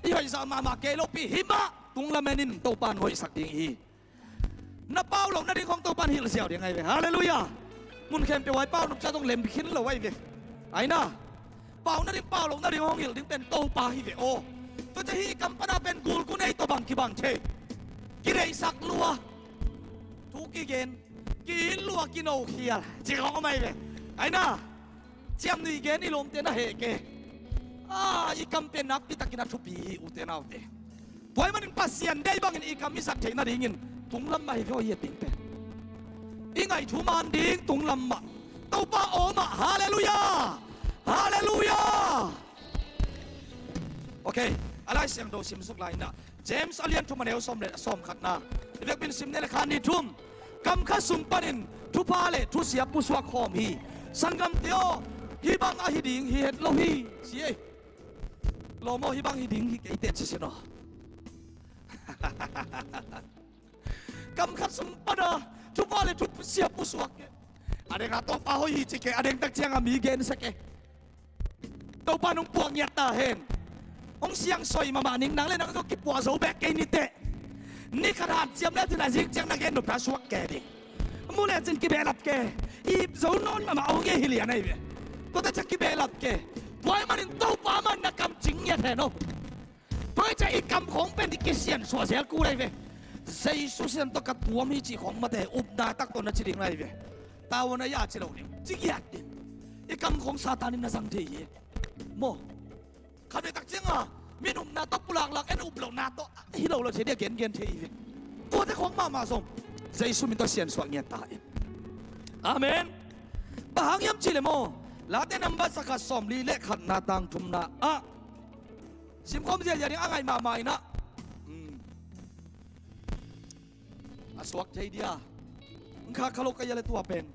อีหอยสามาเกลปีหิมะตุงละเมนินโตปานหอยสักดิงฮีนับเป้าหลงนาดีของโตปานฮีเสียวยังไงเว้ยฮาเลลูยามุนเข้มไปไว้เป้านุจะต้องเล็มขินเราไว้เว้ยไอ้น่ะเป้านาดีเป้าหลงนาดีของฮิลถึงเป็นโตปาฮีเว้ยโอตัวจะฮีกัมปนาเป็นกูลกูในตัวบังกิบังเชกิเรสักลัวทุกกิเกนกินลัวกินโอเคียจีของไม่เว้ยไอ้น่ะเจียมนี่เกนนี่ลมเตนะเฮเกอีกัมเป็นนักพิทักษ์นักทุบีอุเตนาอุเตพอยมันปัสเซียนได้บ้างอีกัมมิสักเทน่าดิ่งตุงลำมาให้เขาเยี่ยติงเป็นอีไงทุมันดิ่งตุงลำมาเต้าป้าโอมาฮาเลลูยาฮาเลลูยาโอเคอะไรเสียงโดซิมสุกไลน์นะเจมส์อเลียนทุมันเอลซอมเลสอมขัดนะเรียกเป็นซิมเนลคานิทุมกัมข้าสุมปนินทุพาเลทุเสียปุสวะคอมฮีสังกัมเตียวฮีบังอาฮิดิงฮีเฮดโลฮีเสียโลโมฮิบังฮิดิงฮิเกยเตชิเสนอกำคัดสมบัติทุกวันเลยทุกเสียผู้สวกอะไรกันตัวป้าหอยจิเกอะไรตักเชียงมีเกณฑ์สักตัวป้านุ่งปวงยัดตาเห็นองเสียงสอยมานิ่งนังเลยนังตัวกิบปัวโซแบกเกนิเตนี่ขนาดเจียมแล้วที่ไหนจิเจียงนักเกณฑ์หนุ่มพระสวกแกดิมูเลจินกิเบลับแกอีโซนนมาเอาเกฮิเลียนไอ้เว้ยตัวแต่จะกิเบลับแกพอยมันตัวป้ามันนักกำจิงยัดเห็นโนพอยจะอีกกำของเป็นอีกเสียนสวเสียกูเลยเว้ยเซซุเซนตกับตัวมีจีของมาแต่อุบนาตักตัวนั้นจิริงไรเว้ยตาวันยาจิเราเนี่ยจิยัดดิอีกคำของซาตานินสังเทียโมข้าไปตักเจียง มีหนุ่มนาโตปุลักหลักเอ็นอุบเหล่านาโตฮิโลเราเฉลี่ยเกณฑ์เกณฑ์เทียตัวที่ของมาส่งใจสุมินตัวเสียนสวงเงียตายอาเมนบางยามชิเลโมลาเตนัมบัสกัดสอมลีเล็กขัดนาตังทุมนาอะสิมคมเสียอย่างนี้อะไรมาใหม่นะสวักใจเดียข้าขลุกกันยันเลยตัวเป็น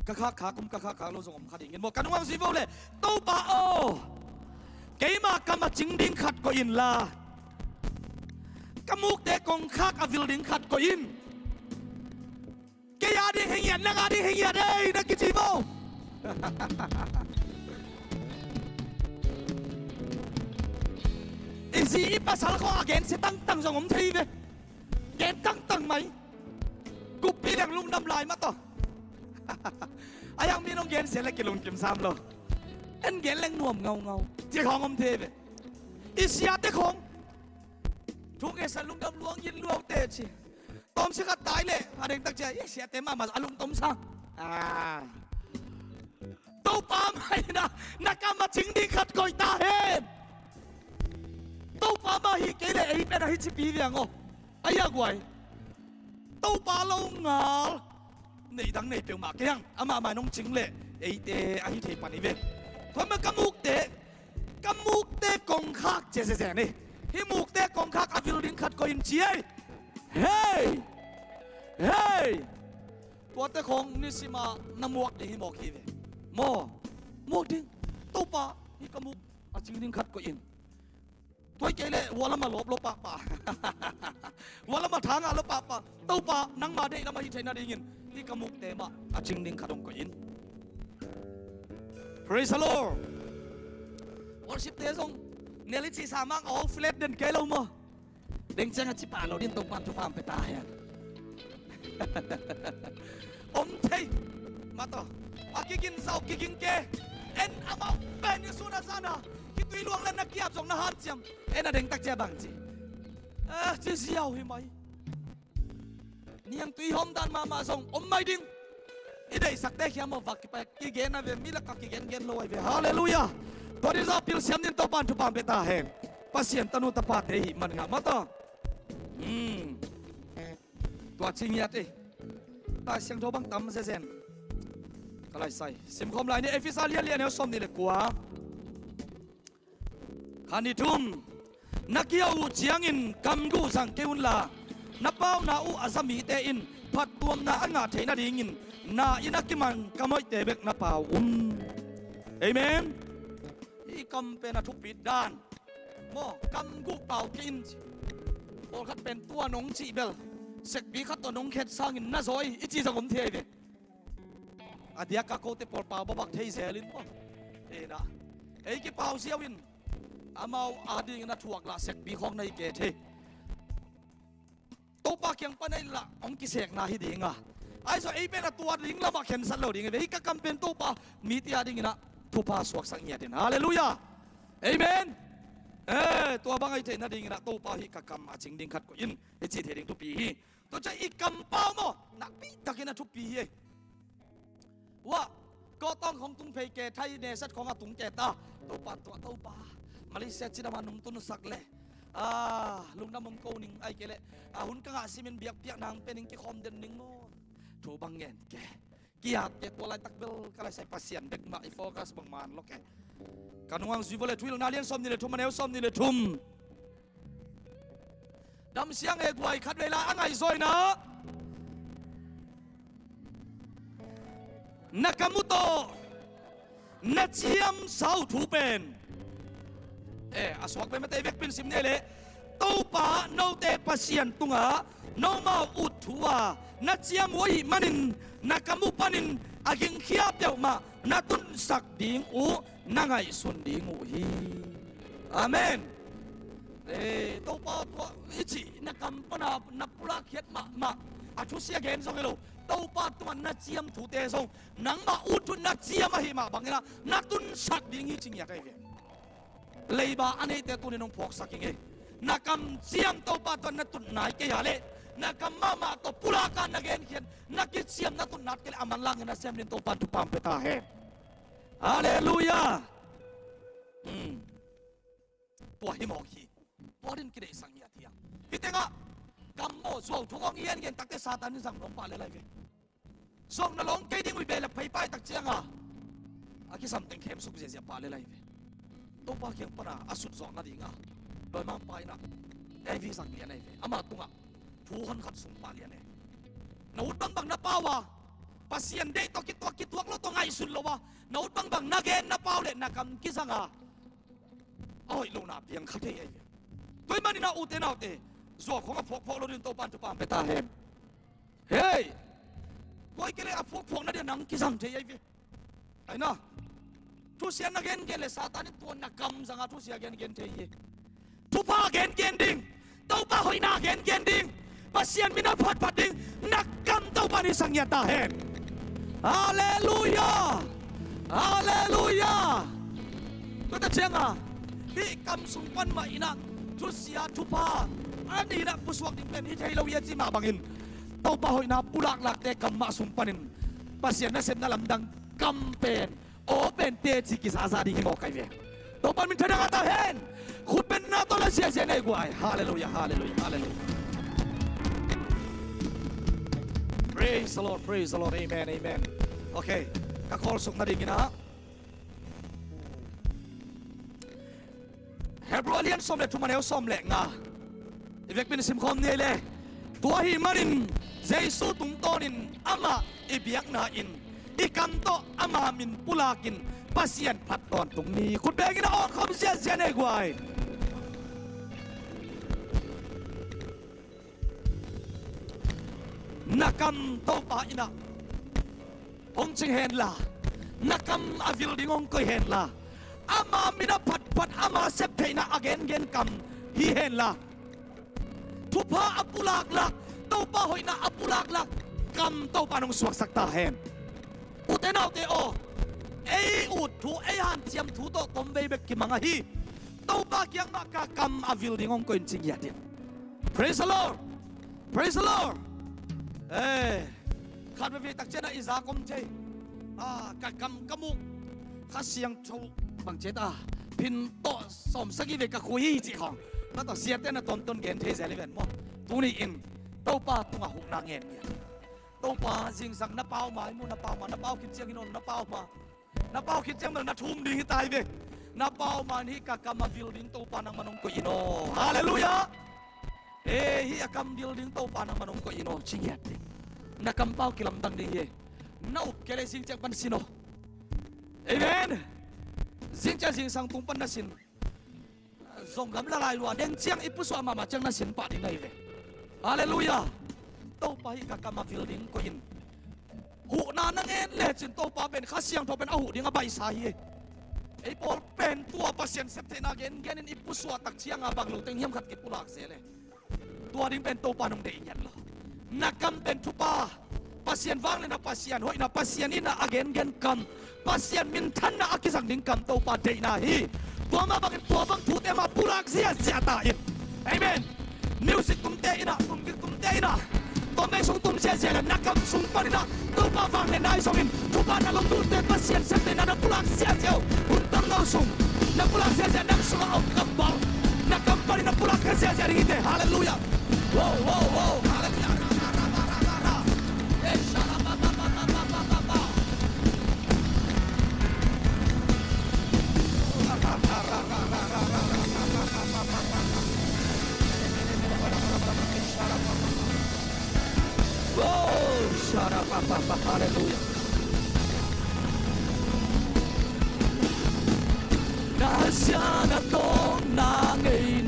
กะข้าขากุมกะข้าขาโลสงมขัดเงินบอกกันว่าสิบเลยตู้ป่าโอเกี่ยมากำมาจิงดิ้งขัดก็อินลากำมุกเด็กกงข้ากับวิลดิ้งขัดก็อินเกี่ยดิ้งเฮียนนักดิ้งเฮียนเอ้ยนักกิจิโมอินซีอีปัสสาวะของอาเกนเสตั้งตั้งสงมทีเลยเกนตั้งไหมกุบปีแดงลุงดำลายมาต่ออายังมีน้องเกนเสียแล้วกินลุงกิมซ้ำเลยเอ็นเกนแรงหน่วมเงาเจ้าของอมเทปอิสยาเจ้าของทุกเอสันลุงดำลวงยินลวงเตชิต้มสิกัดตายเลยอะไรตั้งใจเสียเต็มมาอารมณ์ต้มซะตู้ปาไม่นะนักการมาชิงดีขัดก่อยตาเห็นตู้ปามาฮิเกเลยไอ้เป็นอะไรชิปีเรียงอ๋อไอ้ยากไว้ตู้ปลาลงงาในดังในเปียวหมากยังอามาน้องจิงเลยไอ้เตไอ้เทปันนี่เว้ยทำไมกำมุกเตะกงคักเจ๊เจ๊นี่ที่มุกเตะกงคักอวิลลิงขัดก็ยินเชียเฮ้ยตัวเตะของนิสิมานำมวกที่หมอกที่เว้ยมวกดิ้งตู้ปลาที่กำมุกอจิงลิงขัดก็ยินถอยเกเลยวัวละมาลบปะวัวละมาทางลบปะเต้าปะนังมาได้ละมาหินใจนาดีเงินที่กมุกเตมะอาจิงดิงขัดงก็ยิน Praise the Lord worship เตซงเนลิจิสามังเอาเฟลดเดินเกลมาเด้งจังจิปาเราดินตรงมันทุกความไปตายอมเทมาต่ออากิกินเศร้ากิกินเกเอ็นอามาเป็นยูสุนาซานาตุยลวงเล่นนักเกียบส่งนาฮัตเจียมเอ็นอเด้งตักเจ้าบังจีจะเสียวหิมะนี่ยังตุยหอมดันมาส่งอมไม่ดิ้งอีเดย์สักเตะขี้มาฟักไปกิเกนนะเวมิลักกิเกนลอยเวฮาเลลูยาตอนนี้เราพิลเซียมดินตบานทุบานเบตาเฮนปัสยันตนุตปาเตหิมันงามาต่อตัวชิงยัดเอตาเสียงโทบังตั้มเซนก็ไล่ใส่สิมคอมไลน์นี่เอฟิซาเลียเนลสมนี่เลยกว่าขันดิทุมนักเกี่ยวเชียงอินกำกูสังเกวุนลานับเป้านาอูอาสมีเตอินพัดตัวนาอังอาเทนาดิงินนาอินักกิมันกำไม่เตเบกนับเป้าเอเมนอีกำเป็นทุกปิดด้านโมกำกูเป่ากินโอคัดเป็นตัวน้องจีเบลเสกบีคัดตัวน้องเข็ดสร้างอินน่าสวยอีจีสังคมเทียเดอดียกะโคเตปอลเป่าบักเทเซลินป่ะเอ็นะไอ้กี่เป่าเสียวินอามาอาดีนัทวกละเสกบีของในเกตตัวปากยังปนในละองกิเสกนาฮิดิงะไอ้ส่วนไอ้เป็นตัวดิงละมาเข็นสันเหลาดิงเว้ยก็กำเป็นตัวปามีที่อาดิงนะทุพาสวกสังเงียดินฮาเลลูยาเอเมนตัวบางไอ้เทนดิงนะตัวปาฮิกกำอาจิงดิงขัดก็ยินไอ้จีเทดิงทุปีตัวจะอีกกำเป้าโมนักปีตะกินทุปีว่าก็ต้องของตุงเพเกไทยเนสัตของอาตุงเกตาตัวปาตัวปามาเลเซียจีนมานุ่มตุนสักเลยลุงน้ำมันโกนิงไอเกลหุ่นกระหายซีเมนเบียกเปียกนางเป็นนิงเกคอมเดนนิงโมถูบังเงินแกเกียร์เกตัวลายตักเบลกระไรใส่ปัสเซียนเด็กมาไอโฟกัสบังมันล็อกแกการวางซีบเลยทวิลนาเลียนซอมนี่เลยทุ่มมาเนลซอมนี่เลยทุ่มดำเสียงเอกไวคัดเวลาอะไรซอยนะนักมุโตนักเชียมสาวถูเป็นอาสวกเป็นมาเตะเวกเป็นสิมเนเลตู้ป่าโนเตปัสยันตุงะโนมาอุดทัวนักเชียมวยมันินนักมุปันินอากิงเขียบเดียวมานักตุนสักดิงอูนังไงสุนดิงอูฮีอาเมนตู้ป่าตัวอิจินักกำปนานับปลาเขียดมาอาชุเสียเกนส่งให้เราตู้ป่าตัวนักเชียมถูเตะส่งนังมาอุดทุนนักเชียมมาหิมาบังเนานักตุนสักดิงฮีจริงอยากได้เวเลยบ้าอันนี้แต่ตัวนี้น้องพกสักยังไงนักกำเสียมตัวป่าตัวนักตุนนายเกี่ยเลยนักกำมาตัวปุรากันนักเงินเขียนนักกิจเสียมนักตุนนัดเกี่ยอามันลังนักเสียมเดินตัวป่าทุกปามเปตาเฮฮาเลลูยา tua hi mo hi morin kire sang ya thiang itenga kam mo so thong yen gen takte satan ni sang nom pa le lai ve som na long ke ding wi be la phai pai tak chianga aki something khem suk je je pa le lai ve to pa kyang para asut zong na dinga loi mang pai na ai vi sang ya nei ve ama tunga thu han khat sung pa le ne na ut bang na pawa pasien de to ki tuak lo to ngai sun lo wa na ut bang na gen na paw le na kam ki sanga oi lo na piang khat ei ve toi mani na ute na ute zo khong a phok lo din to pan pe ta hem hey koi kele a phok na de nang ki sang thei ai ve ai na tu sian na gen le satan ni tuan na kam zanga tu sia gen thei ye tu pa gen ding to pa hoi na gen ding pasien mina phat ding nak kam to pa ni sang ya ta hen hallelujah hallelujah ko ta chenga hi kam sung pan ma ina tu sia tu pa ani na puswak ding pen hi thei lo ye chi ma bangin to pa hoi na pulak lak te kam ma sung panin pasien na sem na lamdang kam pen o pen te chi ki sa sa ding mo kai ve to pan min thada ta hen khut pen na to la sia nei guai hallelujah hallelujah hallelujah praise the Lord amen amen okay ka call suk na ding ina Hebronian som le tumaneo som le nga ivek bin sim khom ne le tua hi marin jesu tung tonin ama ibiak na in ikam to ama min pulakin pasien phat ton tung ni khut begin on khom sia nei gwai nakam to pa ina ong ching hen la nakam avil ding ong koi hen la ama mina phat ama sep theina again gen kam hi hen la thupa apulak lak to pa hoina apulak lak kam to pa nong suak sakta hen utenau te o ei ut thu ei han chiam thu to tom be bek ki manga hi to pa kyang ma ka kam avil ding ong koin ching ya tin praise the Lord khat be tak chena iza kom che ka kam kamuk kha siang thau bang che ta pin to som sagi ve ka khui chi khong na to sia te na ton gen the zeli ven mo tu ni in to pa tunga huk na ngen ya to pa jing sang na pau mai mu na pau kit chiang inon na pau kit chiang na thum ding tai ve na pau man hi ka kam building to pa nang manong ko ino hallelujah hi akam building to pa nang manong ko ino chingyat na kam pau kilam dang ding ye na up kele sing chak pan sino amen sing cha sing sang tung pan na sin zong gam la lai lua deng chiang ipu so mama chang na sin pa ding nai ve hallelujah to pa hi ka kam building ko in hu na nang en le chin to pa ben kha siang tho ben a hu ding a bai sa hi ei pol pen tua pasien sep te na gen in ipu so tak chiang a bang lo teng hiam khat ki pulak se le tua ding pen to pa nong de yan lo nakam pen thupa pasien wang le na pasien hoi na pasien ina again gen kam pasien min than na akisang ding kam to pa de na hi tua ma bang tua bang thu te ma pulak sia ta in amen music tum te ina to me sung tum sia la nakam sung pa na to pa wang le nai song in thupa na long tu te pasien sep te na pulak sia un tam no sung na pulak sia na sung au kam ba nakam pa na pulak sia ri te hallelujah wow hallelujah hallelujah na siya na tong nangay